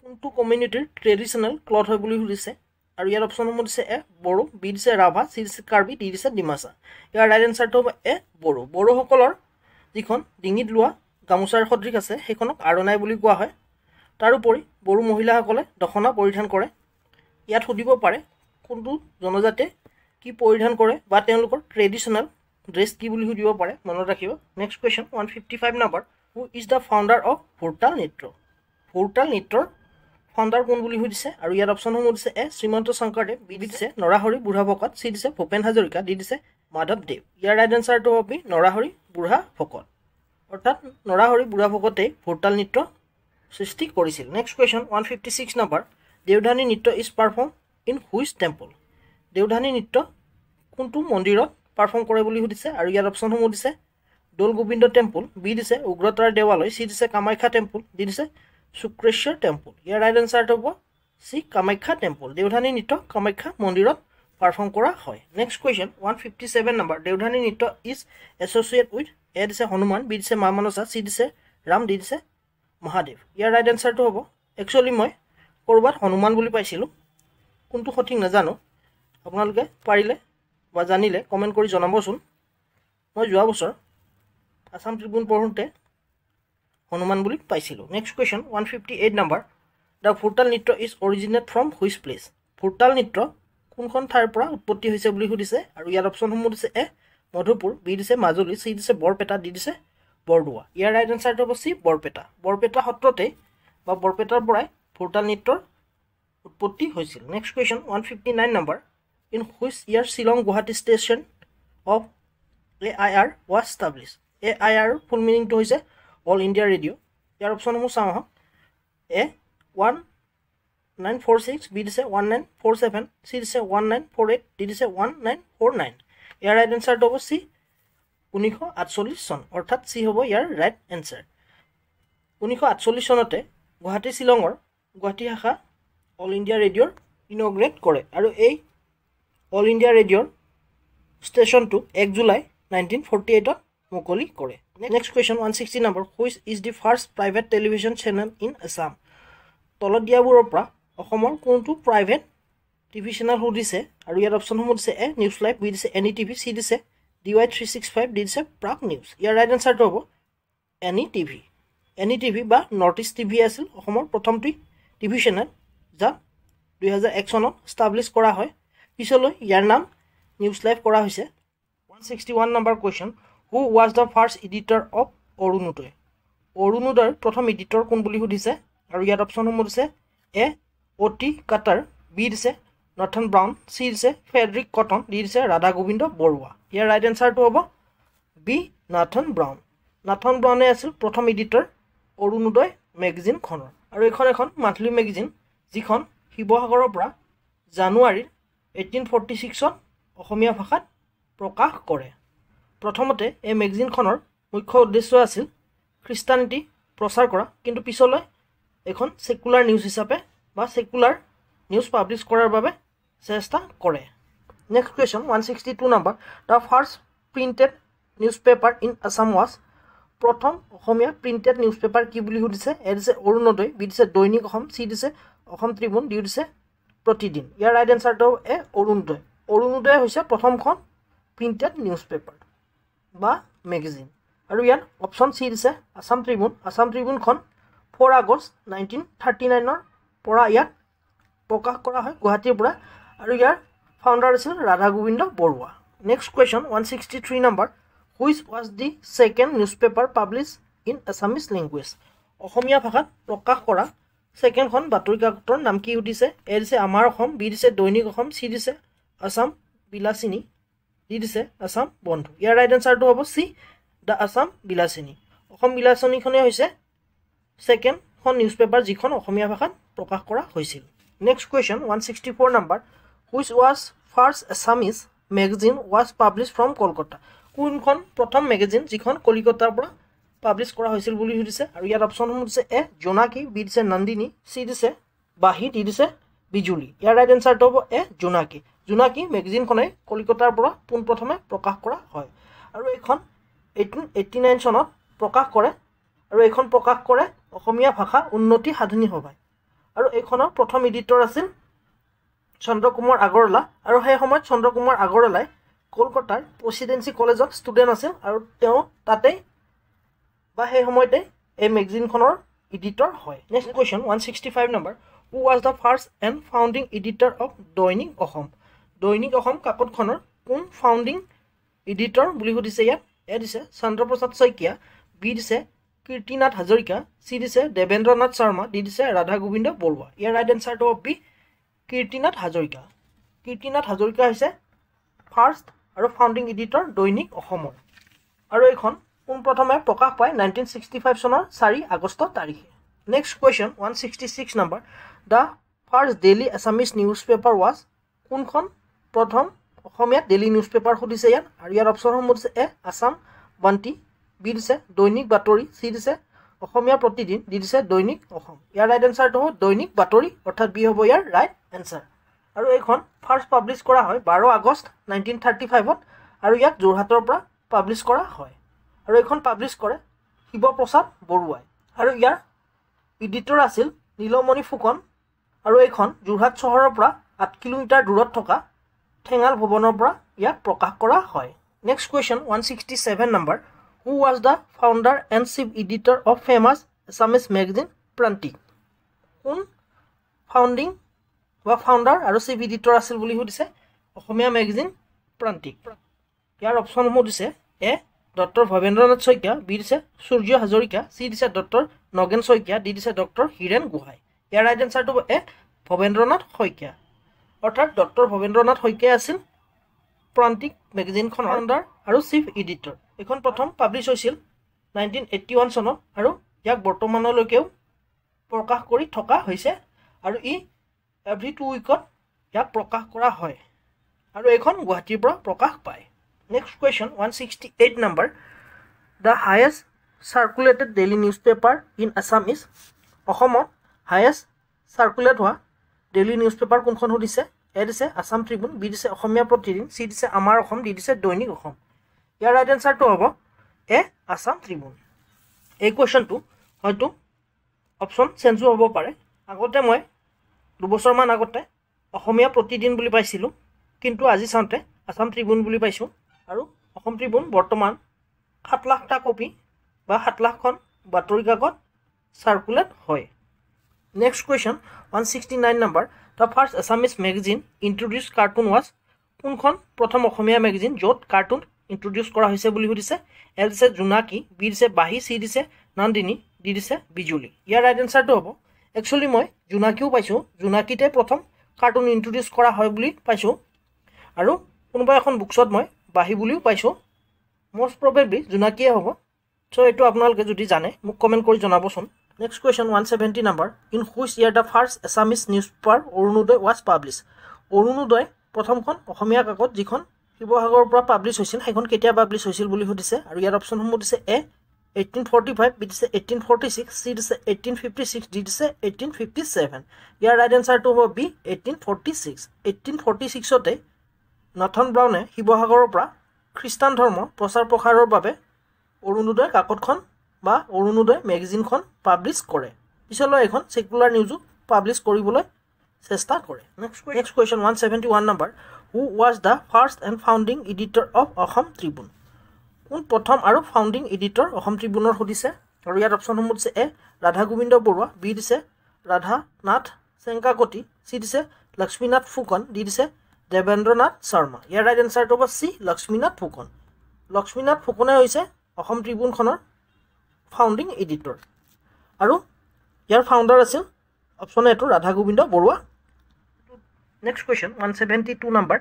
[SPEAKER 1] কোনটো কমিউনিটিৰ ট্ৰেডিশ্যনেল ক্লথ হয় বুলি সুধিছে আৰু ইয়াৰ অপশ্যনসমূহ দিছে এ বড়ো বি দিছে ৰাভা চি দিছে কাৰ্বি ডি দিছে ডিমাচা ইয়াৰ ৰাইট এনচাৰটো হ'ব এ বড়ো বড়োসকলৰ যিখন ডিঙিত লোৱা গামোচাৰ সদৃশ আছে সেইখনক আৰণাই বুলি কোৱা হয় তাৰোপৰি বড়ো মহিলাসকলে দখনা পৰিধান কৰে ইয়াত সুধিব পাৰে কোনটো জনজাতিয়ে কি পৰিধান কৰে বা তেওঁলোকৰ ট্ৰেডিশ্যনেল ড্ৰেছ কি বুলি সুধিব পাৰে মনত ৰাখিব next question 155 number who is the founder of Bhortal নৃত্যৰ ফাউণ্ডাৰ কোন বুলি সুধিছে আৰু ইয়াৰ অপশ্যনসমূহ দিছে এ শ্ৰীমন্ত শংকৰদেৱ বি দিছে নৰাহৰি বুঢ়া ভকত চি দিছে ভূপেন হাজৰিকা ডি দিছে মাধৱদেৱ ইয়াৰ ৰাইট এনচাৰটো হ'ব বি নৰাহৰি বুঢ়া ভকত অৰ্থাৎ নৰাহৰি বুঢ়া ভকতেই ভোৰতাল নৃত্য সৃষ্টি কৰিছিল নেক্সট কুৱেশ্যন 156 নাম্বাৰ দেওধানী নৃত্য is perform in which temple Deodhani নৃত্য কোনটো মন্দিৰত পাৰফৰ্ম কৰে বুলি সুধিছে আৰু ইয়াৰ অপশ্যনসমূহ দিছে দৌল গোবিন্দ টেম্পল বি দিছে উগ্ৰতাৰা দেৱালয় চি দিছে কামাখ্যা টেম্পল ডি দিছে শুক্ৰেশ্বৰ টেম্পল ইয়াৰ ৰাইট এনচাৰটো হ'ব চি কামাখ্যা টেম্পল দেওধানী নৃত্য কামাখ্যা মন্দিৰত পাৰফৰ্ম কৰা হয় নেক্সট কুৱেশ্যন 157 নাম্বাৰ দেওধানী নৃত্য ইজ এছ'চিয়েট উইথ এ দিছে হনুমান বি দিছে মা মনসা চি দিছে ৰাম ডি দিছে মহাদেৱ ইয়াৰ ৰাইট এনচাৰটো হ'ব একচুৱেলি মই ক'ৰবাত হনুমান বুলি পাইছিলোঁ কোনটো সঠিক নাজানো আপোনালোকে পাৰিলে বা জানিলে কমেণ্ট কৰি জনাবচোন মই যোৱা বছৰ আছাম ট্ৰিবিউন পঢ়োঁতে হনুমান বুলি পাইছিলোঁ next question 158 number the Bhortal nritya is originate from which place Bhortal নৃত্য কোনখন ঠাইৰ পৰা উৎপত্তি হৈছে বুলি সুধিছে আৰু ইয়াৰ অপশ্যনসমূহ দিছে এ মধুপুৰ বি দিছে মাজুলী চি দিছে বৰপেটা ডি দিছে বৰদোৱা ইয়াৰ ৰাইট এনচাৰটো হ'ব চি বৰপেটা সত্ৰতে বা বৰপেটাৰ পৰাই ভোৰতাল নৃত্যৰ উৎপত্তি হৈছিল next question 159 number in which year Shillong Guwahati station of AIR was established? AIR full meaning to is All India Radio. Your option is A 1946, B is 1947, C is 1948, D is 1949. Your right answer to C 1948 চন অৰ্থাৎ C হ'ব ইয়াৰ right answer. 1948 চনতে গুৱাহাটী শিলঙৰ গুৱাহাটী শাখা all India ৰেডিঅ'ৰ ইনগ্ৰেট কৰে আৰু এই all India ৰেডিঅ'ৰ ষ্টেচনটো 1 জুলাই 1948 মুকলি কৰে. Next question 160 number which is the first private television channel in Assam? তলত দিয়াবোৰৰ পৰা অসমৰ কোনটো প্ৰাইভেট টিভি চেনেল সুধিছে আৰু ইয়াৰ অপশ্যনসমূহ দিছে এ নিউজ লাইভ, বি দিছে এনি টিভি, চি দিছে DY 365, ডি দিছে প্ৰাগ নিউজ. ইয়াৰ ৰাইট এনচাৰটো হ'ব এনি টিভি. এনি টিভি বা নৰ্থ ইষ্ট টিভি আছিল অসমৰ প্ৰথমটো টিভি চেনেল যা 2001 চনত ষ্টাব্লিছ কৰা হয়. পিছলৈ ইয়াৰ নাম নিউজ লাইভ কৰা হৈছে. 161 number question who was the first editor of Orunodoi? অৰুণোদয়ৰ প্ৰথম এডিটৰ কোন বুলি সুধিছে আৰু ইয়াত অপশ্যনসমূহ দিছে এ অ' টি কাটাৰ, বি দিছে নৰ্থন ব্ৰাউন, চি দিছে ফেডৰিক কটন, ডি দিছে ৰাধা গোবিন্দ বৰুৱা. ইয়াৰ ৰাইট এনচাৰটো হ'ব বি নাথন ব্ৰাউন. নাথন ব্ৰাউনে আছিল প্ৰথম এডিটৰ অৰুণোদয় মেগাজিনখনৰ আৰু এইখন এখন মান্থলি মেগাজিন যিখন শিৱসাগৰৰ পৰা জানুৱাৰীৰ 1846 অসমীয়া ভাষাত প্ৰকাশ কৰে. প্ৰথমতে এই মেগাজিনখনৰ মুখ্য উদ্দেশ্য আছিল খ্ৰীষ্টানীতি প্ৰচাৰ কৰা, কিন্তু পিছলৈ এখন ছেকুলাৰ নিউজ হিচাপে বা ছেকুলাৰ নিউজ পাব্লিছ কৰাৰ বাবে চেষ্টা কৰে. Next question 162 number the first printed news paper in Assam was? প্ৰথম অসমীয়া প্ৰিণ্টেড নিউজ পেপাৰ কি বুলি সুধিছে? এ দিছে অৰুণোদয়, বি দিছে দৈনিক অসম, চি দিছে অসম ত্ৰিবুন, ডি দিছে প্ৰতিদিন. ইয়াৰ ৰাইট এনচাৰটো এ অৰুণোদয়. অৰুণোদয় হৈছে প্ৰথমখন প্ৰিণ্টেড নিউজ পেপাৰ বা মেগাজিন আৰু ইয়াত অপশ্যন চি দিছে আছাম ত্ৰিবুন. আছাম ত্ৰিবুনখন 4 আগষ্ট 1939 পৰা ইয়াত প্ৰকাশ কৰা হয় গুৱাহাটীৰ পৰা আৰু ইয়াৰ ফাউণ্ডাৰ আছিল Radha Gobinda Barua. Next question 163 number which was the second news paper publish in Assamese language? Asomiya ভাষাত প্ৰকাশ কৰা ছেকেণ্ডখন বাতৰি কাকতৰ নাম কি সুধিছে? এ দিছে আমাৰ অসম, বি দিছে দৈনিক অসম, চি দিছে আছাম বিলাসিনী, ডি দিছে আছাম বন্ধু. ইয়াৰ ৰাইট এনচাৰটো হ'ব চি দ্য আছাম বিলাসিনী. অসম বিলাসিনীখনেই হৈছে ছেকেণ্ডখন নিউজ পেপাৰ যিখন অসমীয়া ভাষাত প্ৰকাশ কৰা হৈছিল. Next question 164 number which was first Assamese magazine was publish from Kolkata? কোনখন প্ৰথম মেগাজিন যিখন কলিকতাৰ পৰা পাব্লিছ কৰা হৈছিল বুলি সুধিছে আৰু ইয়াত অপশ্যনসমূহ দিছে এ জোনাকী, বি দিছে নন্দিনী, চি দিছে বাঁহী, ডি দিছে বিজুলী. ইয়াৰ ৰাইট এনচাৰটো হ'ব এ জোনাকী. জোনাকী মেগাজিনখনে কলিকতাৰ পৰা পোনপ্ৰথমে প্ৰকাশ কৰা হয় আৰু এইখন 1889 চনত প্ৰকাশ কৰে আৰু এইখন প্ৰকাশ কৰে অসমীয়া ভাষা উন্নতি সাধনী সভাই আৰু এইখনৰ প্ৰথম এডিটৰ আছিল চন্দ্ৰকুমাৰ আগৰৱালা আৰু সেই সময়ত চন্দ্ৰকুমাৰ আগৰৱালাই কলকাতাৰ প্ৰেচিডেঞ্চি কলেজত ষ্টুডেণ্ট আছিল আৰু তেওঁ তাতেই বা সেই সময়তে এই মেগাজিনখনৰ এডিটৰ হয়. Next question 165 number who was the first and founding editor of দৈনিক অসম? দৈনিক অসম কাকতখনৰ কোন ফাউণ্ডিং এডিটৰ বুলি সুধিছে? ইয়াত এ দিছে চন্দ্ৰপ্ৰসাদ শইকীয়া, বি দিছে কীৰ্তিনাথ হাজৰিকা, চি দিছে দেৱেন্দ্ৰনাথ শৰ্মা, ডি দিছে ৰাধা গোবিন্দ বৰুৱা. ইয়াৰ ৰাইট এনচাৰটো হ'ব বি কীৰ্তিনাথ হাজৰিকা. কীৰ্তিনাথ হাজৰিকা হৈছে ফাৰ্ষ্ট আৰু ফাউণ্ডিং এডিটৰ দৈনিক অসমৰ আৰু এইখন পোনপ্ৰথমে প্ৰকাশ পায় 1965 চনৰ 4 আগষ্ট তাৰিখে. Next question 166 number the first daily Assamese news paper was? কোনখন প্ৰথম অসমীয়া ডেইলি নিউজ পেপাৰ সুধিছে ইয়াত আৰু ইয়াৰ অপশ্যনসমূহ দিছে এ আছাম বান্তি, বি দিছে দৈনিক বাতৰি, চি দিছে অসমীয়া প্ৰতিদিন, ডি দিছে দৈনিক অসম. ইয়াৰ ৰাইট এনচাৰটো হ'ব দৈনিক বাতৰি অৰ্থাৎ বি হ'ব ইয়াৰ ৰাইট এনচাৰ আৰু এইখন ফাৰ্ষ্ট পাব্লিছ কৰা হয় 12 আগষ্ট 1935 আৰু ইয়াক যোৰহাটৰ পৰা পাব্লিছ কৰা হয় আৰু এইখন পাব্লিছ কৰে শিৱপ্ৰসাদ বৰুৱাই আৰু ইয়াৰ এডিটৰ আছিল নীলমণি ফুকন আৰু এইখন যোৰহাট চহৰৰ পৰা 8 কিলোমিটাৰ দূৰত থকা ঠেঙাল ভৱনৰ পৰা ইয়াক প্ৰকাশ কৰা হয়. Next question 167 number who was the founder and chief editor of famous Assamese magazine Prantik? কোন ফাউণ্ডিং বা ফাউণ্ডাৰ আৰু চিফ এডিটৰ আছিল বুলি সুধিছে অসমীয়া মেগাজিন প্ৰান্তিক? ইয়াৰ অপশ্যনসমূহ দিছে এ ডক্টৰ ভৱেন্দ্ৰনাথ শইকীয়া, বি দিছে সূৰ্য হাজৰিকা, চি দিছে ডক্টৰ নগেন শইকীয়া, ডি দিছে ডক্টৰ হীৰেণ গোহাঁই. ইয়াৰ ৰাইট এনচাৰটো এ ভৱেন্দ্ৰনাথ শইকীয়া অৰ্থাৎ ডক্টৰ ভৱেন্দ্ৰনাথ শইকীয়া আছিল প্ৰান্তিক মেগাজিনখনৰ ফাউণ্ডাৰ আৰু চিফ এডিটৰ। এইখন প্ৰথম পাব্লিছ হৈছিল 1981 চনত আৰু ইয়াক বৰ্তমানলৈকেও প্ৰকাশ কৰি থকা হৈছে আৰু ই এভৰি 2 উইকত ইয়াক প্ৰকাশ কৰা হয় আৰু এইখন গুৱাহাটীৰ পৰা প্ৰকাশ পায়। Next question 168 number the highest circulated daily news paper in Assam is. অসমত হায়েষ্ট চাৰ্কুলেট হোৱা ডেইলি নিউজ পেপাৰ কোনখন সুধিছে? এ দিছে আছাম ট্ৰিবিউন, বি দিছে অসমীয়া প্ৰতিদিন, চি দিছে আমাৰ অসম, ডি দিছে দৈনিক অসম। ইয়াৰ ৰাইট এনচাৰটো হ'ব এ আছাম ট্ৰিবিউন। এই কুৱেশ্যনটো হয়তো অপশ্যন চেঞ্জো হ'ব পাৰে। আগতে মই 2 বছৰমান আগতে অসমীয়া প্ৰতিদিন বুলি পাইছিলোঁ, কিন্তু আজি চাওঁতে আছাম ট্ৰিবিউন বুলি পাইছোঁ আৰু অসম ট্ৰিবিউন বৰ্তমান 7 লাখটা কপি বা 7 লাখখন বাতৰি কাকত চাৰ্কুলেট হয়। Next question 169 number the first Assamese magazine introduce cartoon was. কোনখন প্ৰথম অসমীয়া মেগাজিন য'ত কাৰ্টুন ইন্ট্ৰডিউচ কৰা হৈছে বুলি সুধিছে? এ দিছে জোনাকী, বি দিছে বাঁহী, চি দিছে নন্দিনী, ডি দিছে বিজুলী। ইয়াৰ ৰাইট এনচাৰটো হ'ব একচুৱেলি মই জোনাকীও পাইছোঁ, জোনাকীতে প্ৰথম কাৰ্টুন ইন্ট্ৰডিউচ কৰা হয় বুলি পাইছোঁ আৰু কোনোবা এখন বুকছত মই বাঁহী বুলিও পাইছোঁ। মষ্ট প্ৰবেবলি জোনাকীয়ে হ'ব। চ' এইটো আপোনালোকে যদি জানে মোক কমেণ্ট কৰি জনাবচোন। Next question 170 number in which year the first Assamese newspaper Arunodoi was publish. Arunodoi প্ৰথমখন অসমীয়া কাকত যিখন শিৱসাগৰৰ পৰা পাব্লিছ হৈছিল সেইখন কেতিয়া পাব্লিছ হৈছিল বুলি সুধিছে আৰু ইয়াৰ অপশ্যনসমূহ দিছে এ 1845, বি দিছে 1846, চি দিছে 1856, ডি দিছে 1857। ইয়াৰ ৰাইট এনচাৰটো হ'ব বি 1846। 1846তে নথন ব্ৰাউনে শিৱসাগৰৰ পৰা খ্ৰীষ্টান ধৰ্ম প্ৰচাৰ প্ৰসাৰৰ বাবে অৰুণোদয় কাকতখন বা অৰুণোদয় মেগাজিনখন পাব্লিছ কৰে। পিছলৈ এখন ছেকুলাৰ নিউজো পাব্লিছ কৰিবলৈ চেষ্টা কৰে। Next question 171 number who was the first and founding editor of Assam Tribune. কোন প্ৰথম আৰু ফাউণ্ডিং এডিটৰ অসম ট্ৰিবিউনৰ সুধিছে আৰু ইয়াত অপশ্যনসমূহ দিছে এ ৰাধা গোবিন্দ বৰুৱা, বি দিছে ৰাধানাথ চেংকাকতি, চি দিছে লক্ষ্মীনাথ ফুকন, ডি দিছে দেৱেন্দ্ৰনাথ শৰ্মা। ইয়াৰ ৰাইট এনচাৰটো হ'ব চি লক্ষ্মীনাথ ফুকন। লক্ষ্মীনাথ ফুকনে হৈছে অসম ট্ৰিবিউনখনৰ ফাউণ্ডিং এডিটৰ আৰু ইয়াৰ ফাউণ্ডাৰ আছিল অপশ্যন এটো Radha Gobinda Barua. Next question 172 number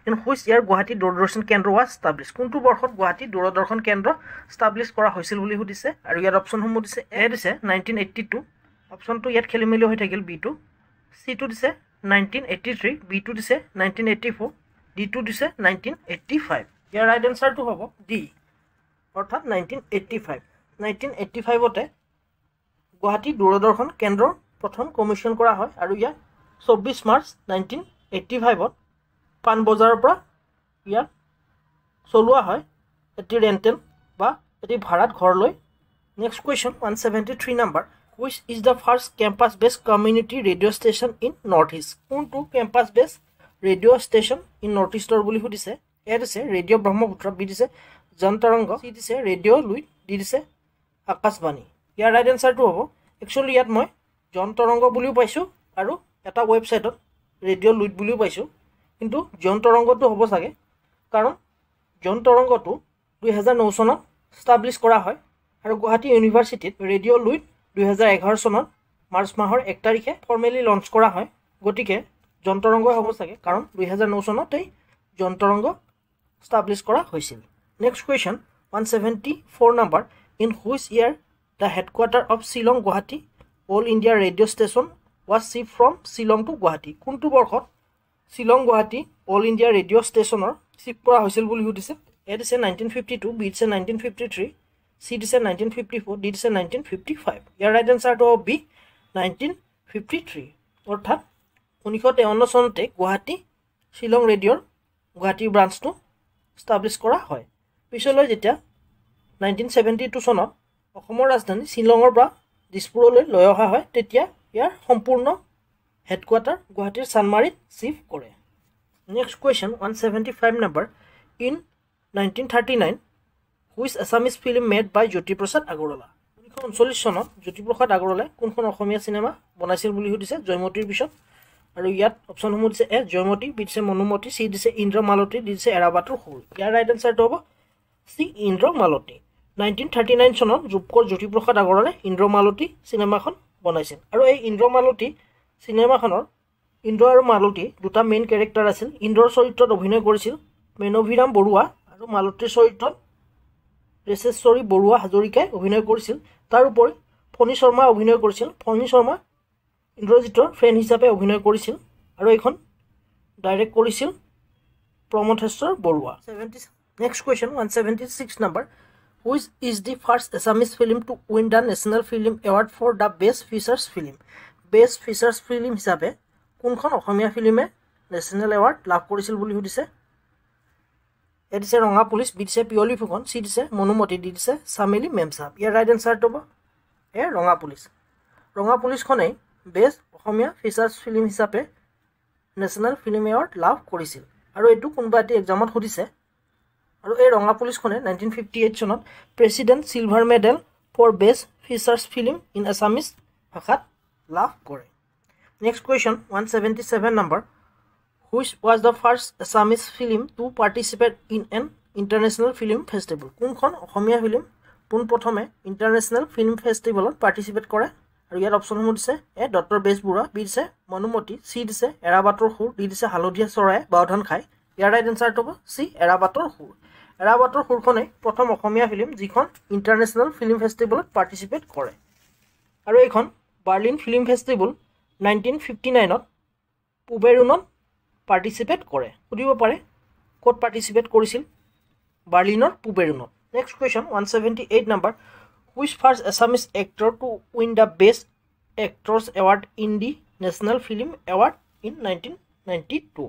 [SPEAKER 1] in which year Guwahati Doordarshan Kendra was establish. কোনটো বৰ্ষত গুৱাহাটী দূৰদৰ্শন কেন্দ্ৰ ষ্টাব্লিছ কৰা হৈছিল বুলি সুধিছে আৰু ইয়াৰ অপশ্যনসমূহ দিছে এ দিছে 1982, অপশ্যনটো ইয়াত খেলি মেলি হৈ থাকিল, বিটো, চিটো দিছে 1983, বিটো দিছে 1984, ডিটো দিছে 1985। ইয়াৰ ৰাইট এনচাৰটো হ'ব ডি অৰ্থাৎ 1985। 1985তে গুৱাহাটী দূৰদৰ্শন কেন্দ্ৰ প্ৰথম কমিশ্যন কৰা হয় আৰু ইয়াক 24 মাৰ্চ 1985ত পাণবজাৰৰ পৰা ইয়াক চলোৱা হয় এটি ৰেণ্টেল বা এটি ভাড়াত ঘৰলৈ। Next question 173 number which is the first campus based community radio' station in north east. কোনটো campus based radio' station in north ইষ্টৰ বুলি সুধিছে? এ দিছে ৰেডিঅ' ব্ৰহ্মপুত্ৰ, বি দিছে জনতৰংগ, চি দিছে ৰেডিঅ' লুইট, ডি দিছে আকাশবাণী। ইয়াৰ ৰাইট এনচাৰটো হ'ব একচুৱেলি ইয়াত মই জনতৰংগ বুলিও পাইছোঁ আৰু এটা ৱেবছাইটত ৰেডিঅ' লুইট বুলিও পাইছোঁ, কিন্তু জনতৰংগটো হ'ব চাগে কাৰণ জনতৰংগটো 2009 চনত ষ্টাব্লিছ কৰা হয় আৰু গুৱাহাটী ইউনিভাৰ্চিটিত ৰেডিঅ' লুইট 2011 চনত মাৰ্চ মাহৰ 1 তাৰিখে ফৰ্মেলি লঞ্চ কৰা হয়। গতিকে জনতৰংগই হ'ব চাগে কাৰণ 2009 চনতেই জনতৰংগ ষ্টাব্লিছ কৰা হৈছিল। Next question 174 number in which year the headquarter of Shillong Guwahati all India radio' station was shift from Shillong to Guwahati. কোনটো বৰ্ষত Shillong Guwahati all India radio' ষ্টেচনৰ শ্বিফ্ট কৰা হৈছিল বুলি সুধিছে? এ দিছে 1952, বি দিছে 1953, চি দিছে 1954, ডি দিছে 1955। ইয়াৰ ৰাইট এনচাৰটো হ'ব বি 1953 অৰ্থাৎ 1953 চনতে গুৱাহাটী শ্বিলং ৰেডিঅ'ৰ গুৱাহাটী ব্ৰাঞ্চটো ষ্টাব্লিছ কৰা হয়। পিছলৈ যেতিয়া 1972 চনত অসমৰ ৰাজধানী শ্বিলঙৰ পৰা দিছপুৰলৈ লৈ অহা হয় তেতিয়া ইয়াৰ সম্পূৰ্ণ হেডকোৱাৰ্টাৰ গুৱাহাটীৰ চানমাৰীত শ্বিফ্ট কৰে। Next question 175 number in 1939 which Assamese film made by Jyotiprasad Agarwala. 1939 চনত জ্যোতিপ্ৰসাদ আগৰৱালাই কোনখন অসমীয়া চিনেমা বনাইছিল বুলি সুধিছে? জয়মতীৰ পিছত আৰু ইয়াত অপশ্যনসমূহ দিছে এ জয়মতী, বি দিছে মনুমতী, চি দিছে ইন্দ্ৰমালতী, ডি দিছে এৰাবাটৰ সুৰ। ইয়াৰ ৰাইট এনচাৰটো হ'ব চি ইন্দ্ৰমালতী। 1939 চনত ৰূপকোঁৱৰ জ্যোতিপ্ৰসাদ আগৰৱালাই ইন্দ্ৰমালতী চিনেমাখন বনাইছিল আৰু এই ইন্দ্ৰমালতী চিনেমাখনৰ ইন্দ্ৰ আৰু মালতী দুটা মেইন কেৰেক্টাৰ আছিল। ইন্দ্ৰৰ চৰিত্ৰত অভিনয় কৰিছিল মেনভিৰাম বৰুৱা আৰু মালতীৰ চৰিত্ৰত ৰেচেশ্বৰী বৰুৱা হাজৰিকাই অভিনয় কৰিছিল। তাৰোপৰি ফণী শৰ্মা অভিনয় কৰিছিল। ফণী শৰ্মা ইন্দ্ৰজিতৰ ফ্ৰেণ্ড হিচাপে অভিনয় কৰিছিল আৰু এইখন ডাইৰেক্ট কৰিছিল Pramatheshwar Barua. Next question 176 number which is the first Assamese film to win the national film award for the best features film. Best features film হিচাপে কোনখন অসমীয়া ফিল্মে নেশ্যনেল এৱাৰ্ড লাভ কৰিছিল বুলি সুধিছে। এ দিছে ৰঙা পুলিচ, বি দিছে পিয়লি ফুকন, চি দিছে মনুমতি, ডি দিছে চামেলি মেমচাহাব। ইয়াৰ ৰাইট এনচাৰটো হ'ব এ ৰঙা পুলিচ। ৰঙা পুলিচখনেই বেষ্ট অসমীয়া ফিচাৰ্ছ ফিল্ম হিচাপে নেশ্যনেল ফিল্ম এৱাৰ্ড লাভ কৰিছিল আৰু এইটো কোনোবা এটি এক্সামত সুধিছে। আৰু এই ৰঙা পুলিচখনে 1958 চনত president silver medal for best features film in Assamese ভাষাত লাভ কৰে। Next question 177 number which was the first Assamese film to participate in an international film festival. কোনখন অসমীয়া ফিল্ম পোনপ্ৰথমে ইণ্টাৰনেশ্যনেল ফিল্ম ফেষ্টিভেলত পাৰ্টিচিপেট কৰে আৰু ইয়াত অপশ্যনসমূহ দিছে এ ডক্টৰ বেজবৰুৱা, বি দিছে মনুমতি, চি দিছে এৰাবাটৰ সুৰ, ডি দিছে হালধীয়া চৰাই বাওধান খায়। ইয়াৰ ৰাইট এনচাৰটো হ'ব চি এৰাবাটৰ সুৰ। এৰাবাটৰ সুৰখনেই প্ৰথম অসমীয়া ফিল্ম যিখন ইণ্টাৰনেশ্যনেল ফিল্ম ফেষ্টিভেলত পাৰ্টিচিপেট কৰে আৰু এইখন বাৰ্লিন ফিল্ম ফেষ্টিভেল 1959ত পুবেৰুনত পাৰ্টিচিপেট কৰে। সুধিব পাৰে ক'ত পাৰ্টিচিপেট কৰিছিল, বাৰ্লিনৰ পুবেৰুনত। Next question 178 number which first Assamese actor to win the best actress award in the national film award in 1992।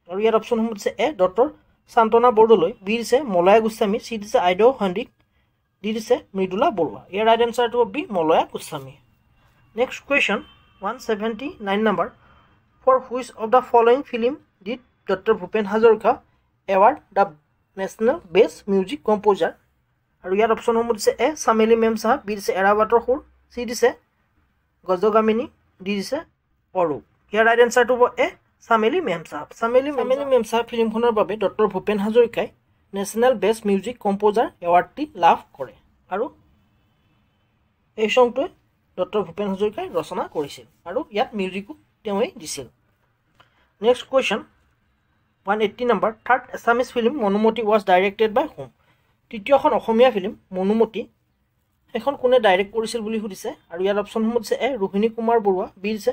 [SPEAKER 1] আৰু ইয়াত অপশ্যনসমূহ দিছে এ ডক্টৰ শান্তনা বৰদলৈ, বি দিছে মলয়া গোস্বামী, চি দিছে আইদেউ সন্দিক, ডি দিছে মৃদুলা বৰুৱা। ইয়াৰ ৰাইট এনচাৰটো হ'ব B Malaya Goswami. Next question 179 number for which of the following film did doctor Bhupen Hazarika award the national best music composer. আৰু ইয়াত অপশ্যনসমূহ দিছে এ চামেলি মেমচাহাব, বি দিছে এৰাবাটৰ সুৰ, চি দিছে গজগামিনী, ডি দিছে অৰূপ। ইয়াৰ ৰাইট এনচাৰটো হ'ব এ চামেলি মেমচাহাব। চামেলি মেমচাহাব ফিল্মখনৰ বাবে ডক্টৰ ভূপেন হাজৰিকাই নেশ্যনেল বেষ্ট মিউজিক কম্প'জাৰ এৱাৰ্ডটি লাভ কৰে আৰু এই চংটোৱে ডক্টৰ ভূপেন হাজৰিকাই ৰচনা কৰিছিল আৰু ইয়াত মিউজিকো তেওঁৱেই দিছিল। Next question 180 number third Assamese film Manomati was directed by হোম। তৃতীয়খন অসমীয়া ফিল্ম মনুমতি সেইখন কোনে ডাইৰেক্ট কৰিছিল বুলি সুধিছে আৰু ইয়াত অপশ্যনসমূহ দিছে এ ৰোহিণী কুমাৰ বৰুৱা, বি দিছে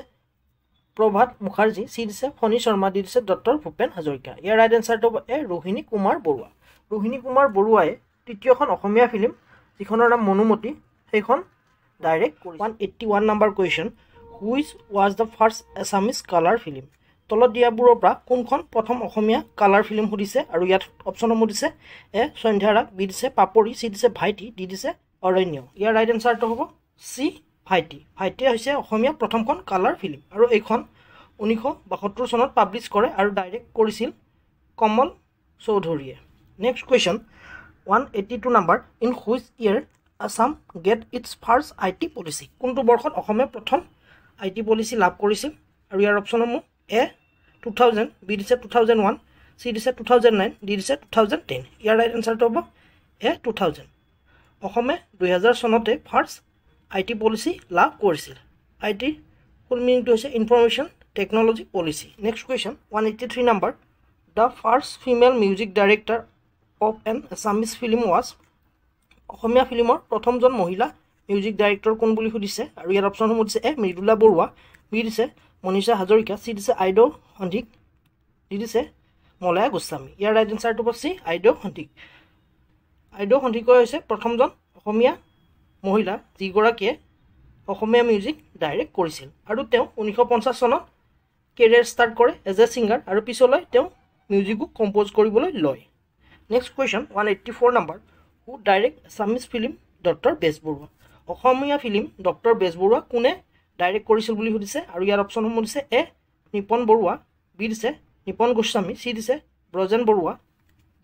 [SPEAKER 1] প্ৰভাত মুখাৰ্জী, চি দিছে ফণী শৰ্মা, ডি দিছে ডক্টৰ ভূপেন হাজৰিকা। ইয়াৰ ৰাইট এনচাৰটো হ'ব এ ৰোহিণী কুমাৰ বৰুৱা। ৰোহিণী কুমাৰ বৰুৱাই তৃতীয়খন অসমীয়া ফিল্ম যিখনৰ নাম মনুমতি সেইখন ডাইৰেক্ট কৰি। 181 number question which was the first Assamese colour film. তলত দিয়াবোৰৰ পৰা কোনখন প্ৰথম অসমীয়া কালাৰ ফিল্ম সুধিছে আৰু ইয়াত অপশ্যনসমূহ দিছে এ সন্ধ্যাৰাগ, বি দিছে পাপৰি, চি দিছে ভাইটি, ডি দিছে অৰণ্য। ইয়াৰ ৰাইট এনচাৰটো হ'ব চি ভাইটি। ভাইটিয়ে হৈছে অসমীয়া প্ৰথমখন কালাৰ ফিল্ম আৰু এইখন 1972 চনত পাব্লিছ কৰে আৰু ডাইৰেক্ট কৰিছিল কমল চৌধুৰীয়ে। Next question 182 number in which year Assam get its first IT policy. কোনটো বৰ্ষত অসমে প্ৰথম IT পলিচি লাভ কৰিছিল আৰু ইয়াৰ অপশ্যনসমূহ এ 2000, বি দিছে 2001, চি দিছে 2009, ডি দিছে 2010। ইয়াৰ ৰাইট এনচাৰটো হ'ব এ 2000। অসমে 2000 চনতে ফাৰ্ষ্ট IT পলিচি লাভ কৰিছিল। ITৰ ফুল মিনিংটো হৈছে information technology policy. Next question 183 number the first female music director of an Assamese film was. Asomiya ফিল্মৰ প্ৰথমজন মহিলা মিউজিক ডাইৰেক্টৰ কোন বুলি সুধিছে আৰু ইয়াৰ অপশ্যনসমূহ দিছে এ মৃদুলা বৰুৱা, বি দিছে মনীষা হাজৰিকা, চি দিছে আইদেউ সন্দিক, ডি দিছে মলয়া গোস্বামী। ইয়াৰ ৰাইট এনচাৰটো হ'ব চি আইদেউ সন্দিক। আইদেউ সন্দিকৈ হৈছে প্ৰথমজন অসমীয়া মহিলা যিগৰাকীয়ে অসমীয়া মিউজিক ডাইৰেক্ট কৰিছিল আৰু তেওঁ 1950 চনত কেৰিয়াৰ ষ্টাৰ্ট কৰে এজ এ ছিংগাৰ আৰু পিছলৈ তেওঁ মিউজিকো কম্প'জ কৰিবলৈ লয়। Next question 184 number who direct Assamese film doctor Bezbarua. Asomiya film doctor Bezbarua কোনে ডাইৰেক্ট কৰিছিল বুলি সুধিছে আৰু ইয়াৰ অপশ্যনসমূহ দিছে এ নিপন বৰুৱা, বি দিছে নিপন গোস্বামী, চি দিছে ব্ৰজেন বৰুৱা,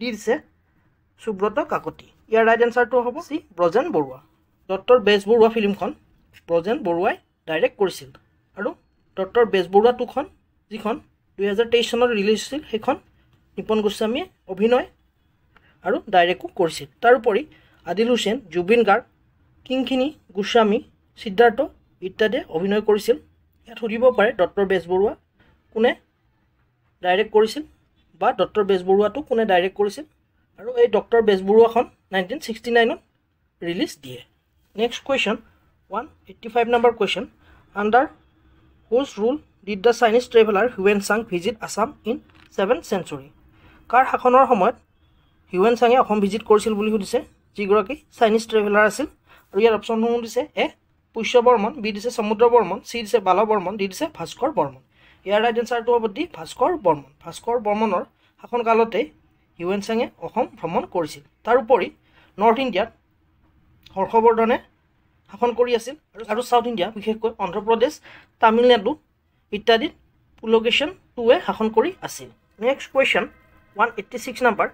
[SPEAKER 1] ডি দিছে সুব্ৰত কাকতি। ইয়াৰ ৰাইট এনচাৰটো হ'ব চি ব্ৰজেন বৰুৱা। ডক্টৰ বেজবৰুৱা ফিল্মখন ব্ৰজেন বৰুৱাই ডাইৰেক্ট কৰিছিল আৰু ডক্টৰ বেজবৰুৱা 2খন যিখন 2023 চনত ৰিলিজ হৈছিল সেইখন নিপন গোস্বামীয়ে অভিনয় আৰু ডাইৰেক্টো কৰিছিল। তাৰোপৰি আদিল হুছেইন, জুবিন গাৰ্গ, কিংখিনি গোস্বামী, সিদ্ধাৰ্থ ইত্যাদিয়ে অভিনয় কৰিছিল। ইয়াত সুধিব পাৰে ডক্টৰ বেজবৰুৱা কোনে ডাইৰেক্ট কৰিছিল বা ডক্টৰ বেজবৰুৱাটো কোনে ডাইৰেক্ট কৰিছিল আৰু এই ডক্টৰ বেজবৰুৱাখন 1969 ৰিলিজ দিয়ে next question 185 number question under whose rule did the Chinese traveller Hiuen Tsang visit Assam in 7th century কাৰ শাসনৰ সময়ত হিউৱেন চাঙে অসম ভিজিট কৰিছিল বুলি সুধিছে যিগৰাকী চাইনিজ ট্ৰেভেলাৰ আছিল আৰু ইয়াৰ অপশ্যনসমূহ দিছে এ পুষ্য বৰ্মন বি দিছে সমুদ্ৰ বৰ্মন চি দিছে বাল বৰ্মন ডি দিছে ভাস্কৰ বৰ্মন ইয়াৰ ৰাইট এনচাৰটো হ'ব ডি ভাস্কৰ বৰ্মনৰ শাসনকালতে হিউৱেন চাঙে অসম ভ্ৰমণ কৰিছিল তাৰোপৰি নৰ্থ ইণ্ডিয়াত হৰ্ষবৰ্ধনে শাসন কৰি আছিল আৰু সাউথ ইণ্ডিয়া বিশেষকৈ অন্ধ্ৰপ্ৰদেশ তামিলনাডু ইত্যাদিত পুলকেশন টুৱে শাসন কৰি আছিল next question 186 number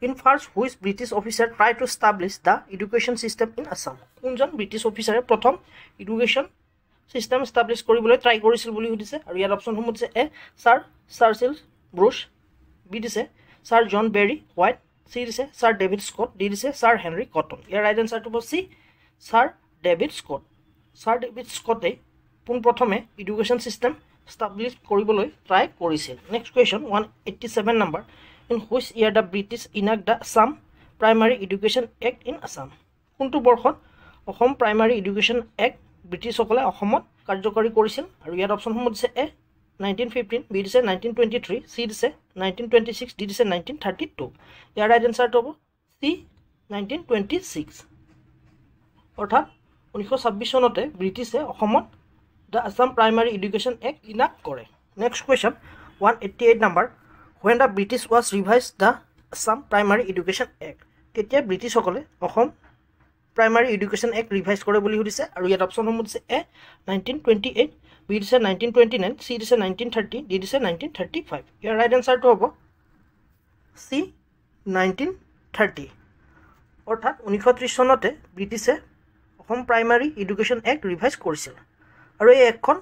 [SPEAKER 1] in first which British officer try to establish the education system in Assam কোনজন ব্ৰিটিছ অফিচাৰে প্ৰথম এডুকেশ্যন ছিষ্টেম ষ্টাব্লিছ কৰিবলৈ ট্ৰাই কৰিছিল বুলি সুধিছে আৰু ইয়াৰ অপশ্যনসমূহ দিছে A sir Churchill Bruce B দিছে sir John Berry White C দিছে ছাৰ ডেভিড স্কট ডি দিছে ছাৰ হেনৰি কটন ইয়াৰ ৰাইট এনচাৰটো হ'ব চি ছাৰ ডেভিড স্কটে পোনপ্ৰথমে এডুকেশ্যন ছিষ্টেম ষ্টাব্লিছ কৰিবলৈ ট্ৰাই কৰিছিল next question 187 number in which year the British enact the Assam primary education act in Assam কোনটো বৰ্ষত অসম প্ৰাইমাৰী এডুকেশ্যন এক্ট ব্ৰিটিছসকলে অসমত কাৰ্যকৰী কৰিছিল আৰু ইয়াৰ অপশ্যনসমূহ দিছে এ 1915 বি দিছে 1923 চি দিছে 1926 ডি দিছে 1932 ইয়াৰ ৰাইট এনচাৰটো হ'ব চি 1926 অৰ্থাৎ 1926 চনতে ব্ৰিটিছে অসমত the Assam primary education act enact কৰে next question 188 number when the British was revised the Assam Primary Education Act কেতিয়া ব্ৰিটিছসকলে Assam primary education act revise কৰে বুলি সুধিছে আৰু ইয়াত অপশ্যনসমূহ দিছে এ 1928 বি দিছে 1929 চি দিছে 1930 ডি দিছে 1935 ইয়াৰ ৰাইট এনচাৰটো হ'ব চি 1930 অৰ্থাৎ 1930 চনতে ব্ৰিটিছে Assam primary education act revise কৰিছিল আৰু এই এক্টখন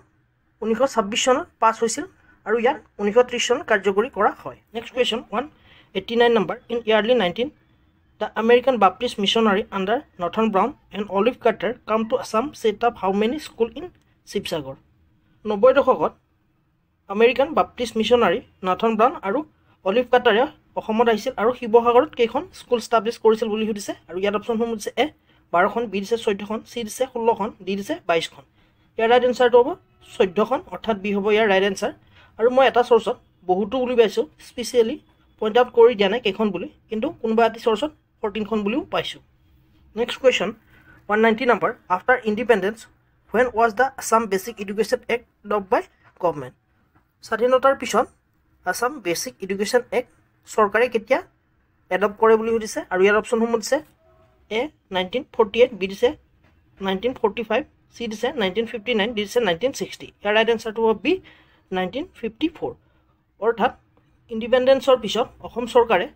[SPEAKER 1] 1926 চনত পাছ হৈছিল আৰু ইয়াত 1930 চনত কাৰ্যকৰী কৰা হয় next question 189 number in early 19 the American Baptist missionary under Nathan Brown and Oliver Cutter came to Assam set up how many school in Sivasagar 90 দশকত American Baptist missionary Nathan Brown আৰু অলিভ কাৰ্টাৰে অসমত আহিছিল আৰু শিৱসাগৰত কেইখন স্কুল ষ্টাব্লিছ কৰিছিল বুলি সুধিছে আৰু ইয়াত অপশ্যনসমূহ দিছে এ 12খন বি দিছে 14খন চি দিছে 16খন ডি দিছে 22খন ইয়াৰ ৰাইট এনচাৰটো হ'ব 14খন অৰ্থাৎ বি হ'ব ইয়াৰ ৰাইট এনচাৰ আৰু মই এটা চৰ্চত বহুতো বুলি পাইছোঁ স্পেচিয়েলি পইণ্ট আউট কৰি দিয়া নাই কেইখন বুলি কিন্তু কোনোবা এটা চৰ্চত 14খন বুলিও পাইছোঁ next question 190 number after independence when was the Assam Basic Education Act adopted by government স্বাধীনতাৰ পিছত আছাম বেচিক এডুকেশ্যন এক্ট চৰকাৰে কেতিয়া এডপ্ট কৰে বুলি সুধিছে আৰু ইয়াৰ অপশ্যনসমূহ দিছে এ 1948 বি দিছে 1945 চি দিছে 1959 ডি দিছে 1960 ইয়াৰ ৰাইট এনচাৰটো হ'ব বি 1954 অৰ্থাৎ ইণ্ডিপেণ্ডেঞ্চৰ পিছত অসম চৰকাৰে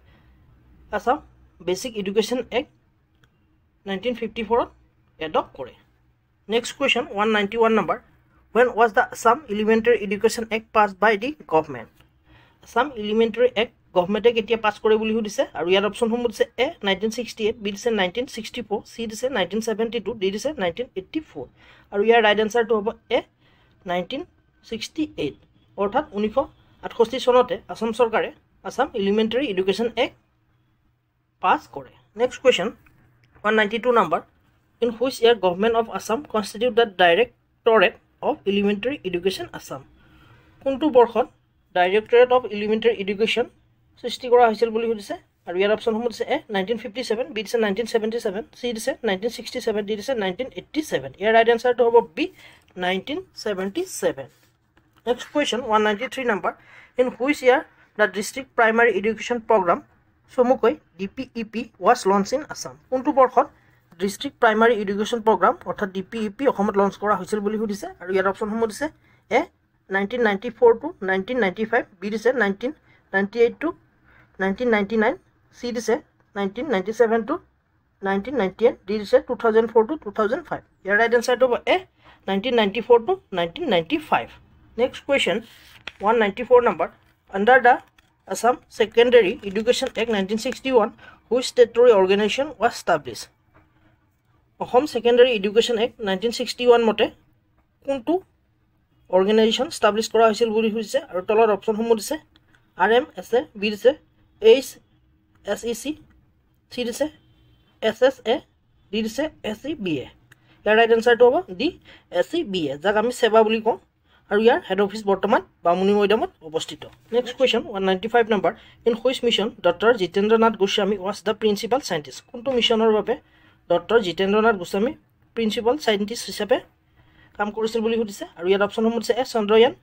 [SPEAKER 1] আছাম বেচিক এডুকেশ্যন এক্ট 1954ত এডপ্ট কৰে next question 191 number when was the Assam Elementary Education Act passed by the government Assam Elementary Act গভৰ্ণমেণ্টে কেতিয়া পাছ কৰে বুলি সুধিছে আৰু ইয়াৰ অপশ্যনসমূহ দিছে এ 1968 বি দিছে 1964 চি দিছে 1972 ডি দিছে 1984 আৰু ইয়াৰ ৰাইট এনচাৰটো হ'ব এ 1968 অৰ্থাৎ 1968 চনতে আছাম চৰকাৰে আছাম এলিমেণ্টাৰী এডুকেশ্যন এক্ট পাছ কৰে next question 192 number in which year government of Assam constitute the directorate of elementary education Assam কোনটো বৰ্ষত ডাইৰেক্টৰেট অফ এলিমেণ্টাৰী এডুকেশ্যন সৃষ্টি কৰা হৈছিল বুলি সুধিছে আৰু ইয়াৰ অপশ্যনসমূহ দিছে এ 1957 বি দিছে 1977 চি দিছে 1967 ডি দিছে 1987 ইয়াৰ ৰাইট এনচাৰটো হ'ব B 1977 next question 193 number in which year the district primary education program চমুকৈ DPEP was launch in Assam কোনটো বৰ্ষত ডিষ্ট্ৰিক্ট প্ৰাইমাৰী এডুকেশ্যন প্ৰগ্ৰাম অৰ্থাৎ DPEP অসমত লঞ্চ কৰা হৈছিল বুলি সুধিছে আৰু ইয়াৰ অপশ্যনসমূহ দিছে এ 1994 to 1995 বি দিছে 1998 to 1999 চি দিছে 1997 to 1998 ডি দিছে 2004 to 2005 ইয়াৰ ৰাইট এনচাৰটো হ'ব এ 1994 to 1995 next question 194 number under the Assam Secondary Education Act 1961 which statutory organization was established Assam Secondary Education Act 1961 মতে কোনটো অৰ্গেনাইজেশ্যন ষ্টাব্লিছ কৰা হৈছিল বুলি সুধিছে আৰু তলত অপশ্যনসমূহ দিছে RMSA, বি দিছে HSEC, চি দিছে SSA, ডি দিছে SEBA। ইয়াৰ ৰাইট এনচাৰটো হ'ব ডি SEBA, যাক আমি সেৱা বুলি কওঁ আৰু ইয়াৰ হেড অফিচ বৰ্তমান বামুণী মৈদামত অৱস্থিত। Next question 195 number, in which mission doctor Jitendra Nath Goswami was the principal scientist. কোনটো মিছনৰ বাবে doctor Jitendra Nath Goswami principal scientist হিচাপে কাম কৰিছিল বুলি সুধিছে আৰু ইয়াত অপশ্যনসমূহ দিছে এ চন্দ্ৰয়ান,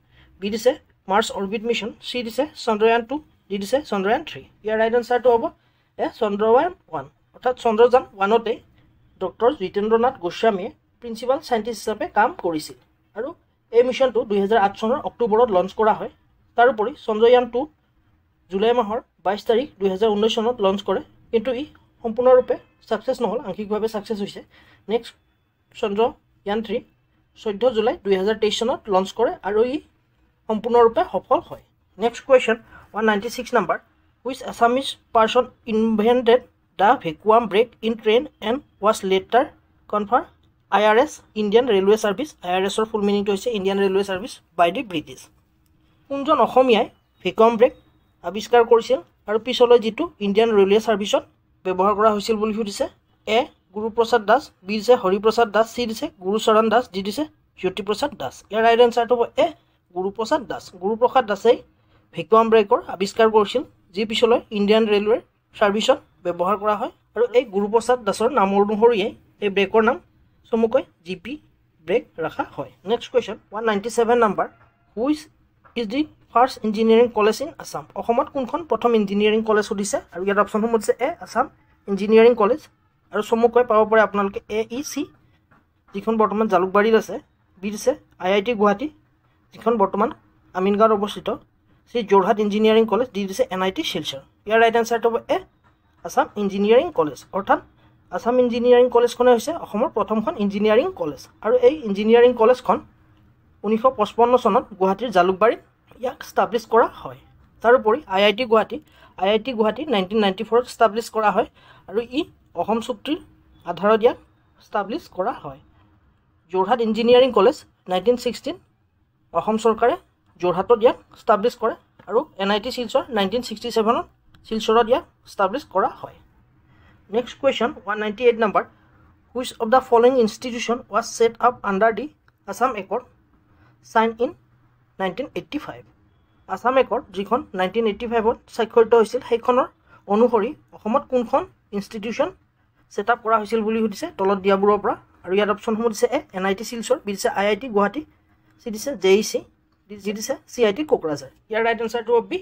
[SPEAKER 1] বি দিছে মাৰ্চ অৰ্বিট মিছন, চি দিছে চন্দ্ৰয়ান 2, ডি দিছে চন্দ্ৰয়ান 3। ইয়াৰ ৰাইট এনচাৰটো হ'ব এ চন্দ্ৰয়ান 1, অৰ্থাৎ চন্দ্ৰযান 1তে ডক্টৰ জিতেন্দ্ৰ নাথ গোস্বামীয়ে প্ৰিন্সিপাল সাইণ্টিষ্ট হিচাপে কাম কৰিছিল আৰু এই মিছনটো 2008 চনৰ অক্টোবৰত লঞ্চ কৰা হয়। তাৰোপৰি চন্দ্ৰয়ান 2 জুলাই মাহৰ 22 তাৰিখ 2019 চনত লঞ্চ কৰে, কিন্তু ই সম্পূৰ্ণৰূপে ছাকচেছ নহ'ল, আংশিকভাৱে ছাকচেছ হৈছে। নেক্সট চন্দ্ৰয়ান 3 14 জুলাই 2023 চনত লঞ্চ কৰে আৰু ই সম্পূৰ্ণৰূপে সফল হয়। Next question 196 number, which Assamese person invented the vacuum brake in train and was later conferred IRS, Indian railway service. IRSৰ ফুল মিনিংটো হৈছে Indian railway service by the British. কোনজন অসমীয়াই ভেকুৱাম ব্ৰেক আৱিষ্কাৰ কৰিছিল আৰু পিছলৈ যিটো ইণ্ডিয়ান ৰেলৱে ছাৰ্ভিচত ব্যৱহাৰ কৰা হৈছিল বুলি সুধিছে। এ গুৰুপ্ৰসাদ দাস, বি দিছে হৰিপ্ৰসাদ দাস, চি দিছে গুৰুচৰণ দাস, ডি দিছে জ্যোতিপ্ৰসাদ দাস। ইয়াৰ ৰাইট এনচাৰটো হ'ব এ গুৰুপ্ৰসাদ দাস। গুৰুপ্ৰসাদ দাসেই ভেকুৱাম ব্ৰেকৰ আৱিষ্কাৰ কৰিছিল, যি পিছলৈ ইণ্ডিয়ান ৰেলৱেৰ ছাৰ্ভিচত ব্যৱহাৰ কৰা হয় আৰু এই গুৰুপ্ৰসাদ দাসৰ নামৰ অনুসৰিয়ে এই ব্ৰেকৰ নাম চমুকৈ GP ব্ৰেক ৰখা হয়। Next question 197 number, which is the first engineering college in Assam. অসমত কোনখন প্ৰথম ইঞ্জিনিয়াৰিং কলেজ সুধিছে আৰু ইয়াত অপশ্যনসমূহ দিছে এ আছাম ইঞ্জিনিয়াৰিং কলেজ আৰু চমুকৈ পাব পাৰে আপোনালোকে AEC, যিখন বৰ্তমান জালুকবাৰীত আছে, বি দিছে IIT গুৱাহাটী, যিখন বৰ্তমান আমিনগাঁৱত অৱস্থিত, C Jorhat engineering college, D দিছে NIT শিলচৰ। ইয়াৰ ৰাইট এনচাৰটো হ'ব এ আছাম ইঞ্জিনিয়াৰিং কলেজ, অৰ্থাৎ আছাম ইঞ্জিনিয়াৰিং কলেজখনে হৈছে অসমৰ প্ৰথমখন ইঞ্জিনিয়াৰিং কলেজ আৰু এই ইঞ্জিনিয়াৰিং কলেজখন 1955 চনত গুৱাহাটীৰ জালুকবাৰীত ইয়াক ষ্টাব্লিছ কৰা হয়। তাৰোপৰি IIT গুৱাহাটী 1994ত ষ্টাব্লিছ কৰা হয় আৰু ই অসম চুক্তিৰ আধাৰত ইয়াক ষ্টাব্লিছ কৰা হয়। যোৰহাট ইঞ্জিনিয়াৰিং কলেজ 1916 অসম চৰকাৰে যোৰহাটত ইয়াক ষ্টাব্লিছ কৰে আৰু NIT শিলচৰ 1967ত শিলচৰত ইয়াক ষ্টাব্লিছ কৰা হয়। Next question 198 number, which of the following institution was set up under the Assam accord sign in 1985। Assam accord যিখন 1985ত স্বাক্ষৰিত হৈছিল, সেইখনৰ অনুসৰি অসমত কোনখন ইনষ্টিটিউশ্যন ছেট আপ কৰা হৈছিল বুলি সুধিছে তলত দিয়াবোৰৰ পৰা আৰু ইয়াত অপশ্যনসমূহ দিছে এ NIT শিলচৰ, বি দিছে IIT গুৱাহাটী, চি দিছে JEC, ডি দিছে CIT কোকৰাঝাৰ। ইয়াৰ ৰাইট এনচাৰটো হ'ব বি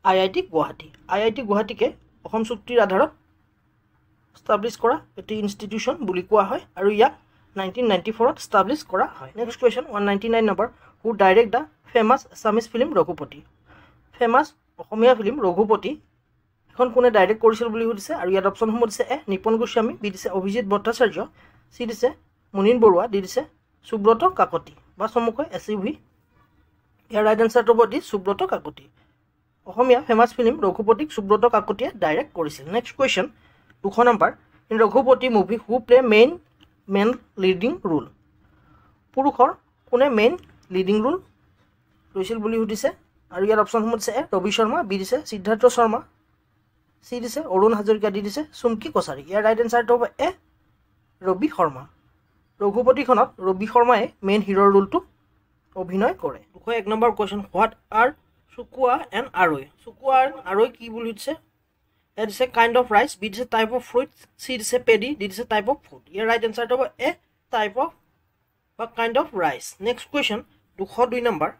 [SPEAKER 1] IIT গুৱাহাটী। IIT গুৱাহাটীকে অসম চুক্তিৰ আধাৰত ষ্টাব্লিছ কৰা এটি ইনষ্টিটিউশ্যন বুলি কোৱা হয় আৰু ইয়াক 1994ত ষ্টাব্লিছ কৰা হয়। Next question 199 number, who direct the famous Assamese film Raghupati. Famous Asomiya film Raghupati এখন কোনে ডাইৰেক্ট কৰিছিল বুলি সুধিছে আৰু ইয়াত অপশ্যনসমূহ দিছে এ নিপন গোস্বামী, বি দিছে অভিজিৎ ভট্টাচাৰ্য, চি দিছে মুনীন বৰুৱা, ডি দিছে সুব্ৰত কাকতি বা চমুকৈ SUV। ইয়াৰ ৰাইট এনচাৰটো হ'ব D Subrata Kakati. Asomiya famous film ৰঘুপতিক সুব্ৰত কাকতিয়ে ডাইৰেক্ট কৰিছিল। Next question 200 number, in Raghupati movie who play main leading role. পুৰুষৰ কোনে মেইন লিডিং ৰোল লৈছিল বুলি সুধিছে আৰু ইয়াৰ অপশ্যনসমূহ দিছে এ ৰবি শৰ্মা, বি দিছে সিদ্ধাৰ্থ শৰ্মা, চি দিছে অৰুণ হাজৰিকা, ডি দিছে চুমকি কছাৰী। ইয়াৰ ৰাইট এনচাৰটো হ'ব এ ৰবি শৰ্মা। ৰঘুপতিখনত ৰবি শৰ্মাই মেইন হিৰৰ ৰোলটো অভিনয় কৰে। 201 number question, what are Chukuwa and Aroi. চুকুৱা এণ্ড আৰৈ কি বুলি সুধিছে। এ দিছে কাইণ্ড অফ ৰাইচ, বি দিছে টাইপ অফ ফ্ৰুইট, চি দিছে পেডি, ডি দিছে টাইপ অফ ফুড। ইয়াৰ ৰাইট এনচাৰটো হ'ব এ টাইপ অফ বা kind of rice. Next question 202 number,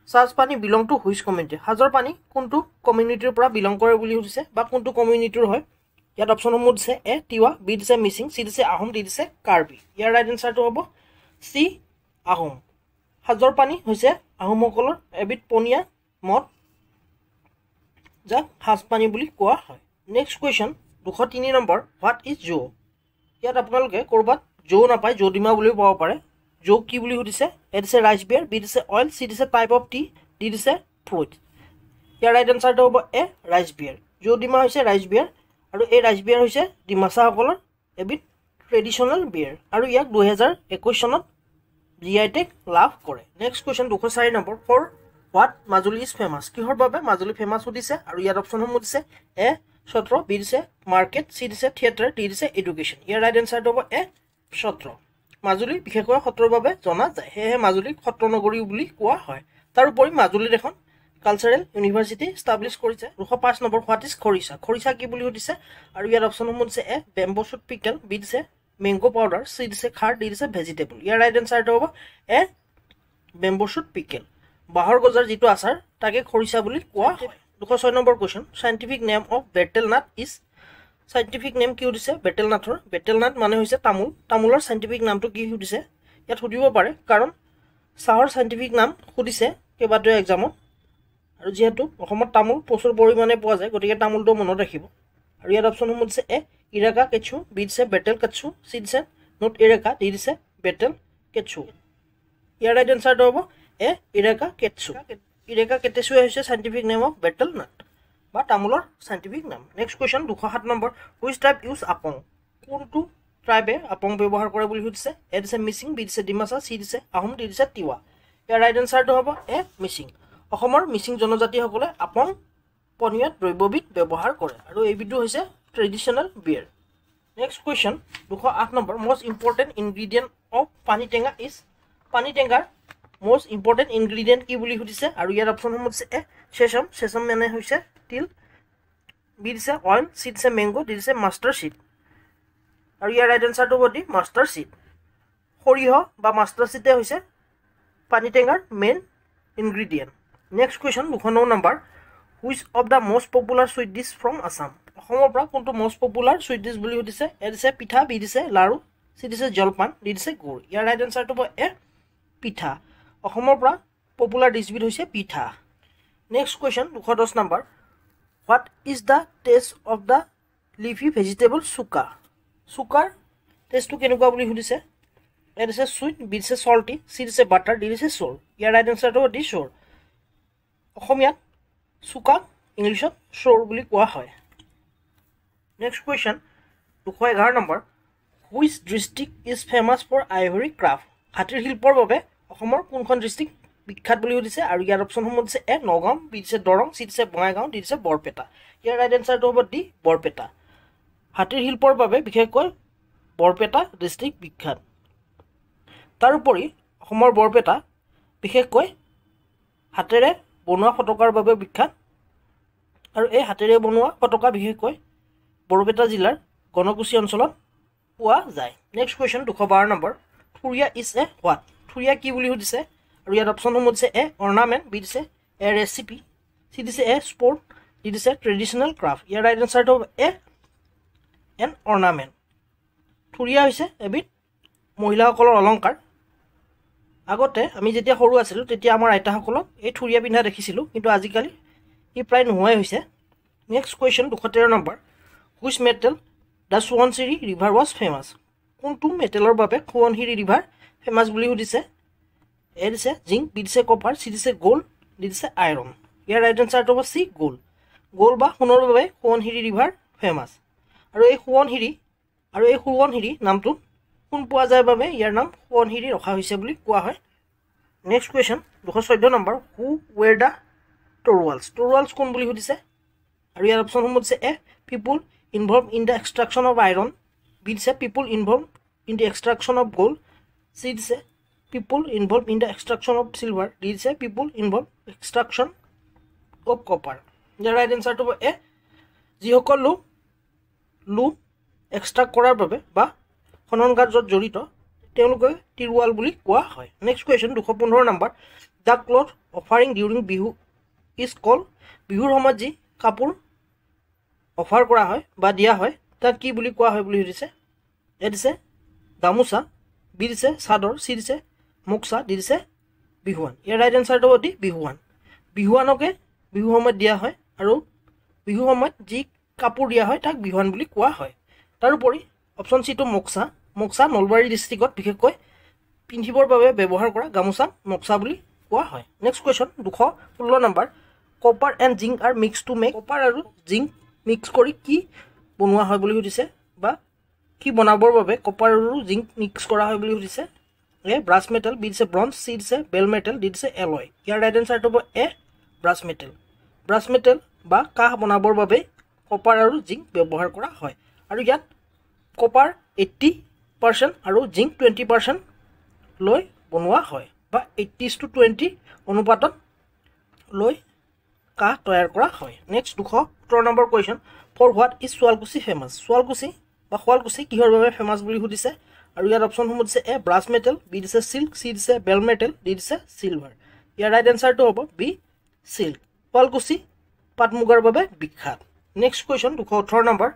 [SPEAKER 1] চাৰ্জ pani belong to which community. সাজৰ পানী কোনটো কমিউনিটিৰ পৰা বিলং কৰে বুলি সুধিছে বা কোনটো কমিউনিটিৰ হয়। ইয়াত অপশ্যনসমূহ দিছে এ তিৱা, বি দিছে মিচিং, চি দিছে আহোম, ডি দিছে কাৰ্বি। ইয়াৰ ৰাইট এনচাৰটো হ'ব চি আহোম। সাজৰ পানী হৈছে আহোমসকলৰ এবিধ পনীয়া মদ, যাক সাজপানী বুলি কোৱা হয়। Next question 203 number, what is Jou. ইয়াত আপোনালোকে ক'ৰবাত জৌ নাপায়, যৌডিমা বুলিও পাব পাৰে। জৌ কি বুলি সুধিছে। এ দিছে ৰাইচ বিয়াৰ, বি দিছে অইল, চি দিছে টাইপ অফ টি, ডি দিছে ফ্ৰুইট। ইয়াৰ ৰাইট এনচাৰটো হ'ব এ ৰাইচ বিয়াৰ। যৌডিমা হৈছে ৰাইচ বিয়াৰ আৰু এই ৰাইচ বিয়াৰ হৈছে ডিমাচাসকলৰ এবিধ ট্ৰেডিশ্যনেল বিয়াৰ আৰু ইয়াক 2021 চনত GI টেগ লাভ কৰে। Next question 204 number for what Majuli is famous. কিহৰ বাবে মাজুলী ফেমাছ সুধিছে আৰু ইয়াৰ অপশ্যনসমূহ দিছে এ সত্ৰ, বি দিছে মাৰ্কেট, চি দিছে থিয়েটাৰ, ডি দিছে এডুকেশ্যন। ইয়াৰ ৰাইট এনচাৰটো হ'ব এ সত্ৰ। মাজুলী বিশেষকৈ সত্ৰৰ বাবে জনা যায়, সেয়েহে মাজুলীক সত্ৰ নগৰী বুলি কোৱা হয়। তাৰোপৰি মাজুলীত এখন কালচাৰেল ইউনিভাৰ্চিটি ষ্টাব্লিছ কৰিছে। 205 নম্বৰ হোৱাট ইজ খৰিচা। খৰিচা কি বুলি সুধিছে আৰু ইয়াৰ অপশ্যনসমূহ দিছে এ বেম্বো শ্বুট পিকল, বি দিছে মেংগো পাউডাৰ, চি দিছে খাৰ, ডি দিছে ভেজিটেবল। ইয়াৰ ৰাইট এনচাৰটো হ'ব এ বেম্বো শ্বুট পিকল। বাঁহৰ গজাৰ যিটো আচাৰ তাকে খৰিচা বুলি কোৱা হয়। 206 number question scientific name of battle নাট ইজ। চাইণ্টিফিক নেম কি সুধিছে বেটেল নাটৰ। বেটেল নাট মানে হৈছে তামোল। তামোলৰ চাইণ্টিফিক নামটো কি সুধিছে, ইয়াত সুধিব পাৰে কাৰণ চাহৰ চাইণ্টিফিক নাম সুধিছে কেইবাটাও এক্সামত, আৰু যিহেতু অসমত তামোল প্ৰচুৰ পৰিমাণে পোৱা যায় গতিকে তামোলটো মনত ৰাখিব। আৰু ইয়াত অপশ্যনসমূহ দিছে এ ইৰাকা কেচু, বি দিছে বেটেল কেচু, চি দিছে নোট ইৰাকা, ডি দিছে বেটেল কেচু। ইয়াৰ ৰাইট এনচাৰটো হ'ব এ ইৰাকা কেচু। ইৰাকা কেটেচুৱে হৈছে চাইণ্টিফিক নেম অফ বেটেল নাট বা তামোলৰ চাইণ্টিফিক নাম। Next question 207 number which tribe use Apong. কোনটো ট্ৰাইবে আপং ব্যৱহাৰ কৰে বুলি সুধিছে। এ দিছে মিচিং, বি দিছে ডিমাচা, চি দিছে আহোম, ডি দিছে তিৱা। ইয়াৰ ৰাইট এনচাৰটো হ'ব এ মিচিং। অসমৰ মিচিং জনজাতিসকলে আপং পনীয় দ্ৰব্যবিধ ব্যৱহাৰ কৰে আৰু এইবিধো হৈছে traditional beer. Next question 208 number most important ingredient of পানী টেঙা ইজ। পানী টেঙাৰ মষ্ট ইম্পৰ্টেণ্ট ইনগ্ৰিডিয়েণ্ট কি বুলি সুধিছে আৰু ইয়াৰ অপশ্যনসমূহ দিছে এ চেচম, চেচম মানে হৈছে তিল, বি দিছে অইল, চি দিছে মেংগো, ডি দিছে মাষ্টাৰ চিড। আৰু ইয়াৰ ৰাইট এনচাৰটো হ'ব দি মাষ্টাৰ চিড। সৰিয়হ বা মাষ্টাৰ চিডে হৈছে পানী টেঙাৰ main ingredient. Next question 209 number which of the most popular sweet dish from Assam. অসমৰ পৰা কোনটো মষ্ট পপুলাৰ চুইট ডিছ বুলি সুধিছে। এ দিছে পিঠা, বি দিছে লাড়ু, চি দিছে জলপান, ডি দিছে গুড়। ইয়াৰ ৰাইট এনচাৰটো হ'ব এ পিঠা। অসমৰ পৰা পপুলাৰ ডিছবিধ হৈছে পিঠা। Next question 210 number what is the taste of the leafy vegetable চুকা। চুকাৰ টেষ্টটো কেনেকুৱা বুলি সুধিছে। এ দিছে চুইট, বি দিছে চল্টি, চি দিছে বাটাৰ, ডি দিছে চ'ৰ। ইয়াৰ ৰাইট এনচাৰটো হ'ব দি চ'ৰ। অসমীয়াত চুকাক ইংলিছত চ'ৰ বুলি কোৱা হয়। Next question 211 number which district is famous for ivory craft. হাতীৰ শিল্পৰ বাবে অসমৰ কোনখন ডিষ্ট্ৰিক্ট বিখ্যাত বুলি সুধিছে আৰু ইয়াৰ অপশ্যনসমূহ দিছে এ নগাঁও, বি দিছে দৰং, চি দিছে বঙাইগাঁও, ডি দিছে বৰপেটা। ইয়াৰ ৰাইট এনচাৰটো হ'ব ডি বৰপেটা। হাতীৰ শিল্পৰ বাবে বিশেষকৈ বৰপেটা ডিষ্ট্ৰিক্ট বিখ্যাত। তাৰোপৰি অসমৰ বৰপেটা বিশেষকৈ হাতেৰে বনোৱা ফটকাৰ বাবে বিখ্যাত আৰু এই হাতেৰে বনোৱা ফটকা বিশেষকৈ বৰপেটা জিলাৰ গণকুছি অঞ্চলত পোৱা যায়। নেক্সট কুৱেশ্যন 212 নম্বৰ থুৰীয়া ইজ এ হোৱাট। থুৰীয়া কি বুলি সুধিছে আৰু ইয়াত অপশ্যনসমূহ দিছে এ অৰ্ণামেণ্ট, বি দিছে এ ৰেচিপি, চি দিছে এ স্পৰ্ট, ডি দিছে ট্ৰেডিশ্যনেল ক্ৰাফ্ট। ইয়াৰ ৰাইট এনচাৰটো হ'ব এ এন অৰ্ণামেণ্ট। থুৰীয়া হৈছে এবিধ মহিলাসকলৰ অলংকাৰ। আগতে আমি যেতিয়া সৰু আছিলোঁ তেতিয়া আমাৰ আইতাসকলক এই থুৰীয়া পিন্ধা দেখিছিলোঁ, কিন্তু আজিকালি ই প্ৰায় নোহোৱাই হৈছে। Next question 213 number which metal the Subansiri river was famous. কোনটো মেটেলৰ বাবে সোৱণশিৰি ৰিভাৰ ফেমাছ বুলি সুধিছে। এ দিছে জিংক, বি দিছে কপাৰ, চি দিছে গ'ল্ড, ডি দিছে আইৰণ। ইয়াৰ ৰাইট এনচাৰটো হ'ব চি গ'ল্ড। গ'ল্ড বা সোণৰ বাবে সোৱণশিৰি ৰিভাৰ ফেমাছ। আৰু এই সোৱণশিৰি নামটোত সোণ পোৱা যায় বাবে ইয়াৰ নাম সোৱণশিৰি ৰখা হৈছে বুলি কোৱা হয়। Next question 214 number who were the Toruwals. টৰুৱালছ কোন বুলি সুধিছে আৰু ইয়াৰ অপশ্যনসমূহ দিছে A people involve in the extraction of iron, B দিছে people involve in the extraction of gold, C দিছে people involve in the extraction of silver, D দিছে people involve extraction of copper. ইয়াৰ ৰাইট এনচাৰটো হ'ব A যিসকল লোক এক্সট্ৰাক্ট কৰাৰ বাবে বা খনন কাৰ্যত জড়িত তেওঁলোকে তিৰুৱাল বুলি কোৱা হয়। Next question 215 number the cloth offering during Bihu is call. বিহুৰ সময়ত যি কাপোৰ অফাৰ কৰা হয় বা দিয়া হয় তাক কি বুলি কোৱা হয় বুলি সুধিছে। এ দিছে গামোচা, বি দিছে চাদৰ, চি দিছে মুকচা, ডি দিছে বিহুৱান। ইয়াৰ ৰাইট এনচাৰটো হ'ব দি বিহুৱান। বিহুৱানকে বিহু সময়ত দিয়া হয় আৰু বিহু সময়ত যি কাপোৰ দিয়া হয় তাক বিহুৱান বুলি কোৱা হয়। তাৰোপৰি অপশ্যন চিটো মুকচা। মুকচা নলবাৰী ডিষ্ট্ৰিক্টত বিশেষকৈ পিন্ধিবৰ বাবে ব্যৱহাৰ কৰা গামোচা মুকচা বুলি কোৱা হয়। Next question 216 number copper and zinc R mix to make. Copper আৰু জিংক মিক্স কৰি কি বনোৱা হয় বুলি সুধিছে বা কি বনাবৰ বাবে কপাৰ আৰু জিংক মিক্স কৰা হয় বুলি সুধিছে। এ ব্ৰাছ মেটেল, বি দিছে ব্ৰঞ্জ, চি দিছে বেল মেটেল, ডি দিছে এলয়। ইয়াৰ ৰাইট এনচাৰটো হ'ব এ ব্ৰাছ মেটেল। ব্ৰাছ মেটেল বা কাঁহ বনাবৰ বাবে কপাৰ আৰু জিংক ব্যৱহাৰ কৰা হয়। আৰু ইয়াত কপাৰ 80% আৰু জিংক 20% লৈ বনোৱা হয়, বা 80:20 অনুপাতত লৈ কাঁহ তৈয়াৰ কৰা হয়। Next 217 number question, for what is Sualkuchi famous? Sualkuchi বা শুৱালকুছি কিহৰ বাবে ফেমাছ বুলি সুধিছে। আৰু ইয়াত অপশ্যনসমূহ দিছে এ ব্ৰাছ মেটেল, বি দিছে চিল্ক, চি দিছে বেল মেটেল, ডি দিছে চিলভাৰ। ইয়াৰ ৰাইট এনচাৰটো হ'ব বি চিল্ক। শুৱালকুছি পাট মুগাৰ বাবে বিখ্যাত। Next question 218 number,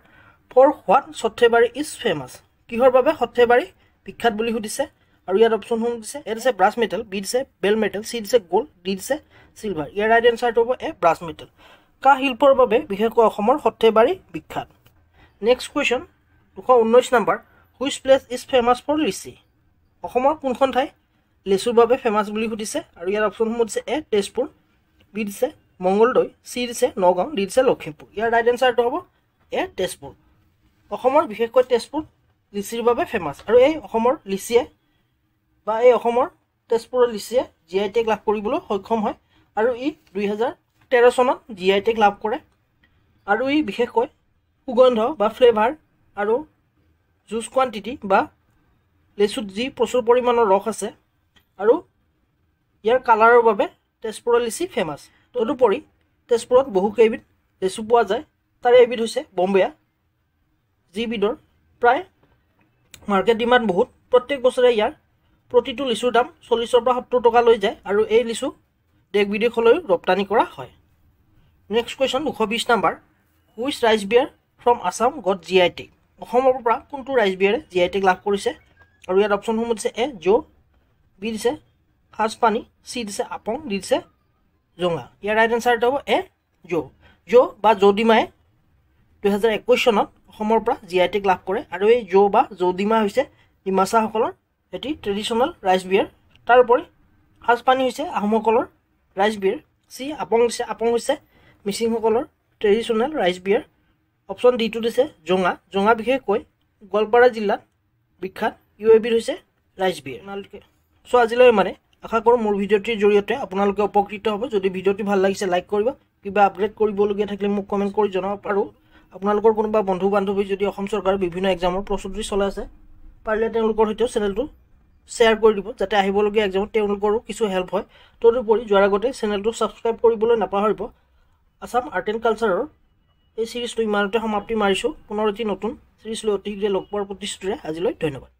[SPEAKER 1] for what Sarthebari is famous? কিহৰ বাবে সৰ্থেবাৰী বিখ্যাত বুলি সুধিছে। আৰু ইয়াত অপশ্যনসমূহ দিছে এ দিছে ব্ৰাছ মেটেল, বি দিছে বেল মেটেল, চি দিছে গ'ল্ড, ডি দিছে চিলভাৰ। ইয়াৰ ৰাইট এনচাৰটো হ'ব এ ব্ৰাছ মেটেল। কাঁহ শিল্পৰ বাবে বিশেষকৈ অসমৰ সৰ্থেবাৰী বিখ্যাত। Next question 219 number, which place is famous for litchi? অসমৰ কোনখন ঠাই লেচুৰ বাবে ফেমাছ বুলি সুধিছে। আৰু ইয়াৰ অপশ্যনসমূহ দিছে এ তেজপুৰ, বি দিছে মংগলদৈ, চি দিছে নগাঁও, ডি দিছে লখিমপুৰ। ইয়াৰ ৰাইট এনচাৰটো হ'ব এ তেজপুৰ। অসমৰ বিশেষকৈ তেজপুৰ লিচিৰ বাবে ফেমাছ। আৰু এই অসমৰ লিচিয়ে বা এই অসমৰ তেজপুৰৰ লিচিয়ে GI টেগ লাভ কৰিবলৈ সক্ষম হয়। আৰু ই 2013 চনত GI টেগ লাভ কৰে। আৰু ই বিশেষকৈ সুগন্ধ বা ফ্লেভাৰ আৰু জুচ কোৱান্টিটি বা লেচুত যি প্ৰচুৰ পৰিমাণৰ ৰস আছে আৰু ইয়াৰ কালাৰৰ বাবে তেজপুৰৰ লিচি ফেমাছ। তদুপৰি তেজপুৰত বহুকেইবিধ লেচু পোৱা যায়। তাৰে এবিধ হৈছে বম্বেয়া, যিবিধৰ প্ৰায় মাৰ্কেট ডিমাণ্ড বহুত। প্ৰত্যেক বছৰে ইয়াৰ প্ৰতিটো লিচুৰ দাম 40 পৰা 70 টকা লৈ যায়। আৰু এই লিচু দেশ বিদেশলৈও ৰপ্তানি কৰা হয়। Next question 220 number, which rice beer from Assam got GI tag? অসমৰ পৰা কোনটো ৰাইচ বিয়াৰে GI টেগ লাভ কৰিছে। আৰু ইয়াত অপশ্যনসমূহ দিছে এ জো, বি দিছে সাজপানী, চি দিছে আপং, ডি দিছে জোঙা। ইয়াৰ ৰাইট এনচাৰটো হ'ব এ জো। জো বা জৌডিমাহে 2021 চনত অসমৰ পৰা GI টেগ লাভ কৰে। আৰু এই জো বা জৌডিমা হৈছে ডিমাছাসকলৰ এটি ট্ৰেডিশ্যনেল ৰাইচ বিয়াৰ। তাৰোপৰি সাজপানী হৈছে আহোমসকলৰ ৰাইচ বিয়াৰ। চি আপং দিছে, আপং হৈছে মিচিংসকলৰ ট্ৰেডিশ্যনেল ৰাইচ বিয়াৰ। অপশ্যন ডিটো দিছে জোঙা। জোঙা বিশেষকৈ গোৱালপাৰা জিলাত বিখ্যাত। এবিধ হৈছে ৰাইচ বিয়াৰ। চ' আজিলৈ মানে আশা কৰোঁ মোৰ ভিডিঅ'টিৰ জৰিয়তে আপোনালোকে উপকৃত হ'ব। যদি ভিডিঅ'টি ভাল লাগিছে লাইক কৰিব, কিবা আপগ্ৰেড কৰিবলগীয়া থাকিলে মোক কমেণ্ট কৰি জনাব। আৰু আপোনালোকৰ কোনোবা বন্ধু বান্ধৱী যদি অসম চৰকাৰৰ বিভিন্ন এক্সামৰ প্ৰস্তুতি চলাই আছে, পাৰিলে তেওঁলোকৰ সৈতেও চেনেলটো শ্বেয়াৰ কৰি দিব, যাতে আহিবলগীয়া এক্সামত তেওঁলোকৰো কিছু হেল্প হয়। তদুপৰি যোৱাৰ আগতে চেনেলটো ছাবস্ক্ৰাইব কৰিবলৈ নাপাহৰিব। আছাম আৰ্ট এণ্ড কালচাৰৰ এই চিৰিজটো ইমানতে সমাপ্তি মাৰিছোঁ। পুনৰ এটি নতুন চিৰিজ লৈ অতি শীঘ্ৰে লগ পোৱাৰ প্ৰতিশ্ৰুতিৰে আজিলৈ ধন্যবাদ।